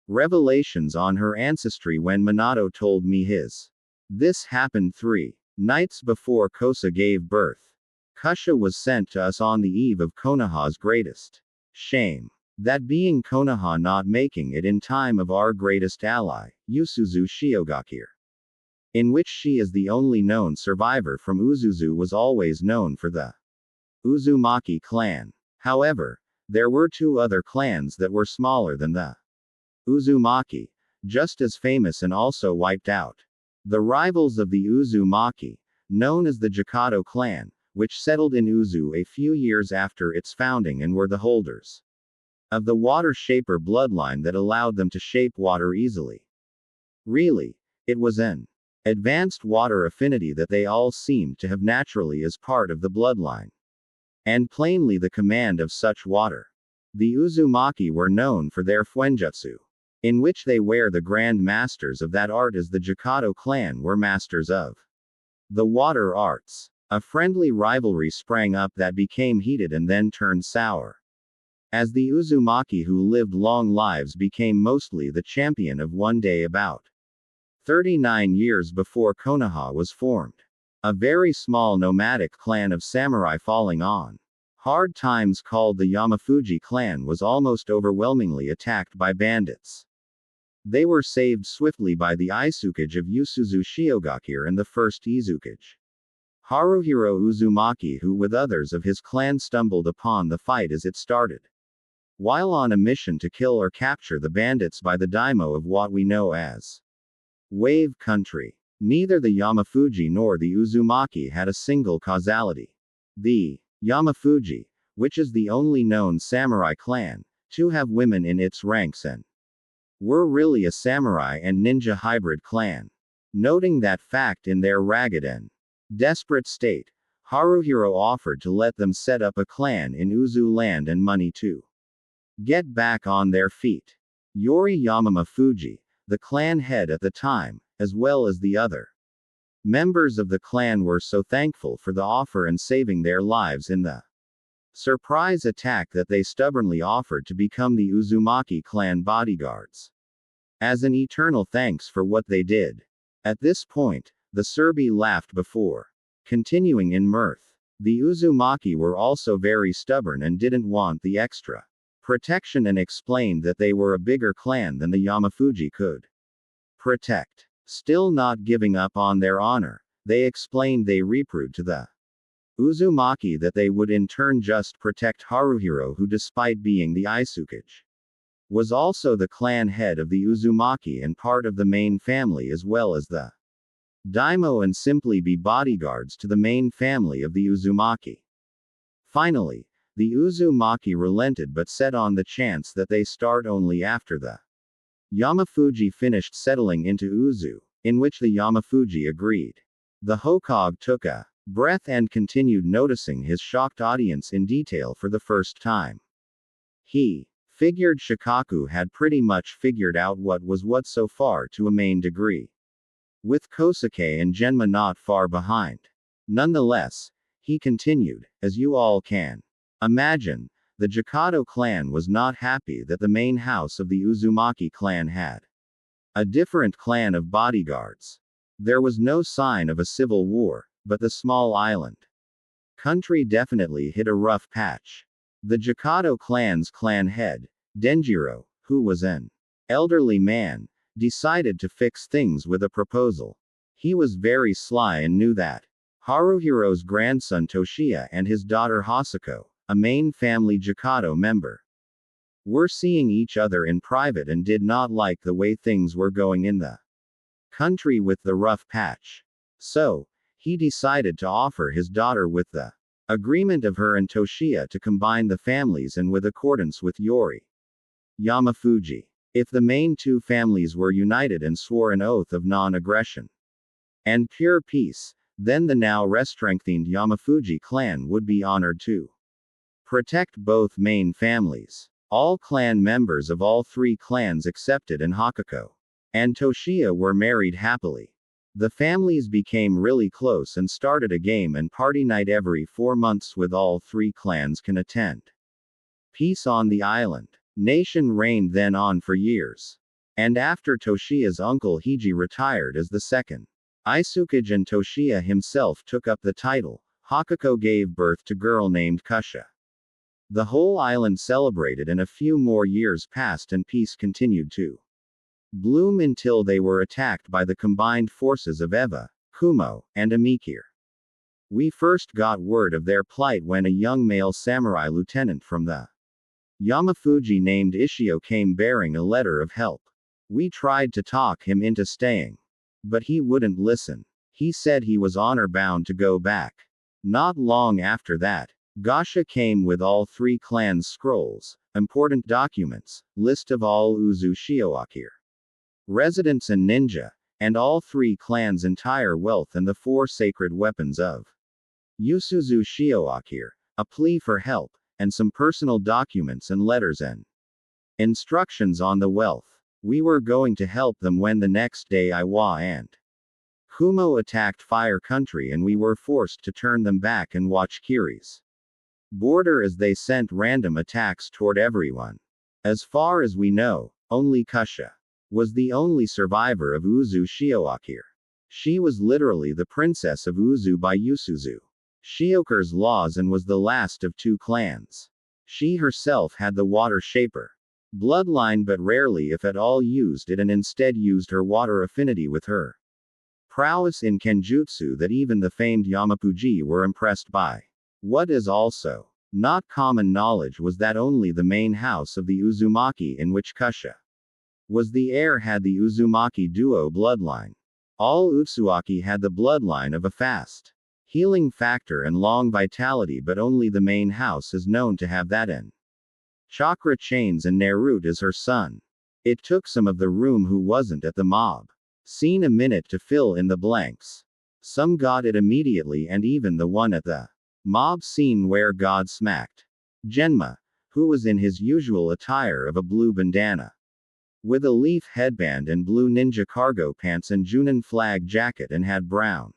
revelations on her ancestry when Minato told me his. This happened 3 nights before Kosa gave birth. Kusha was sent to us on the eve of Konoha's greatest shame. That being Konoha not making it in time of our greatest ally, Usuzu Shiogakure. In which she is the only known survivor from Uzuzu was always known for the Uzumaki clan. However, there were 2 other clans that were smaller than the Uzumaki, just as famous and also wiped out. The rivals of the Uzumaki, known as the Jakato clan, which settled in Uzu a few years after its founding and were the holders of the water shaper bloodline that allowed them to shape water easily. Really, it was an advanced water affinity that they all seemed to have naturally as part of the bloodline. And plainly the command of such water. The Uzumaki were known for their Fuenjutsu, in which they were the grand masters of that art as the Jakato clan were masters of the water arts. A friendly rivalry sprang up that became heated and then turned sour. As the Uzumaki who lived long lives became mostly the champion of one day about 39 years before Konoha was formed. A very small nomadic clan of samurai falling on hard times called the Yamafuji clan was almost overwhelmingly attacked by bandits. They were saved swiftly by the Isukage of Usuzu Shiogakure and the first Izukage. Haruhiro Uzumaki, who with others of his clan stumbled upon the fight as it started. While on a mission to kill or capture the bandits by the daimyo of what we know as Wave Country. Neither the Yamafuji nor the Uzumaki had a single causality. The Yamafuji, which is the only known samurai clan to have women in its ranks and were really a samurai and ninja hybrid clan. Noting that fact in their ragged and desperate state, Haruhiro offered to let them set up a clan in Uzu land and money to get back on their feet. Yori Yamafuji, the clan head at the time, as well as the other members of the clan, were so thankful for the offer and saving their lives in the surprise attack that they stubbornly offered to become the Uzumaki clan bodyguards as an eternal thanks for what they did. At this point, the Serbi laughed before continuing in mirth. The Uzumaki were also very stubborn and didn't want the extra protection and explained that they were a bigger clan than the Yamafuji could protect. Still not giving up on their honor, they explained they reproved to the Uzumaki that they would in turn just protect Haruhiro, who despite being the Isukage was also the clan head of the Uzumaki and part of the main family as well as the daimyo, and simply be bodyguards to the main family of the Uzumaki. Finally, the Uzumaki relented but set on the chance that they start only after the Yamafuji finished settling into Uzu, in which the Yamafuji agreed. The Hokage took a breath and continued, noticing his shocked audience in detail for the first time. He figured Shikaku had pretty much figured out what was what so far to a main degree, with Kosuke and Genma not far behind. Nonetheless, he continued, as you all can imagine, the Jikado clan was not happy that the main house of the Uzumaki clan had a different clan of bodyguards. There was no sign of a civil war, but the small island country definitely hit a rough patch. The Jikado clan's clan head, Denjiro, who was an elderly man, decided to fix things with a proposal. He was very sly and knew that Haruhiro's grandson Toshiya and his daughter Hosako, a main family Jikado member, were seeing each other in private and did not like the way things were going in the country with the rough patch. So, he decided to offer his daughter with the agreement of her and Toshiya to combine the families and with accordance with Yori Yamafuji. If the main two families were united and swore an oath of non-aggression and pure peace, then the now restrengthened Yamafuji clan would be honored to protect both main families. All clan members of all three clans accepted, and Hakako and Toshiya were married happily. The families became really close and started a game and party night every 4 months with all three clans can attend. Peace on the island. Nation reigned then on for years. And after Toshiya's uncle Hiji retired as the second Isukage and Toshiya himself took up the title, Hakako gave birth to a girl named Kusha. The whole island celebrated and a few more years passed and peace continued to bloom until they were attacked by the combined forces of Eva, Kumo, and Amikir. We first got word of their plight when a young male samurai lieutenant from the Yamafuji named Ishio came bearing a letter of help. We tried to talk him into staying, but he wouldn't listen. He said he was honor-bound to go back. Not long after that, Gasha came with all three clans' scrolls, important documents, list of all Uzu Shioakir residents and ninja, and all three clans' entire wealth and the 4 sacred weapons of Yusuzu Shioakir, a plea for help, and some personal documents and letters and instructions on the wealth. We were going to help them when the next day Iwa and Kumo attacked Fire Country and we were forced to turn them back and watch Kiri's border as they sent random attacks toward everyone. As far as we know, only Kusha was the only survivor of Uzu Shioakir. She was literally the princess of Uzu by Yusuzu Shiokar's laws and was the last of 2 clans. She herself had the water shaper bloodline but rarely if at all used it and instead used her water affinity with her prowess in Kenjutsu that even the famed Yamapuji were impressed by. What is also not common knowledge was that only the main house of the Uzumaki in which Kusha was the heir had the Uzumaki duo bloodline. All Utsuaki had the bloodline of a fast healing factor and long vitality, but only the main house is known to have that in chakra chains, and Naruto is her son. It took some of the room who wasn't at the mob scene a minute to fill in the blanks. Some got it immediately, and even the one at the mob scene where God smacked Genma, who was in his usual attire of a blue bandana with a leaf headband and blue ninja cargo pants and Junin flag jacket, and had brown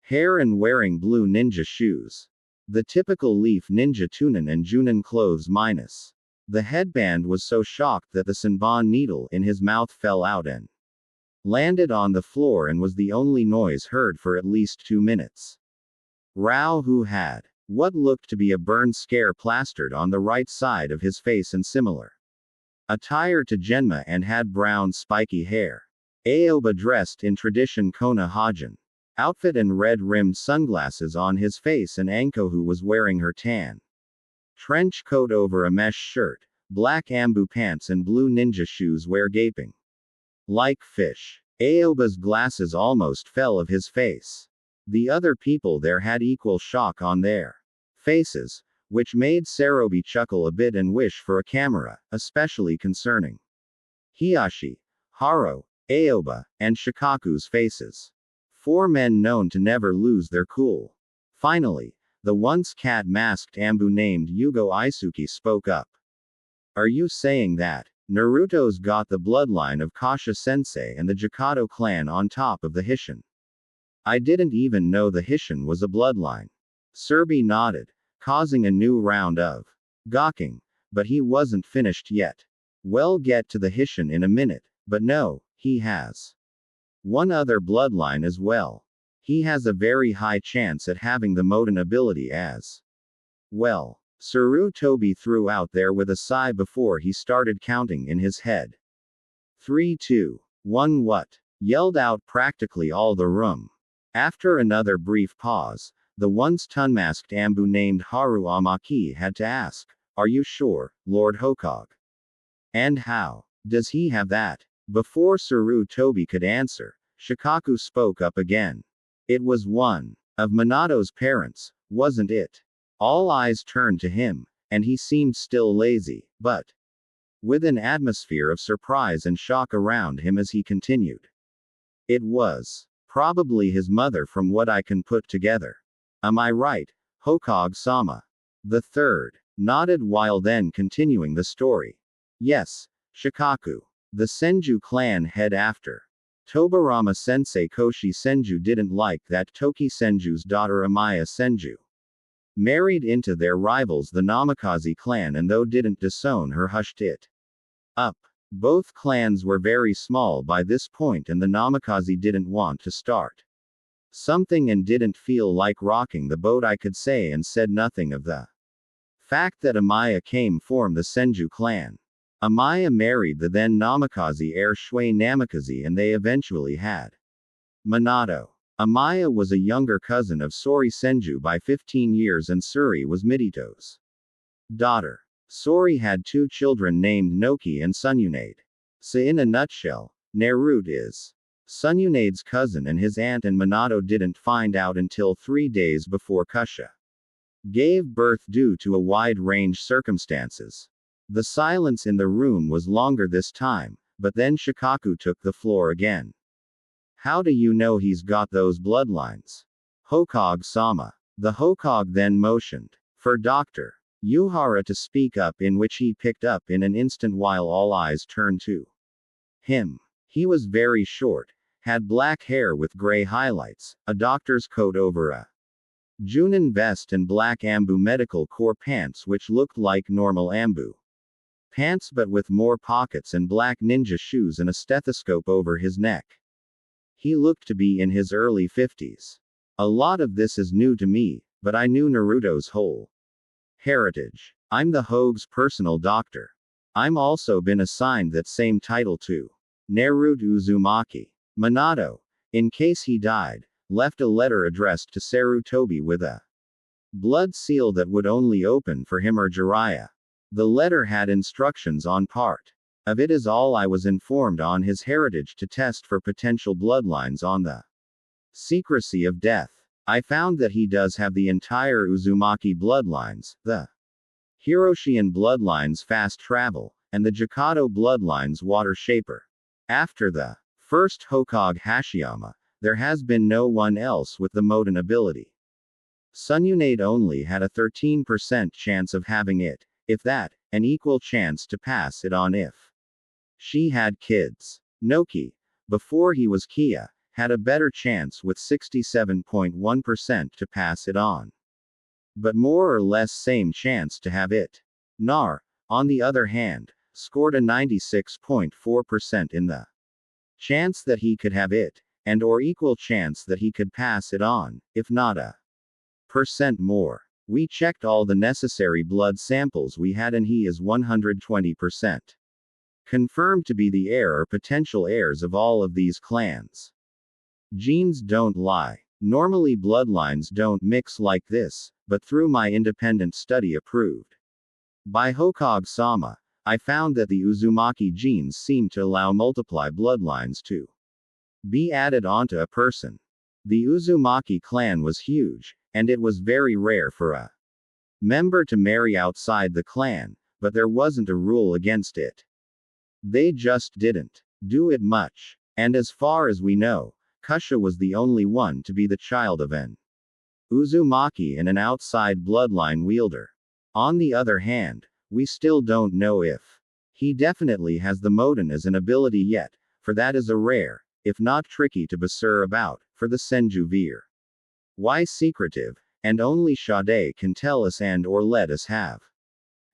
hair and wearing blue ninja shoes. The typical leaf ninja tunin and Junin clothes minus the headband, was so shocked that the Senbon needle in his mouth fell out and landed on the floor, and was the only noise heard for at least 2 minutes. Rao, who had what looked to be a burn scare plastered on the right side of his face and similar attire to Genma, and had brown spiky hair. Aoba dressed in tradition Konoha outfit and red-rimmed sunglasses on his face, and Anko, who was wearing her tan trench coat over a mesh shirt, black ANBU pants and blue ninja shoes, were gaping like fish. Aoba's glasses almost fell off his face. The other people there had equal shock on their faces, which made Sarobi chuckle a bit and wish for a camera, especially concerning Hiyashi, Haro, Aoba, and Shikaku's faces. 4 men known to never lose their cool. Finally, the once cat-masked ANBU named Yugo Isuki spoke up. Are you saying that Naruto's got the bloodline of Kasha-sensei and the Jikado clan on top of the Hishin? I didn't even know the Hishin was a bloodline. Serbi nodded, causing a new round of gawking, but he wasn't finished yet. We'll get to the Hishin in a minute, but no, he has one other bloodline as well. He has a very high chance at having the Moten ability as well. Sarutobi threw out there with a sigh before he started counting in his head. 3, 2, 1. What? Yelled out practically all the room. After another brief pause, the once tunmasked ANBU named Haru Amaki had to ask, are you sure, Lord Hokage? And how does he have that? Before Sarutobi could answer, Shikaku spoke up again. It was one of Minato's parents, wasn't it? All eyes turned to him, and he seemed still lazy, but with an atmosphere of surprise and shock around him as he continued. It was probably his mother, from what I can put together. Am I right, Hokage-sama? The third nodded while then continuing the story. Yes, Shikaku. The Senju clan head after Tobarama Sensei Koshi Senju didn't like that Toki Senju's daughter Amaya Senju married into their rivals the Namikaze clan, and though didn't disown her, hushed it up. Both clans were very small by this point, and the Namikaze didn't want to start something and didn't feel like rocking the boat, I could say, and said nothing of the fact that Amaya came from the Senju clan. Amaya married the then Namikaze heir Shui Namikaze, and they eventually had Minato. Amaya was a younger cousin of Sori Senju by 15 years, and Suri was Midito's daughter. Sori had 2 children named Noki and Sununade. So in a nutshell, Naruto is Sununade's cousin, and his aunt and Minato didn't find out until 3 days before Kusha gave birth due to a wide range circumstances. The silence in the room was longer this time, but then Shikaku took the floor again. How do you know he's got those bloodlines? Hokage-sama. The Hokage then motioned for Dr. Yuhara to speak up, in which he picked up in an instant while all eyes turned to him. He was very short, had black hair with gray highlights, a doctor's coat over a Junin vest, and black ANBU medical corps pants which looked like normal ANBU pants but with more pockets, and black ninja shoes and a stethoscope over his neck. He looked to be in his early 50s. A lot of this is new to me, but I knew Naruto's whole heritage. I'm the Hogue's personal doctor. I'm also been assigned that same title to Naruto Uzumaki. Minato, in case he died, left a letter addressed to Sarutobi with a blood seal that would only open for him or Jiraiya. The letter had instructions on part of it as all I was informed on his heritage to test for potential bloodlines on the secrecy of death. I found that he does have the entire Uzumaki bloodlines, the Hiroshian bloodlines fast travel, and the Jikado bloodlines water shaper. After the first Hokage Hashiyama, there has been no one else with the Moten ability. Sununade only had a 13% chance of having it, if that, an equal chance to pass it on if she had kids. Noki, before he was Kia, had a better chance with 67.1% to pass it on. But more or less same chance to have it. Nar, on the other hand, scored a 96.4% in the chance that he could have it, and or equal chance that he could pass it on, if not a percent more. We checked all the necessary blood samples we had and he is 120% confirmed to be the heir or potential heirs of all of these clans. Genes don't lie. Normally bloodlines don't mix like this, but through my independent study approved by Hokage-sama, I found that the Uzumaki genes seem to allow multiply bloodlines to be added onto a person. The Uzumaki clan was huge, and it was very rare for a member to marry outside the clan, but there wasn't a rule against it. They just didn't do it much. And as far as we know, Kusha was the only one to be the child of an Uzumaki and an outside bloodline wielder. On the other hand, we still don't know if he definitely has the Moten as an ability yet, for that is a rare, if not tricky to basur about, for the Senju Veer. Why secretive, and only Sade can tell us and or let us have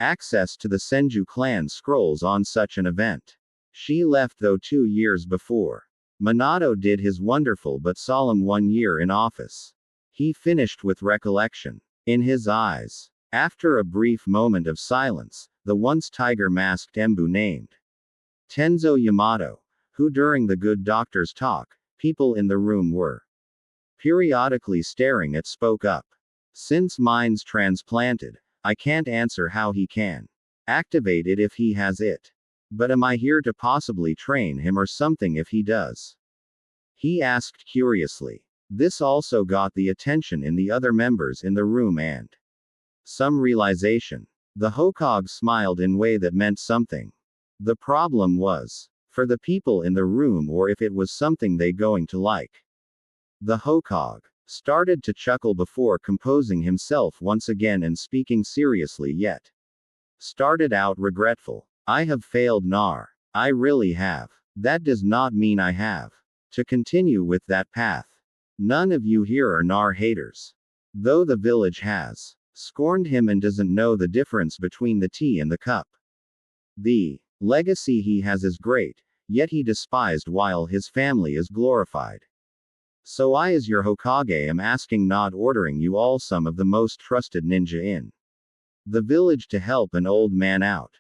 access to the Senju clan scrolls on such an event. She left though 2 years before. Minato did his wonderful but solemn 1 year in office. He finished with recollection in his eyes. After a brief moment of silence, the once tiger-masked ANBU named Tenzo Yamato, who during the good doctor's talk, people in the room were periodically staring at, spoke up. Since mine's transplanted, I can't answer how he can activate it if he has it. But am I here to possibly train him or something if he does? He asked curiously. This also got the attention in the other members in the room and some realization. The Hokage smiled in a way that meant something. The problem was for the people in the room or if it was something they going to like. The Hokage started to chuckle before composing himself once again and speaking seriously yet. Started out regretful. I have failed Nar. I really have. That does not mean I have to continue with that path. None of you here are Nar haters. Though the village has scorned him and doesn't know the difference between the tea and the cup. The legacy he has is great, yet he despised while his family is glorified. So I as your Hokage am asking, not ordering you all, some of the most trusted ninja in the village to help an old man out.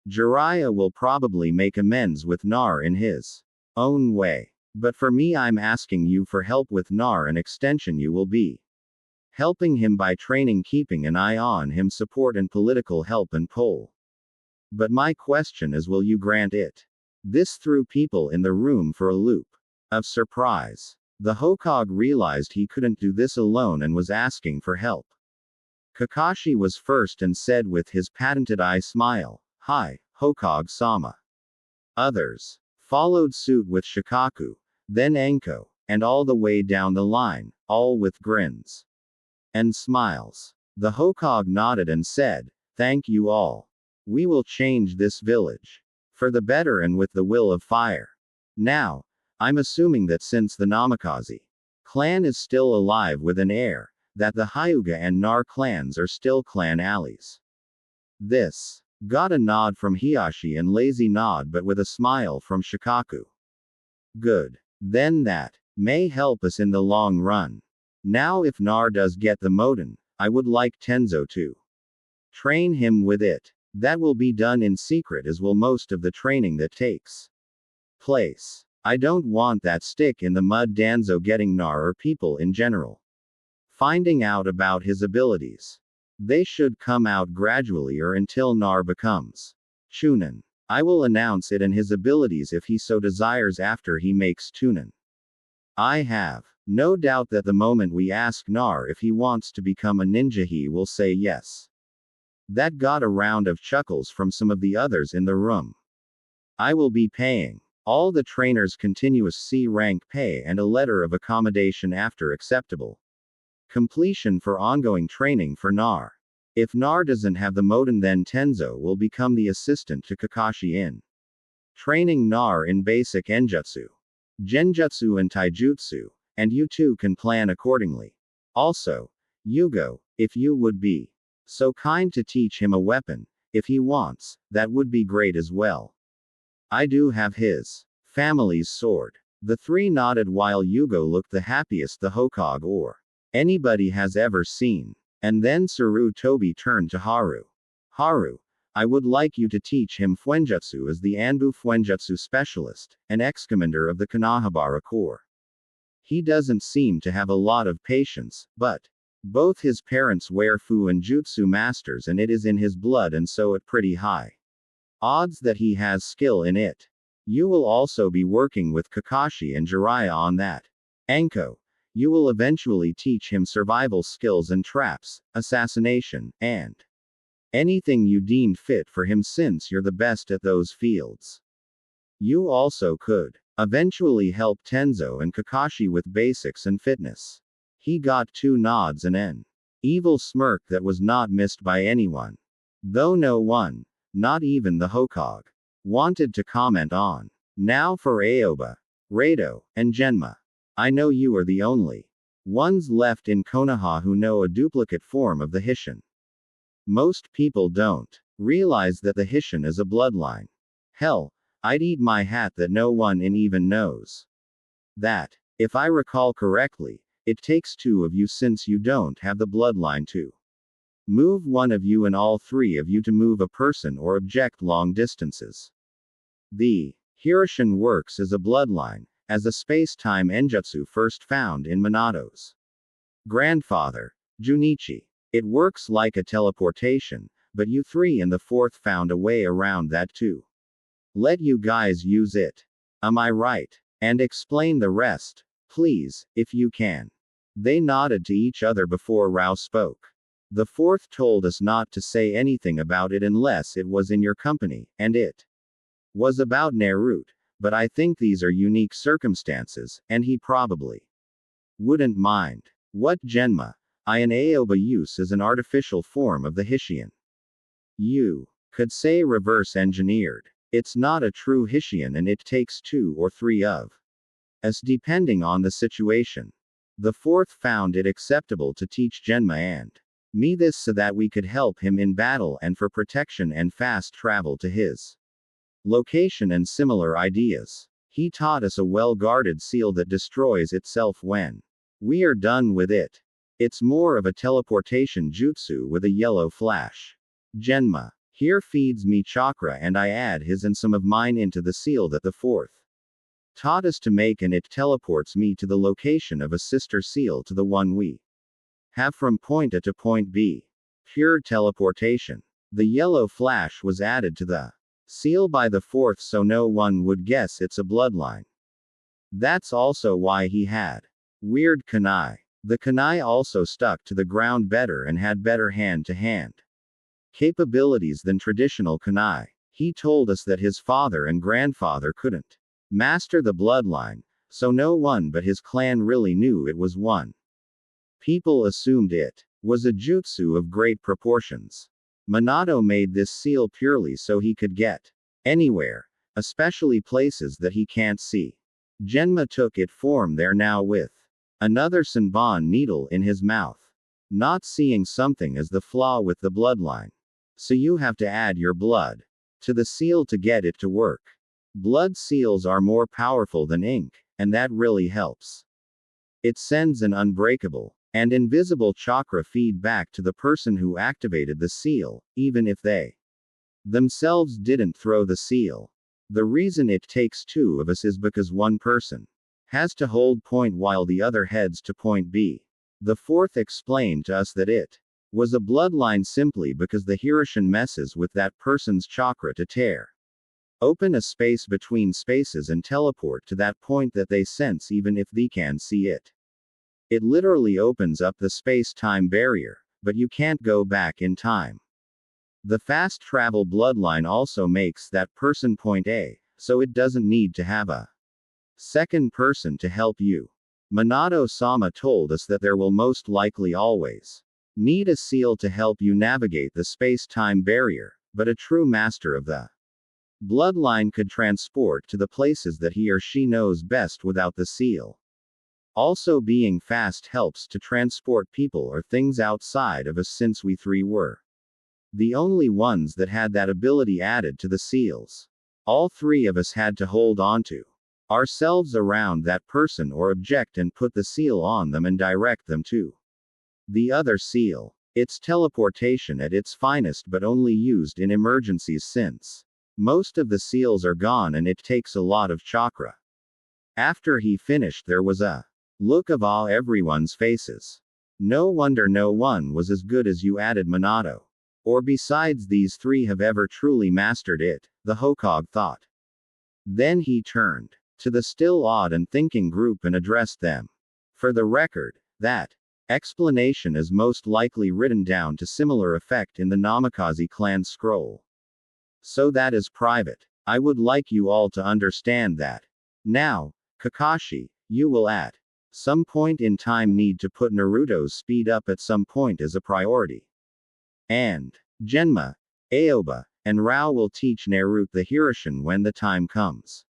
Jiraiya will probably make amends with Nar in his own way. But for me, I'm asking you for help with Nar. An extension you will be helping him by training, keeping an eye on him, support and political help and pull. But my question is, will you grant it? This threw people in the room for a loop of surprise. The Hokage realized he couldn't do this alone and was asking for help. Kakashi was first and said with his patented eye smile, "Hi, Hokage-sama." Others followed suit with Shikaku, then Enko, and all the way down the line, all with grins and smiles. The Hokage nodded and said, "Thank you all. We will change this village for the better and with the will of fire." Now, I'm assuming that since the Namikaze clan is still alive with an heir, that the Hyuga and Nar clans are still clan allies. This got a nod from Hiashi and lazy nod but with a smile from Shikaku. Good. Then that may help us in the long run. Now if Nar does get the Moten, I would like Tenzo to train him with it. That will be done in secret as will most of the training that takes place. I don't want that stick in the mud Danzo getting Nar or people in general. Finding out about his abilities. They should come out gradually or until Nar becomes Chunin. I will announce it and his abilities if he so desires after he makes Chunin. I have no doubt that the moment we ask Nar if he wants to become a ninja he will say yes. That got a round of chuckles from some of the others in the room. I will be paying all the trainers continuous C rank pay and a letter of accommodation after acceptable completion for ongoing training for Nar. If Nar doesn't have the Moten, then Tenzo will become the assistant to Kakashi in training Nar in basic Enjutsu, Genjutsu and Taijutsu, and you two can plan accordingly. Also, Yugo, if you would be so kind to teach him a weapon, if he wants, that would be great as well. I do have his family's sword. The three nodded while Yugo looked the happiest the Hokage or anybody has ever seen. And then Sarutobi turned to Haru. Haru, I would like you to teach him Fuenjutsu as the ANBU Fuenjutsu specialist, and ex-commander of the Konoha Corps. He doesn't seem to have a lot of patience, but both his parents were Fu and Jutsu masters and it is in his blood and so at pretty high odds that he has skill in it. You will also be working with Kakashi and Jiraiya on that. Anko, you will eventually teach him survival skills and traps, assassination, and anything you deemed fit for him since you're the best at those fields. You also could eventually help Tenzo and Kakashi with basics and fitness. He got 2 nods and an evil smirk that was not missed by anyone. Though no one, not even the Hokage, wanted to comment on. Now for Aoba, Rado, and Genma. I know you are the only ones left in Konoha who know a duplicate form of the Hishin. Most people don't realize that the Hishin is a bloodline. Hell, I'd eat my hat that no one even knows that. If I recall correctly, it takes 2 of you since you don't have the bloodline to move one of you and all 3 of you to move a person or object long distances. The Hirishin works as a bloodline, as a space-time enjutsu first found in Minato's grandfather, Junichi. It works like a teleportation, but you 3 and the 4th found a way around that too. Let you guys use it. Am I right? And explain the rest, please, if you can. They nodded to each other before Rao spoke. The 4th told us not to say anything about it unless it was in your company, and it was about Naruto, but I think these are unique circumstances, and he probably wouldn't mind. What Genma? An Aoba use is an artificial form of the Hishian. You could say reverse engineered. It's not a true Hishian and it takes 2 or 3 of us depending on the situation. The 4th found it acceptable to teach Genma and me this so that we could help him in battle and for protection and fast travel to his location and similar ideas. He taught us a well-guarded seal that destroys itself when we are done with it. It's more of a teleportation jutsu with a yellow flash. Genma here feeds me chakra and I add his and some of mine into the seal that the 4th taught us to make and it teleports me to the location of a sister seal to the one we have from point A to point B. Pure teleportation. The yellow flash was added to the seal by the 4th so no one would guess it's a bloodline. That's also why he had weird kunai. The kunai also stuck to the ground better and had better hand-to-hand capabilities than traditional kunai. He told us that his father and grandfather couldn't master the bloodline, so no one but his clan really knew it was one. People assumed it was a jutsu of great proportions. Minato made this seal purely so he could get anywhere, especially places that he can't see. Genma took it form there now with another Senbon needle in his mouth. Not seeing something as the flaw with the bloodline. So you have to add your blood to the seal to get it to work. Blood seals are more powerful than ink, and that really helps. It sends an unbreakable and invisible chakra feedback to the person who activated the seal, even if they themselves didn't throw the seal. The reason it takes two of us is because one person has to hold point while the other heads to point B. The fourth explained to us that it was a bloodline simply because the Hirishin messes with that person's chakra to tear open a space between spaces and teleport to that point that they sense even if they can see it. It literally opens up the space-time barrier, but you can't go back in time. The fast travel bloodline also makes that person point A, so it doesn't need to have a second person to help you. Minato-sama told us that there will most likely always need a seal to help you navigate the space-time barrier, but a true master of the bloodline could transport to the places that he or she knows best without the seal. Also, being fast helps to transport people or things outside of us since we three were the only ones that had that ability added to the seals. All three of us had to hold onto ourselves around that person or object and put the seal on them and direct them to the other seal. It's teleportation at its finest, but only used in emergencies since most of the seals are gone and it takes a lot of chakra. After he finished, there was a look of awe everyone's faces. No wonder no one was as good as you, added Minato. Or besides these three have ever truly mastered it, the Hokage thought. Then he turned to the still awed and thinking group and addressed them. For the record, that explanation is most likely written down to similar effect in the Namikaze clan scroll. So that is private. I would like you all to understand that. Now, Kakashi, you will at some point in time need to put Naruto's speed up at some point as a priority. And Genma, Aoba, and Rao will teach Naruto the Hirishin when the time comes.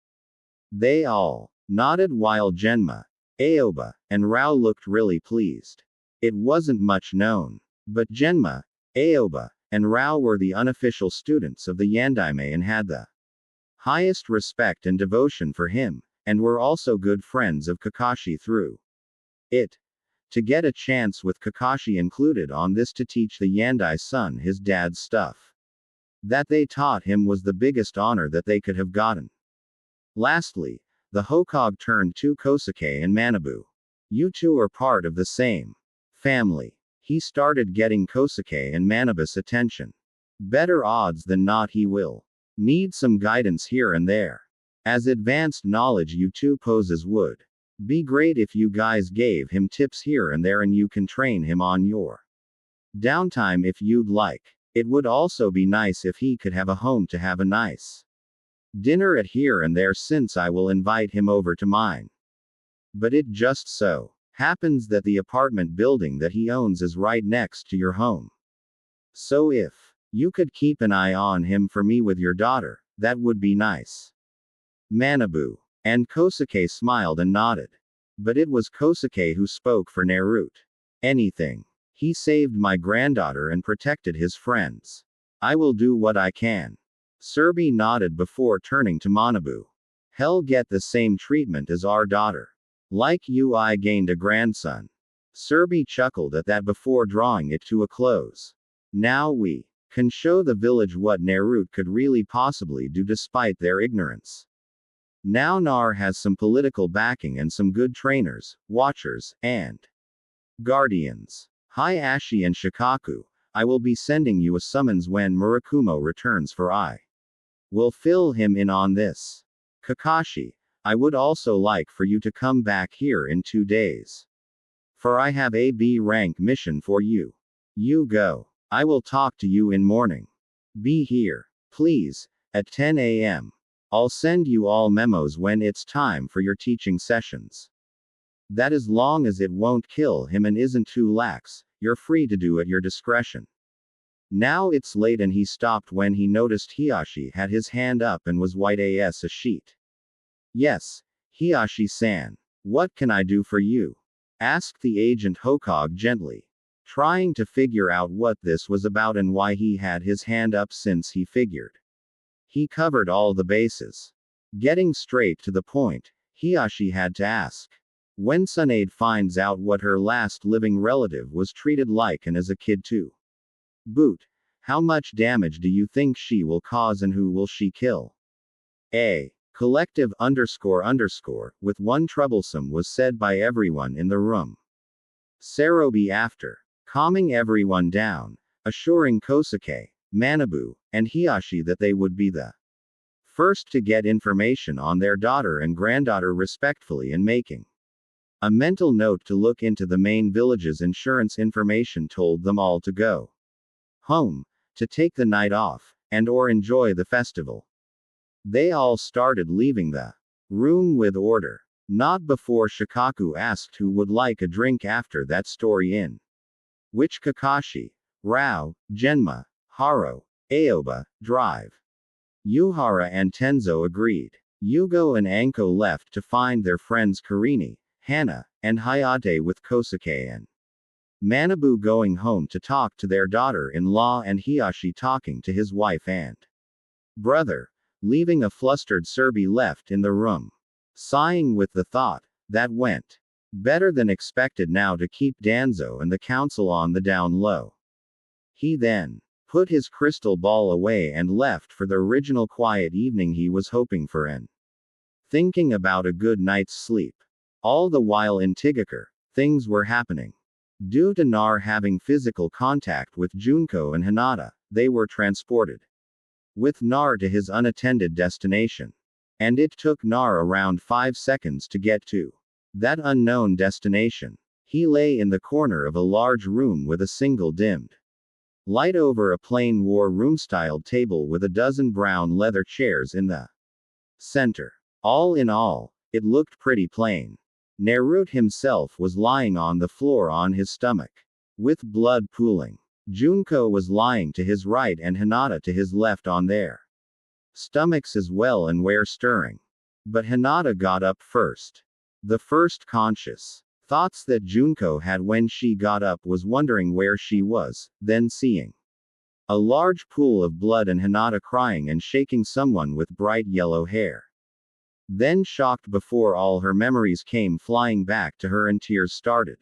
They all nodded while Genma, Aoba, and Rao looked really pleased. It wasn't much known, but Genma, Aoba, and Rao were the unofficial students of the Yandaime and had the highest respect and devotion for him, and were also good friends of Kakashi through it. To get a chance with Kakashi included on this to teach the Yandai son his dad's stuff that they taught him was the biggest honor that they could have gotten. Lastly, the Hokage turned to Kosuke and Manabu. You two are part of the same family. He started getting Kosuke and Manabu's attention. Better odds than not he will need some guidance here and there. As advanced knowledge you two poses would be great if you guys gave him tips here and there and you can train him on your downtime if you'd like. It would also be nice if he could have a home to have a nice dinner at here and there since I will invite him over to mine. But it just so happens that the apartment building that he owns is right next to your home. So if you could keep an eye on him for me with your daughter, that would be nice. Manabu and Kosuke smiled and nodded. But it was Kosuke who spoke for Naruto. Anything. He saved my granddaughter and protected his friends. I will do what I can. Surbi nodded before turning to Manabu. He'll get the same treatment as our daughter. Like you, I gained a grandson. Surbi chuckled at that before drawing it to a close. Now we can show the village what Naruto could really possibly do despite their ignorance. Now Nar has some political backing and some good trainers, watchers, and guardians. Hi Ashi and Shikaku, I will be sending you a summons when Murakumo returns for I will fill him in on this. Kakashi, I would also like for you to come back here in 2 days. For I have a B rank mission for you. You go. I will talk to you in morning. Be here, please, at 10 a.m. I'll send you all memos when it's time for your teaching sessions. That as long as it won't kill him and isn't too lax, you're free to do at your discretion. Now it's late and he stopped when he noticed Hiashi had his hand up and was white as a sheet. Yes, Hiashi-san. What can I do for you? Asked the agent Hokage gently, trying to figure out what this was about and why he had his hand up since he figured he covered all the bases. Getting straight to the point, Hiashi had to ask. When Tsunade finds out what her last living relative was treated like and as a kid to boot, how much damage do you think she will cause and who will she kill? A collective with one troublesome was said by everyone in the room. Sarobi after calming everyone down, assuring Kosuke, Manabu, and Hiyashi that they would be the first to get information on their daughter and granddaughter respectfully, and making a mental note to look into the main village's insurance information, told them all to go home, to take the night off, and or enjoy the festival. They all started leaving the room with order. Not before Shikaku asked who would like a drink after that story, in which Kakashi, Rao, Genma, Haro, Aoba, Drive, Yuhara and Tenzo agreed. Yugo and Anko left to find their friends Karini, Hana, and Hayate, with Kosuke and Manabu going home to talk to their daughter-in-law, and Hiyashi talking to his wife and brother. Leaving a flustered Serbi left in the room, sighing with the thought, that went better than expected now to keep Danzo and the council on the down low. He then put his crystal ball away and left for the original quiet evening he was hoping for, and thinking about a good night's sleep. All the while in Tigakure, things were happening. Due to Nar having physical contact with Junko and Hinata, they were transported with Nar to his unattended destination. And it took Nar around 5 seconds to get to that unknown destination. He lay in the corner of a large room with a single dimmed light over a plain war room-styled table with a dozen brown leather chairs in the center. All in all, it looked pretty plain. Naruto himself was lying on the floor on his stomach, with blood pooling. Junko was lying to his right and Hinata to his left on their stomachs as well, and were stirring. But Hinata got up first. The first conscious thoughts that Junko had when she got up was wondering where she was, then seeing a large pool of blood and Hinata crying and shaking someone with bright yellow hair. Then shocked before all her memories came flying back to her and tears started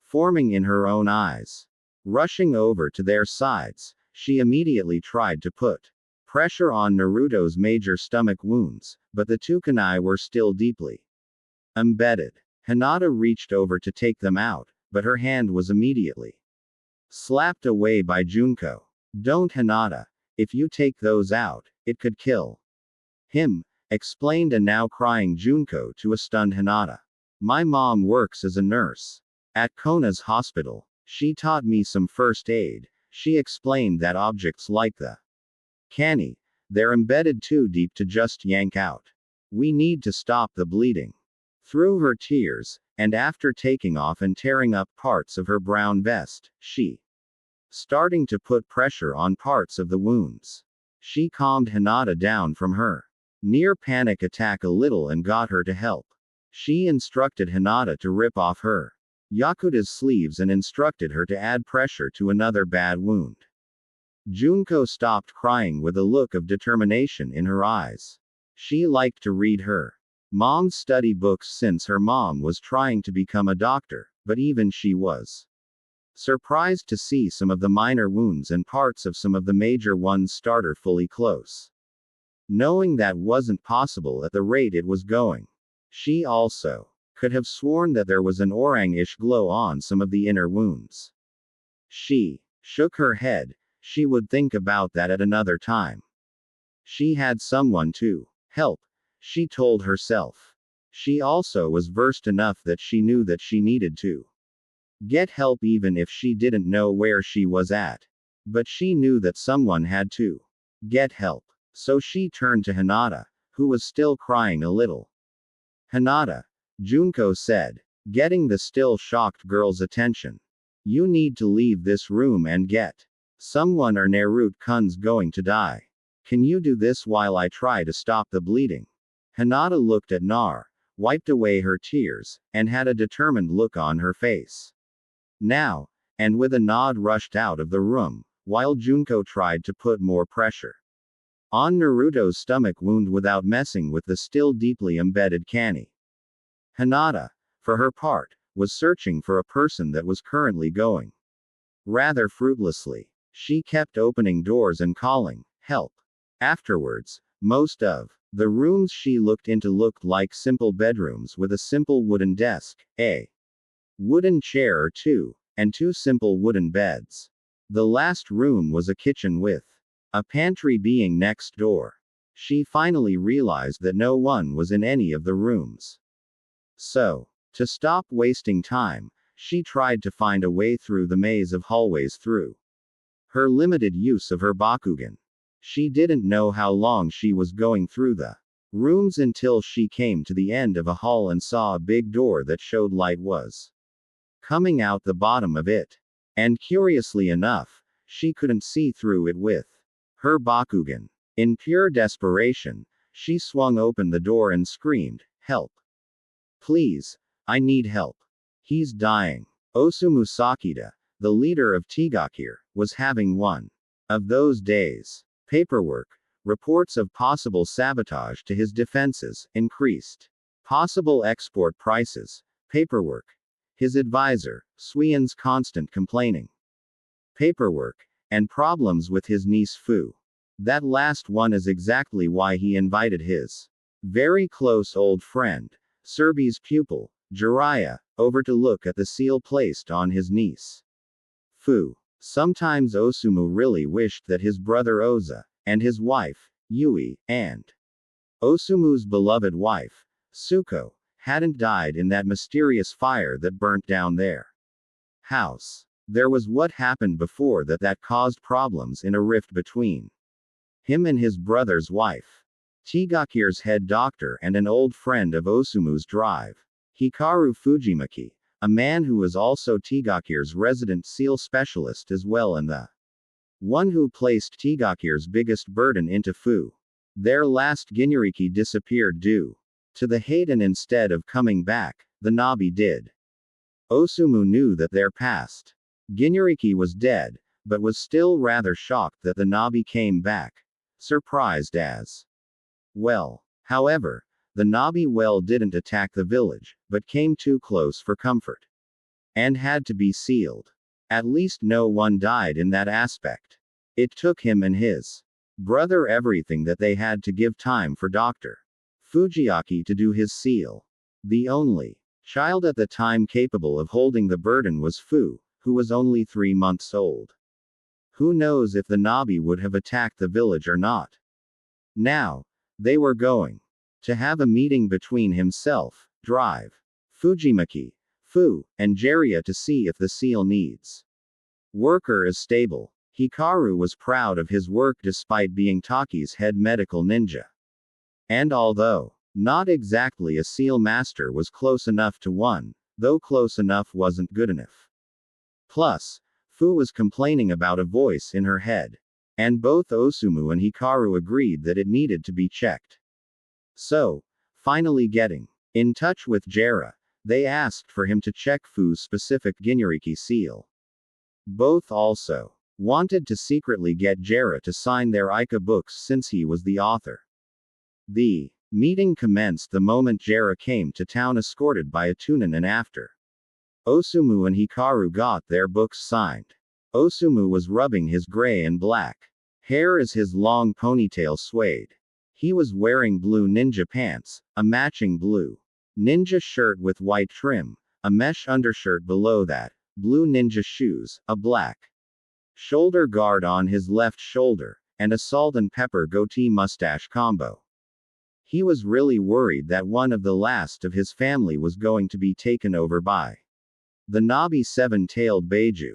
forming in her own eyes. Rushing over to their sides, she immediately tried to put pressure on Naruto's major stomach wounds, but the two kunai were still deeply embedded. Hinata reached over to take them out, but her hand was immediately slapped away by Junko. Don't, Hinata. If you take those out, it could kill him, explained a now crying Junko to a stunned Hinata. My mom works as a nurse at Kona's hospital. She taught me some first aid. She explained that objects like the kani, they're embedded too deep to just yank out. We need to stop the bleeding. Through her tears, and after taking off and tearing up parts of her brown vest, she starting to put pressure on parts of the wounds. She calmed Hinata down from her near panic attack a little and got her to help. She instructed Hinata to rip off her Yakuta's sleeves and instructed her to add pressure to another bad wound. Junko stopped crying with a look of determination in her eyes. She liked to read her mom's study books since her mom was trying to become a doctor, but even she was surprised to see some of the minor wounds and parts of some of the major ones starter fully close. Knowing that wasn't possible at the rate it was going. She also could have sworn that there was an orang-ish glow on some of the inner wounds. She shook her head. She would think about that at another time. She had someone to help, she told herself. She also was versed enough that she knew that she needed to get help even if she didn't know where she was at. But she knew that someone had to get help. So she turned to Hinata, who was still crying a little. Hinata, Junko said, getting the still shocked girl's attention. You need to leave this room and get someone or Naruto-kun's going to die. Can you do this while I try to stop the bleeding? Hinata looked at Nar, wiped away her tears, and had a determined look on her face. Now, and with a nod rushed out of the room, while Junko tried to put more pressure on Naruto's stomach wound without messing with the still deeply embedded kani. Hinata, for her part, was searching for a person that was currently going rather fruitlessly. She kept opening doors and calling, help. Afterwards, most of The rooms she looked into looked like simple bedrooms with a simple wooden desk, a wooden chair or two, and two simple wooden beds. The last room was a kitchen with a pantry being next door. She finally realized that no one was in any of the rooms. So, to stop wasting time, she tried to find a way through the maze of hallways through her limited use of her Bakugan. She didn't know how long she was going through the rooms until she came to the end of a hall and saw a big door that showed light was coming out the bottom of it. And curiously enough, she couldn't see through it with her Bakugan. In pure desperation, she swung open the door and screamed, "Help! Please! I need help! He's dying!" Osumu Sakita, the leader of Tigakir, was having one of those days. Paperwork, reports of possible sabotage to his defenses, increased. Possible export prices, paperwork. His advisor, Suian's constant complaining. Paperwork, and problems with his niece Fu. That last one is exactly why he invited his very close old friend, Serbi's pupil, Jiraiya, over to look at the seal placed on his niece Fu. Sometimes Osumu really wished that his brother Oza, and his wife, Yui, and Osumu's beloved wife, Suko, hadn't died in that mysterious fire that burnt down their house. There was what happened before that caused problems in a rift between him and his brother's wife. Tigakir's head doctor and an old friend of Osumu's drive. Hikaru Fujimaki, a man who was also Tigakir's resident seal specialist as well and the one who placed Tigakir's biggest burden into Fu. Their last Ginuriki disappeared due to the hate, and instead of coming back, the Nabi did. Osumu knew that their past Ginuriki was dead, but was still rather shocked that the Nabi came back. Surprised as well. However, the Nabi didn't attack the village, but came too close for comfort. And had to be sealed. At least no one died in that aspect. It took him and his brother everything that they had to give time for Dr. Fujiaki to do his seal. The only child at the time capable of holding the burden was Fu, who was only 3 months old. Who knows if the Nabi would have attacked the village or not. Now, they were going to have a meeting between himself, Drive, Fujimaki, Fu, and Jiraiya to see if the seal needs worker is stable. Hikaru was proud of his work despite being Taki's head medical ninja. And although not exactly a seal master, was close enough to one, though close enough wasn't good enough. Plus, Fu was complaining about a voice in her head. And both Osumu and Hikaru agreed that it needed to be checked. So, finally getting in touch with Jiraiya, they asked for him to check Fu's specific Ginuriki seal. Both also wanted to secretly get Jiraiya to sign their Ica books since he was the author. The meeting commenced the moment Jiraiya came to town escorted by a tunin, and after Osumu and Hikaru got their books signed. Osumu was rubbing his gray and black hair as his long ponytail swayed. He was wearing blue ninja pants, a matching blue ninja shirt with white trim, a mesh undershirt below that, blue ninja shoes, a black shoulder guard on his left shoulder, and a salt and pepper goatee mustache combo. He was really worried that one of the last of his family was going to be taken over by the Nabi seven-tailed Beiju.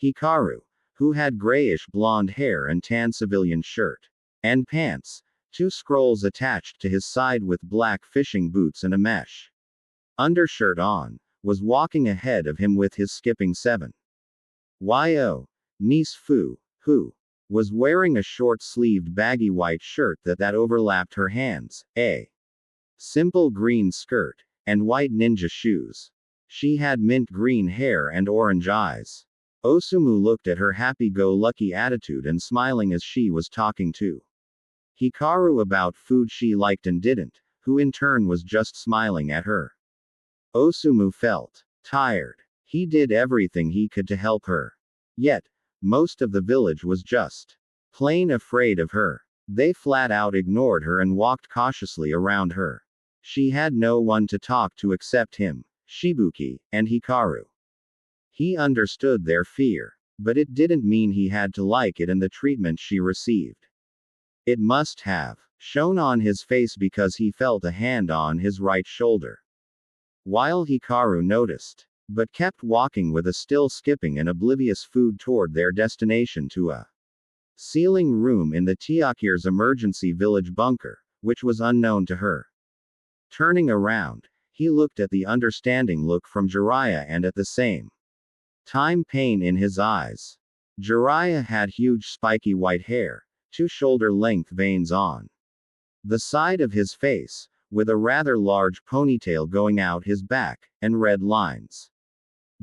Hikaru, who had grayish blonde hair and tan civilian shirt and pants, 2 scrolls attached to his side with black fishing boots and a mesh undershirt on, was walking ahead of him with his skipping 7. Niece Fu, who was wearing a short-sleeved baggy white shirt that overlapped her hands, a simple green skirt, and white ninja shoes. She had mint green hair and orange eyes. Osumu looked at her happy-go-lucky attitude and smiling as she was talking to Hikaru about food she liked and didn't, who in turn was just smiling at her. Osumu felt tired. He did everything he could to help her. Yet, most of the village was just plain afraid of her. They flat out ignored her and walked cautiously around her. She had no one to talk to except him, Shibuki, and Hikaru. He understood their fear, but it didn't mean he had to like it and the treatment she received. It must have shown on his face because he felt a hand on his right shoulder. While Hikaru noticed, but kept walking with a still skipping and oblivious food toward their destination to a sealing room in the Tiakir's emergency village bunker, which was unknown to her. Turning around, he looked at the understanding look from Jiraiya and at the same time pain in his eyes. Jiraiya had huge spiky white hair, 2 shoulder-length veins on the side of his face, with a rather large ponytail going out his back, and red lines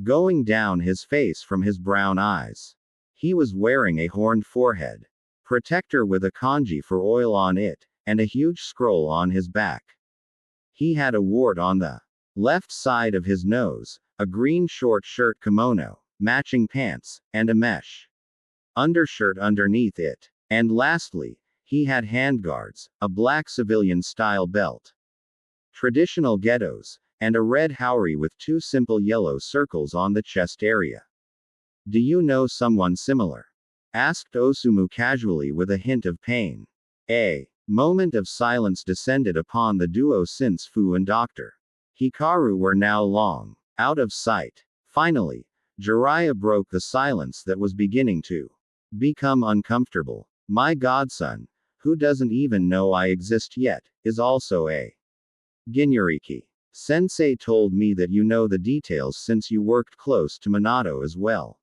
going down his face from his brown eyes. He was wearing a horned forehead protector with a kanji for oil on it, and a huge scroll on his back. He had a wart on the left side of his nose, a green short shirt kimono, matching pants, and a mesh undershirt underneath it. And lastly, he had handguards, a black civilian-style belt, traditional ghettos, and a red haori with 2 simple yellow circles on the chest area. "Do you know someone similar?" asked Osumu casually with a hint of pain. A moment of silence descended upon the duo since Fu and Dr. Hikaru were now long out of sight. Finally, Jiraiya broke the silence that was beginning to become uncomfortable. "My godson, who doesn't even know I exist yet, is also a Ginuriki. Sensei told me that you know the details since you worked close to Minato as well.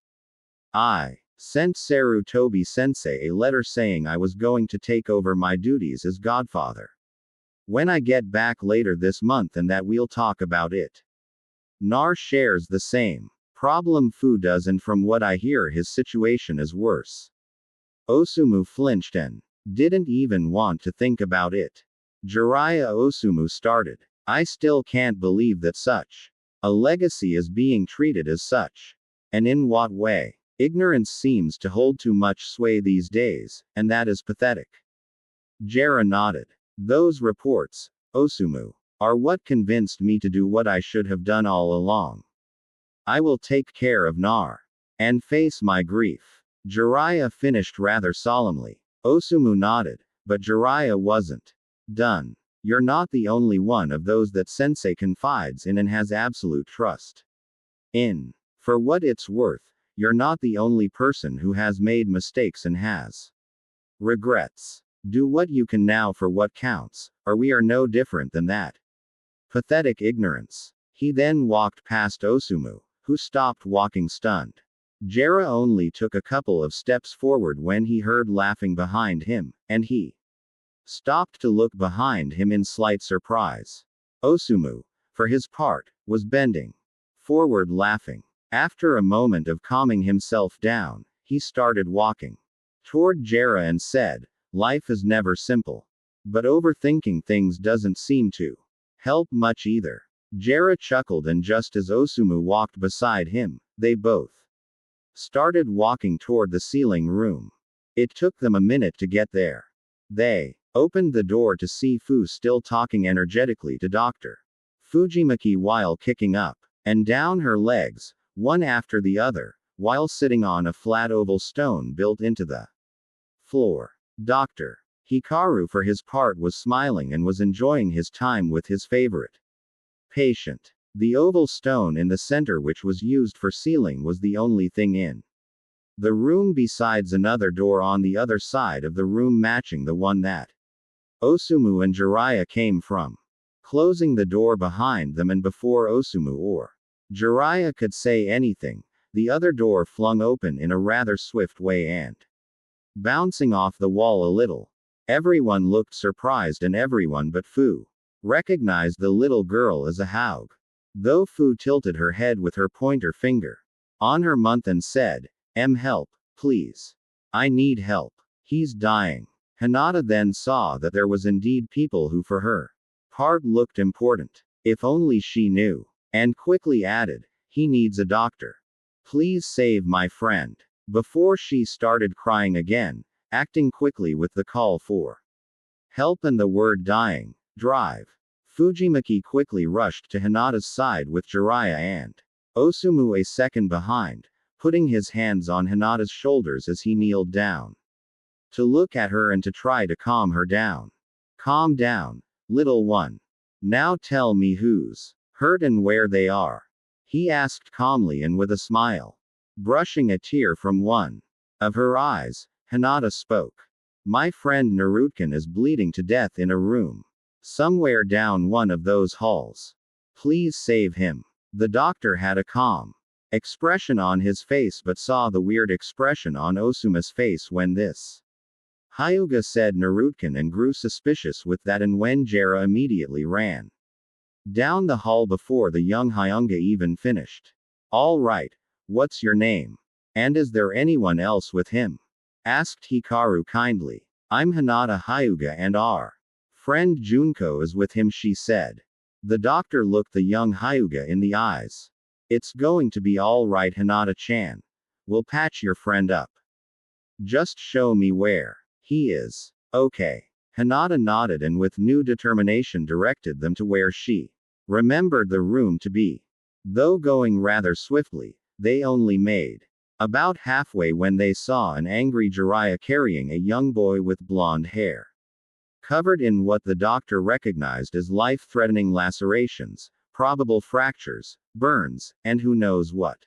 I sent Sarutobi Sensei a letter saying I was going to take over my duties as godfather when I get back later this month and that we'll talk about it. Nar shares the same problem Fu does, and from what I hear his situation is worse." Osumu flinched and didn't even want to think about it. Jiraiya, Osumu started. "I still can't believe that such a legacy is being treated as such. And in what way? Ignorance seems to hold too much sway these days, and that is pathetic." Jera nodded. "Those reports, Osumu, are what convinced me to do what I should have done all along. I will take care of Nar and face my grief." Jiraiya finished rather solemnly. Osumu nodded, but Jiraiya wasn't done. "You're not the only one of those that Sensei confides in and has absolute trust in. For what it's worth, you're not the only person who has made mistakes and has regrets. Do what you can now for what counts, or we are no different than that." Pathetic ignorance. He then walked past Osumu, who stopped walking stunned. Jera only took a couple of steps forward when he heard laughing behind him, and he stopped to look behind him in slight surprise. Osumu, for his part, was bending forward laughing. After a moment of calming himself down, he started walking toward Jera and said, "Life is never simple. But overthinking things doesn't seem to help much either." Jera chuckled, and just as Osumu walked beside him, they both started walking toward the sealing room. It took them a minute to get there. They opened the door to see Fu still talking energetically to Dr. Fujimaki while kicking up and down her legs, one after the other, while sitting on a flat oval stone built into the floor. Dr. Hikaru, for his part, was smiling and was enjoying his time with his favorite patient. The oval stone in the center, which was used for sealing, was the only thing in the room besides another door on the other side of the room matching the one that Osumu and Jiraiya came from. Closing the door behind them, and before Osumu or Jiraiya could say anything, the other door flung open in a rather swift way and bouncing off the wall a little. Everyone looked surprised, and everyone but Fu recognized the little girl as a Haug. Though Fu tilted her head with her pointer finger on her month and said, help, please. I need help. He's dying." Hinata then saw that there was indeed people who for her part looked important. If only she knew. And quickly added, "He needs a doctor. Please save my friend." Before she started crying again, acting quickly with the call for help and the word dying. Drive. Fujimaki quickly rushed to Hinata's side with Jiraiya and Osumu a second behind, putting his hands on Hinata's shoulders as he kneeled down to look at her and to try to calm her down. Calm down, little one. Now tell me who's hurt and where they are, he asked calmly and with a smile. Brushing a tear from one of her eyes, Hinata spoke. My friend Narutkin is bleeding to death in a room somewhere down one of those halls. Please save him. The doctor had a calm expression on his face but saw the weird expression on Osuma's face when this Hyuga said Narutkin and grew suspicious with that, and when Jera immediately ran down the hall before the young Hyuga even finished. All right, what's your name? And is there anyone else with him? Asked Hikaru kindly. I'm Hinata Hyuga and our friend Junko is with him, she said. The doctor looked the young Hyuga in the eyes. It's going to be all right, Hinata-chan. We'll patch your friend up. Just show me where he is. Okay. Hinata nodded and with new determination directed them to where she remembered the room to be. Though going rather swiftly, they only made about halfway when they saw an angry Jiraiya carrying a young boy with blonde hair, covered in what the doctor recognized as life-threatening lacerations, probable fractures, burns, and who knows what.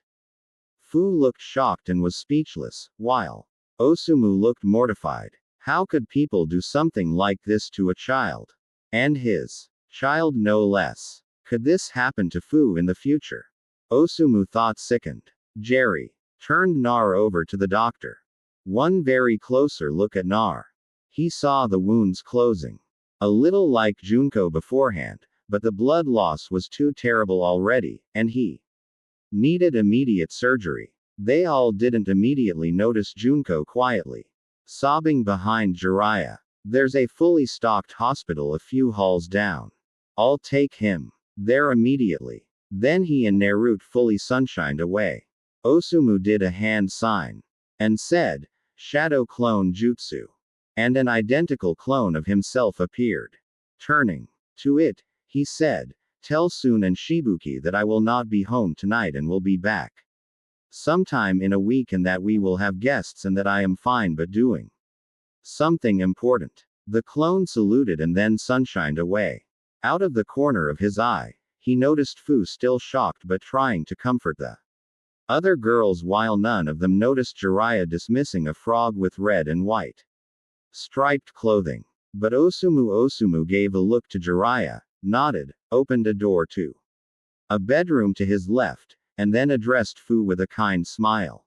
Fu looked shocked and was speechless, while Osumu looked mortified. How could people do something like this to a child? And his child no less. Could this happen to Fu in the future? Osumu thought, sickened. Jerry turned Nar over to the doctor. One very closer look at Nar. He saw the wounds closing. A little like Junko beforehand, but the blood loss was too terrible already, and he needed immediate surgery. They all didn't immediately notice Junko quietly sobbing behind Jiraiya. There's a fully stocked hospital a few halls down. I'll take him there immediately. Then he and Naruto fully sunshined away. Osumu did a hand sign and said, Shadow Clone Jutsu. And an identical clone of himself appeared. Turning to it, he said, Tell Sun and Shibuki that I will not be home tonight and will be back sometime in a week, and that we will have guests and that I am fine but doing something important. The clone saluted and then sunshined away. Out of the corner of his eye, he noticed Fu still shocked but trying to comfort the other girls, while none of them noticed Jiraiya dismissing a frog with red and white striped clothing. But Osumu gave a look to Jiraiya, nodded, opened a door to a bedroom to his left, and then addressed Fu with a kind smile.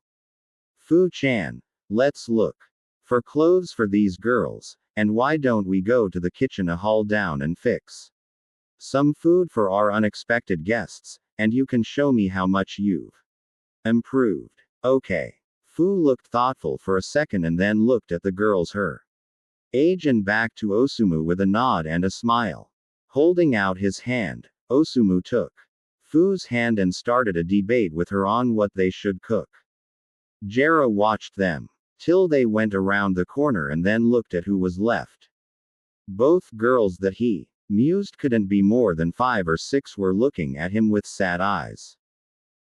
Fu-chan, let's look for clothes for these girls, and why don't we go to the kitchen a hall down and fix some food for our unexpected guests, and you can show me how much you've improved. Okay. Fu looked thoughtful for a second and then looked at the girls her age and back to Osumu with a nod and a smile. Holding out his hand, Osumu took Fu's hand and started a debate with her on what they should cook. Jera watched them till they went around the corner and then looked at who was left. Both girls that he mused couldn't be more than 5 or 6 were looking at him with sad eyes.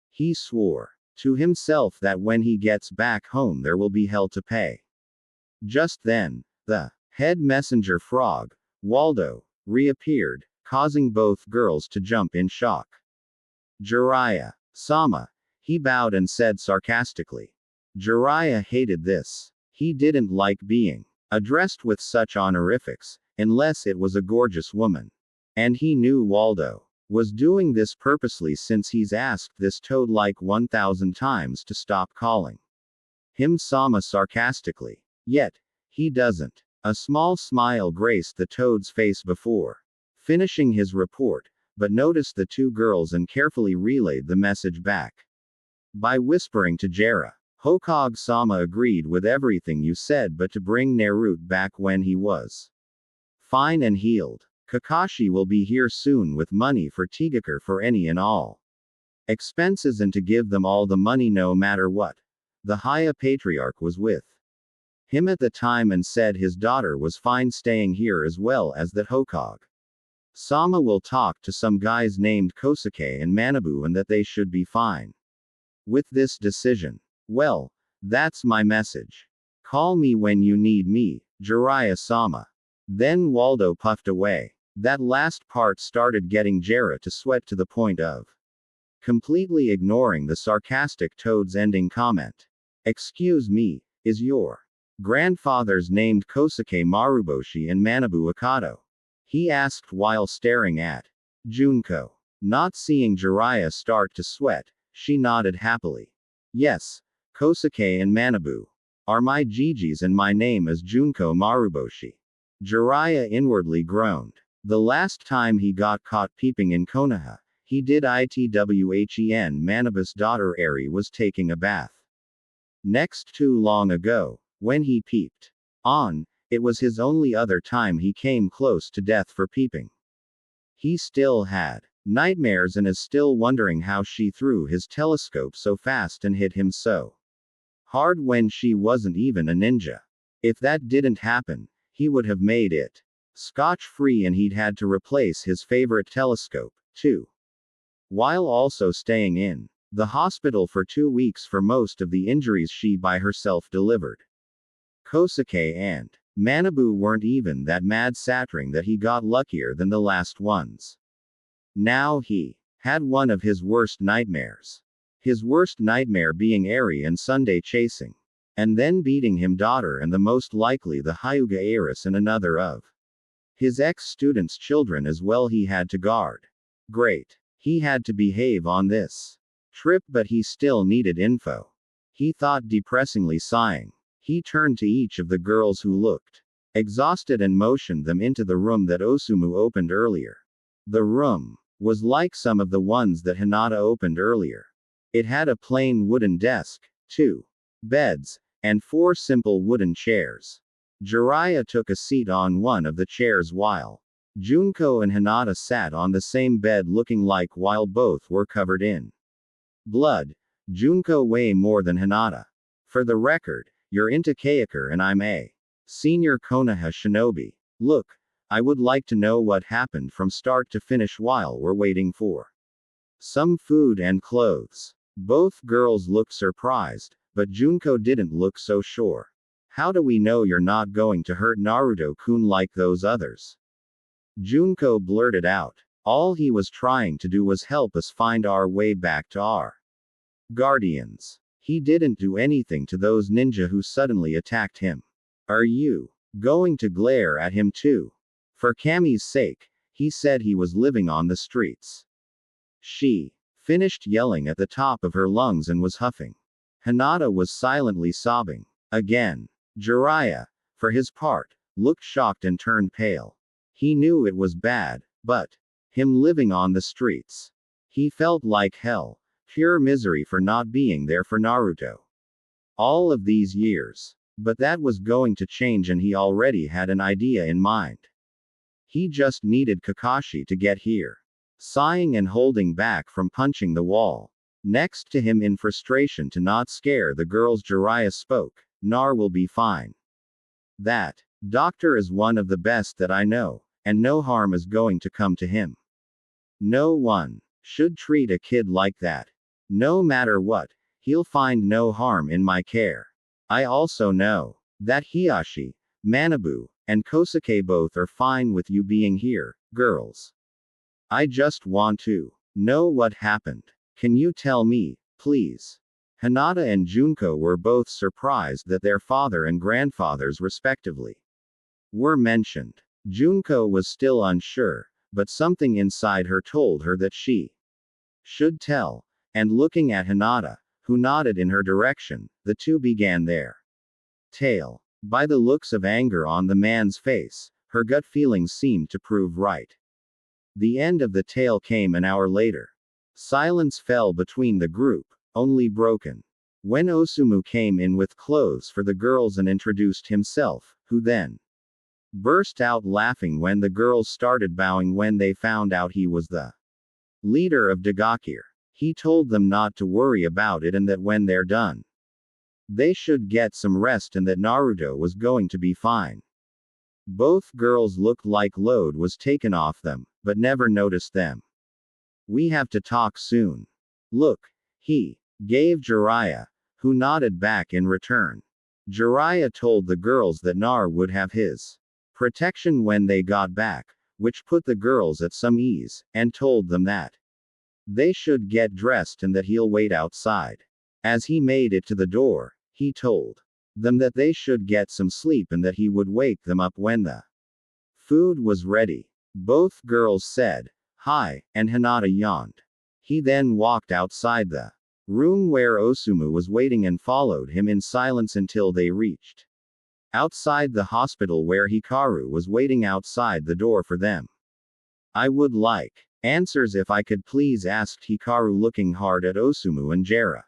He swore to himself that when he gets back home there will be hell to pay. Just then, the head messenger frog, Waldo, reappeared, causing both girls to jump in shock. Jiraiya Sama, he bowed and said sarcastically. Jiraiya hated this. He didn't like being addressed with such honorifics, unless it was a gorgeous woman. And he knew Waldo was doing this purposely, since he's asked this toad like 1,000 times to stop calling him Sama sarcastically. Yet, he doesn't. A small smile graced the toad's face before finishing his report, but noticed the 2 girls and carefully relayed the message back by whispering to Jera. Hokage Sama agreed with everything you said, but to bring Naruto back when he was fine and healed. Kakashi will be here soon with money for Tigakure for any and all expenses, and to give them all the money no matter what. The Haya Patriarch was with him at the time and said his daughter was fine staying here as well as that Hokage Sama will talk to some guys named Kosuke and Manabu and that they should be fine with this decision. Well, that's my message. Call me when you need me, Jiraiya-sama. Then Waldo puffed away. That last part started getting Jera to sweat to the point of completely ignoring the sarcastic Toad's ending comment. Excuse me, is your grandfather's named Kosuke Maruboshi and Manabu Akado? He asked while staring at Junko. Not seeing Jiraiya start to sweat, she nodded happily. Yes, Kosuke and Manabu are my Gigis and my name is Junko Maruboshi. Jiraiya inwardly groaned. The last time he got caught peeping in Konoha, he did itwhen Manabu's daughter Eri was taking a bath. Next too long ago, when he peeped on, it was his only other time he came close to death for peeping. He still had nightmares and is still wondering how she threw his telescope so fast and hit him so hard when she wasn't even a ninja. If that didn't happen, he would have made it scotch-free and he'd had to replace his favorite telescope, too. While also staying in the hospital for 2 weeks for most of the injuries she by herself delivered. Kosuke and Manabu weren't even that mad sattering that he got luckier than the last ones. Now he had one of his worst nightmares. His worst nightmare being Eri and Sunday chasing. And then beating him daughter and the most likely the Hyuga heiress and another of his ex-students' children as well he had to guard. Great. He had to behave on this trip but he still needed info. He thought depressingly sighing. He turned to each of the girls who looked exhausted and motioned them into the room that Osumu opened earlier. The room was like some of the ones that Hinata opened earlier. It had a plain wooden desk, 2 beds, and 4 simple wooden chairs. Jiraiya took a seat on one of the chairs while Junko and Hinata sat on the same bed looking like while both were covered in blood. Junko way more than Hinata. For the record, you're into Kayakure and I'm a senior Konoha shinobi. Look, I would like to know what happened from start to finish while we're waiting for some food and clothes. Both girls looked surprised, but Junko didn't look so sure. How do we know you're not going to hurt Naruto-kun like those others? Junko blurted out. All he was trying to do was help us find our way back to our guardians. He didn't do anything to those ninja who suddenly attacked him. Are you going to glare at him too? For Kami's sake, he said he was living on the streets. She finished yelling at the top of her lungs and was huffing. Hinata was silently sobbing. Again. Jiraiya, for his part, looked shocked and turned pale. He knew it was bad, but him living on the streets. He felt like hell. Pure misery for not being there for Naruto. All of these years. But that was going to change and he already had an idea in mind. He just needed Kakashi to get here. Sighing and holding back from punching the wall next to him in frustration to not scare the girls, Jiraiya spoke. Nar will be fine. That doctor is one of the best that I know, and no harm is going to come to him. No one should treat a kid like that. No matter what, he'll find no harm in my care. I also know that Hiashi, Manabu, and Kosuke both are fine with you being here, girls. I just want to know what happened. Can you tell me, please? Hinata and Junko were both surprised that their father and grandfathers respectively were mentioned. Junko was still unsure, but something inside her told her that she should tell. And looking at Hinata, who nodded in her direction, the two began their tale. By the looks of anger on the man's face, her gut feelings seemed to prove right. The end of the tale came an hour later. Silence fell between the group, only broken when Osumu came in with clothes for the girls and introduced himself, who then burst out laughing when the girls started bowing when they found out he was the leader of Dagakure. He told them not to worry about it and that when they're done They should get some rest and that Naruto was going to be fine. Both girls looked like load was taken off them, but never noticed them. We have to talk soon. Look, he gave Jiraiya, who nodded back in return. Jiraiya told the girls that Nar would have his protection when they got back, which put the girls at some ease, and told them that they should get dressed and that he'll wait outside. As he made it to the door, he told them that they should get some sleep and that he would wake them up when the food was ready. Both girls said, "Hi," and Hinata yawned. He then walked outside the room where Osumu was waiting and followed him in silence until they reached outside the hospital where Hikaru was waiting outside the door for them. "I would like answers if I could please," asked Hikaru, looking hard at Osumu and Jera.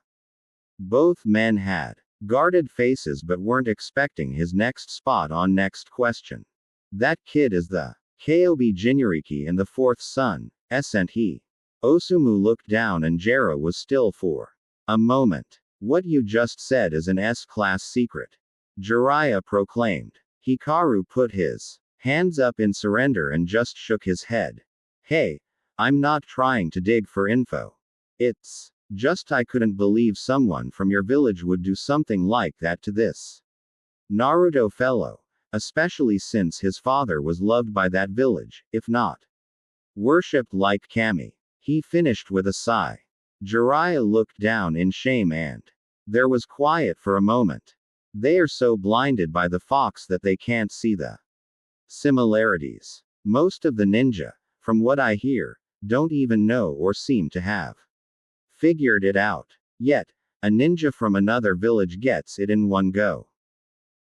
Both men had guarded faces but weren't expecting his next spot on next question. "That kid is the Kobe Jinuriki and the fourth son, sent he?" Osumu looked down and Jera was still for a moment. "What you just said is an S-class secret," Jiraiya proclaimed. Hikaru put his hands up in surrender and just shook his head. "Hey, I'm not trying to dig for info. It's just I couldn't believe someone from your village would do something like that to this Naruto fellow, especially since his father was loved by that village, if not worshipped like Kami." He finished with a sigh. Jiraiya looked down in shame and there was quiet for a moment. They are so blinded by the fox that they can't see the similarities. Most of the ninja, from what I hear, don't even know or seem to have figured it out. Yet, a ninja from another village gets it in one go.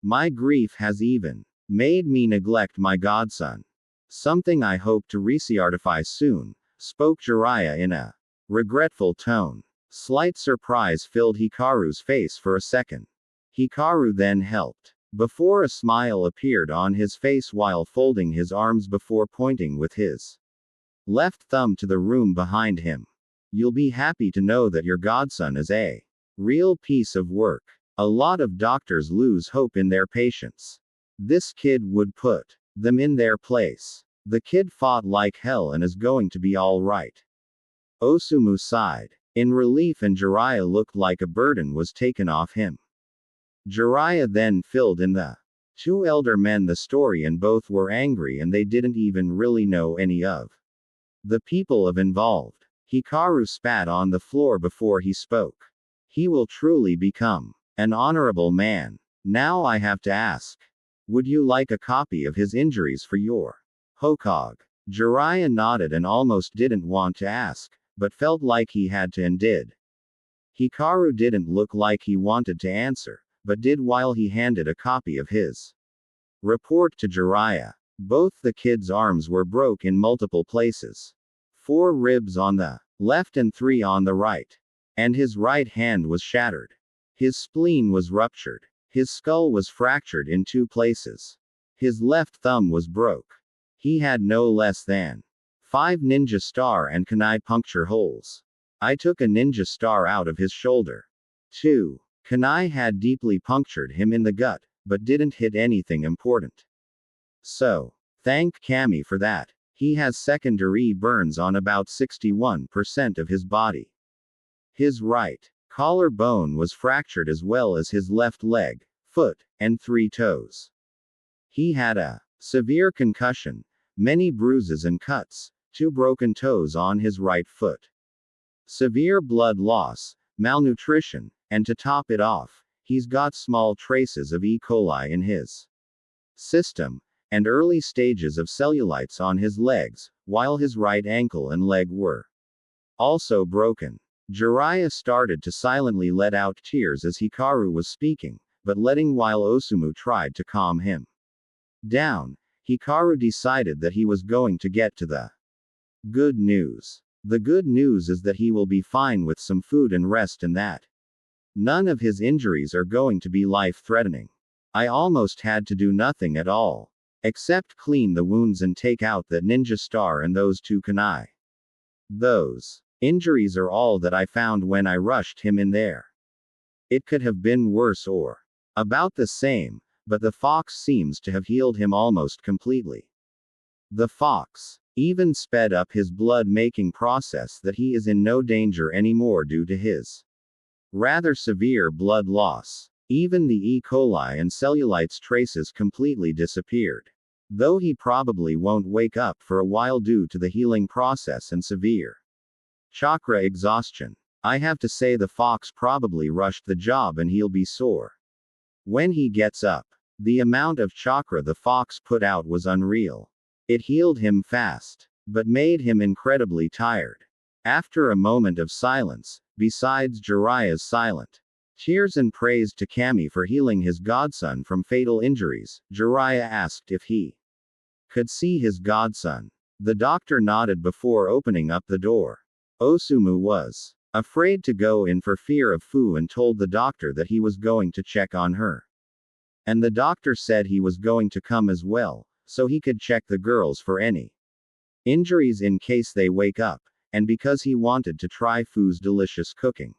My grief has even made me neglect my godson. Something I hope to re-certify soon, spoke Jiraiya in a regretful tone. Slight surprise filled Hikaru's face for a second. Hikaru then helped before a smile appeared on his face while folding his arms before pointing with his left thumb to the room behind him. "You'll be happy to know that your godson is a real piece of work. A lot of doctors lose hope in their patients. This kid would put them in their place. The kid fought like hell and is going to be all right." Osumu sighed in relief and Jiraiya looked like a burden was taken off him. Jiraiya then filled in the two elder men the story and both were angry and they didn't even really know any of the people involved. Hikaru spat on the floor before he spoke. "He will truly become an honorable man. Now I have to ask. Would you like a copy of his injuries for your Hokage?" Jiraiya nodded and almost didn't want to ask, but felt like he had to and did. Hikaru didn't look like he wanted to answer, but did while he handed a copy of his report to Jiraiya. Both the kid's arms were broke in multiple places. 4 ribs on the left and 3 on the right. And his right hand was shattered. His spleen was ruptured. His skull was fractured in 2 places. His left thumb was broke. He had no less than 5 ninja star and kunai puncture holes. I took a ninja star out of his shoulder. 2. Kunai had deeply punctured him in the gut, but didn't hit anything important. So, thank Kami for that. He has secondary burns on about 61% of his body. His right collarbone was fractured as well as his left leg, foot, and 3 toes. He had a severe concussion, many bruises and cuts, 2 broken toes on his right foot. Severe blood loss, malnutrition, and to top it off, he's got small traces of E. coli in his system, and early stages of cellulitis on his legs, while his right ankle and leg were also broken. Jiraiya started to silently let out tears as Hikaru was speaking, but letting while Osumu tried to calm him down. Hikaru decided that he was going to get to the good news. The good news is that he will be fine with some food and rest and that none of his injuries are going to be life-threatening. I almost had to do nothing at all. Except clean the wounds and take out that ninja star and those 2 kunai. Those injuries are all that I found when I rushed him in there. It could have been worse or about the same, but the fox seems to have healed him almost completely. The fox even sped up his blood-making process that he is in no danger anymore due to his rather severe blood loss. Even the E. coli and cellulitis traces completely disappeared. Though he probably won't wake up for a while due to the healing process and severe chakra exhaustion. I have to say the fox probably rushed the job and he'll be sore when he gets up. The amount of chakra the fox put out was unreal. It healed him fast, but made him incredibly tired. After a moment of silence, besides Jiraiya's silent cheers and praise to Kami for healing his godson from fatal injuries, Jiraiya asked if he could see his godson. The doctor nodded before opening up the door. Osumu was afraid to go in for fear of Fu and told the doctor that he was going to check on her. And the doctor said he was going to come as well, so he could check the girls for any injuries in case they wake up, and because he wanted to try Fu's delicious cooking.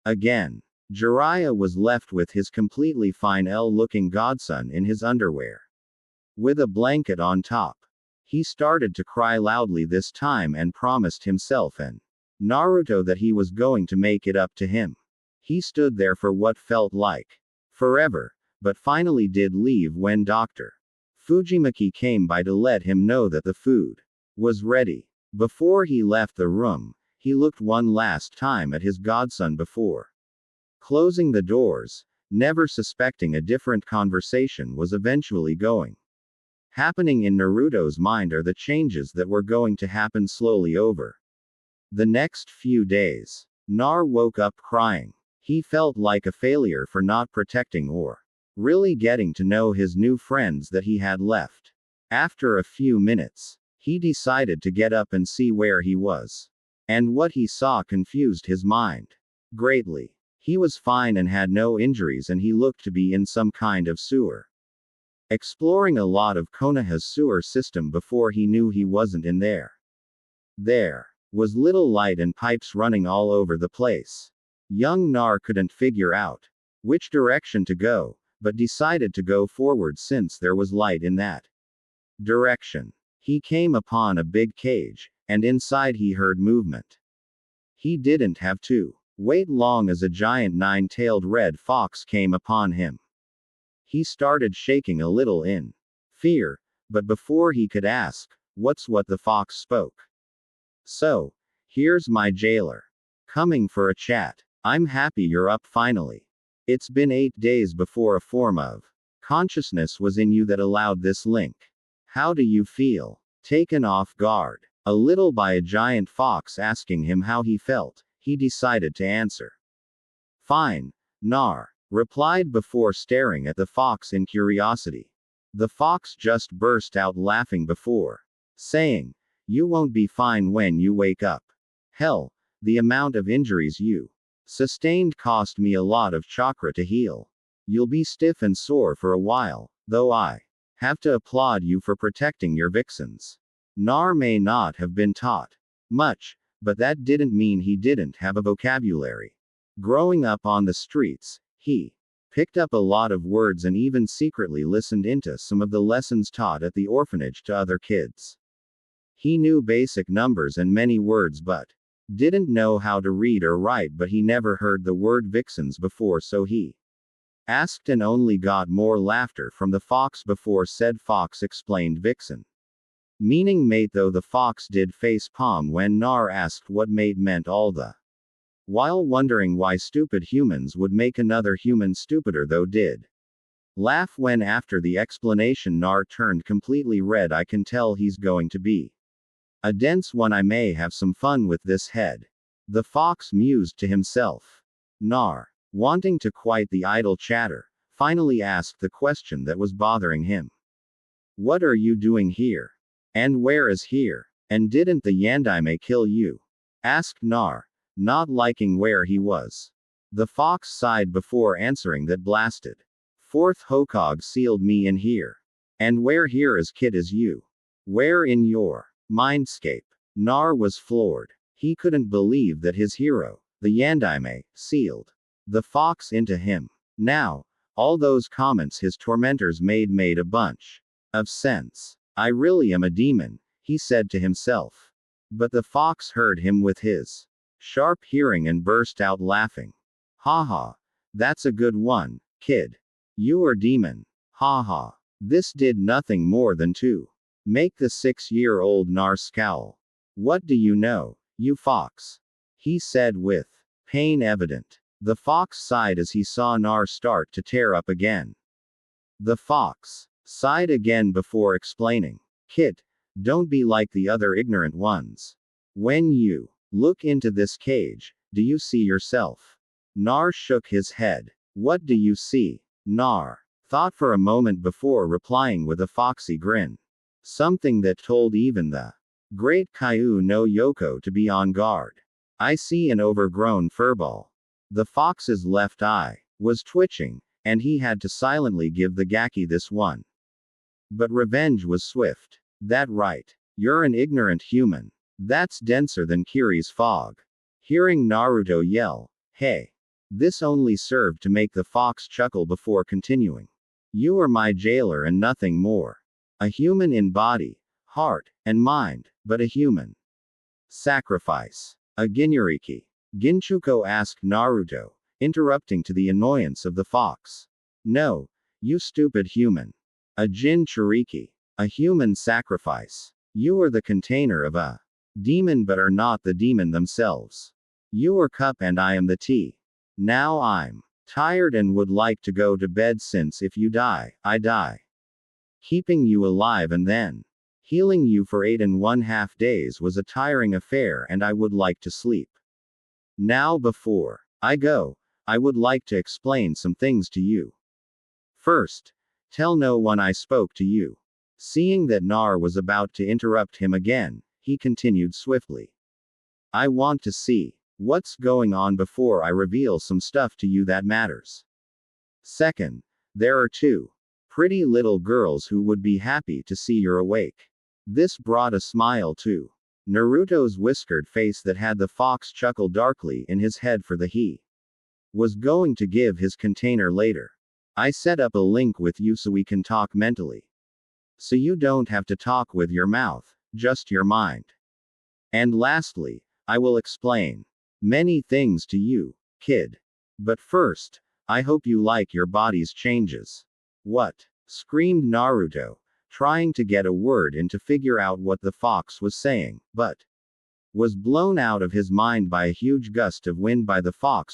Again, Jiraiya was left with his completely fine looking godson in his underwear, with a blanket on top. He started to cry loudly this time and promised himself and Naruto that he was going to make it up to him. He stood there for what felt like forever, but finally did leave when Dr. Fujimaki came by to let him know that the food was ready. Before he left the room, he looked one last time at his godson before closing the doors, never suspecting a different conversation was eventually going happening in Naruto's mind are the changes that were going to happen slowly over the next few days. Nar woke up crying. He felt like a failure for not protecting or really getting to know his new friends that he had left. After a few minutes, he decided to get up and see where he was. And what he saw confused his mind greatly. He was fine and had no injuries, and he looked to be in some kind of sewer. Exploring a lot of Konoha's sewer system before he knew he wasn't in there. There was little light and pipes running all over the place. Young Nar couldn't figure out which direction to go, but decided to go forward since there was light in that direction. He came upon a big cage, and inside he heard movement. He didn't have to wait long as a giant nine-tailed red fox came upon him. He started shaking a little in fear, but before he could ask, what the fox spoke. So, here's my jailer coming for a chat. I'm happy you're up finally. It's been 8 days before a form of consciousness was in you that allowed this link. How do you feel? Taken off guard a little by a giant fox asking him how he felt, he decided to answer. Fine, Nar replied before staring at the fox in curiosity. The fox just burst out laughing before saying, you won't be fine when you wake up. Hell, the amount of injuries you sustained cost me a lot of chakra to heal. You'll be stiff and sore for a while, though I have to applaud you for protecting your vixens. Nar may not have been taught much, but that didn't mean he didn't have a vocabulary. Growing up on the streets, he picked up a lot of words and even secretly listened into some of the lessons taught at the orphanage to other kids. He knew basic numbers and many words but didn't know how to read or write, but he never heard the word vixens before, so he asked and only got more laughter from the fox before said fox explained vixen meaning mate, though the fox did face palm when Nar asked what mate meant, all the while wondering why stupid humans would make another human stupider, though did laugh when after the explanation Nar turned completely red. I can tell he's going to be a dense one. I may have some fun with this head. The fox mused to himself. Nar, wanting to quiet the idle chatter, finally asked the question that was bothering him. What are you doing here? And where is here? And didn't the Yandaime kill you? Asked Nar, not liking where he was. The fox sighed before answering that blasted fourth Hokage sealed me in here. And where here as kid as you? Where in your mindscape? Nar was floored. He couldn't believe that his hero, the Yandaime, sealed The fox into him. Now, all those comments his tormentors made a bunch of sense. I really am a demon, he said to himself. But the fox heard him with his sharp hearing and burst out laughing. Ha ha. That's a good one, kid. You are demon. Ha ha. This did nothing more than to make the 6-year-old Nar scowl. What do you know, you fox? He said with pain evident. The fox sighed as he saw Nar start to tear up again. The fox sighed again before explaining. Kid, don't be like the other ignorant ones. When you look into this cage, do you see yourself? Nar shook his head. What do you see? Nar thought for a moment before replying with a foxy grin. Something that told even the great Kaiu no Yoko to be on guard. I see an overgrown furball. The fox's left eye was twitching, and he had to silently give the Gaki this one. But revenge was swift. That right. You're an ignorant human. That's denser than Kiri's fog. Hearing Naruto yell, hey. This only served to make the fox chuckle before continuing. You are my jailer and nothing more. A human in body, heart, and mind, but a human. Sacrifice. A Ginuriki. Ginchuko asked Naruto, interrupting to the annoyance of the fox. No, you stupid human. A Jin Chiriki. A human sacrifice. You are the container of a demon but are not the demon themselves. You are cup and I am the tea. Now I'm tired and would like to go to bed since if you die, I die. Keeping you alive and then healing you for 8½ days was a tiring affair and I would like to sleep. Now before I go, I would like to explain some things to you. First, tell no one I spoke to you. Seeing that Nar was about to interrupt him again, he continued swiftly. I want to see what's going on before I reveal some stuff to you that matters. Second, there are 2 pretty little girls who would be happy to see you're awake. This brought a smile to Naruto's whiskered face that had the fox chuckle darkly in his head for the he was going to give his container later. I set up a link with you so we can talk mentally. So you don't have to talk with your mouth, just your mind. And lastly, I will explain many things to you, kid. But first, I hope you like your body's changes. What? Screamed Naruto, trying to get a word in to figure out what the fox was saying, but was blown out of his mind by a huge gust of wind by the fox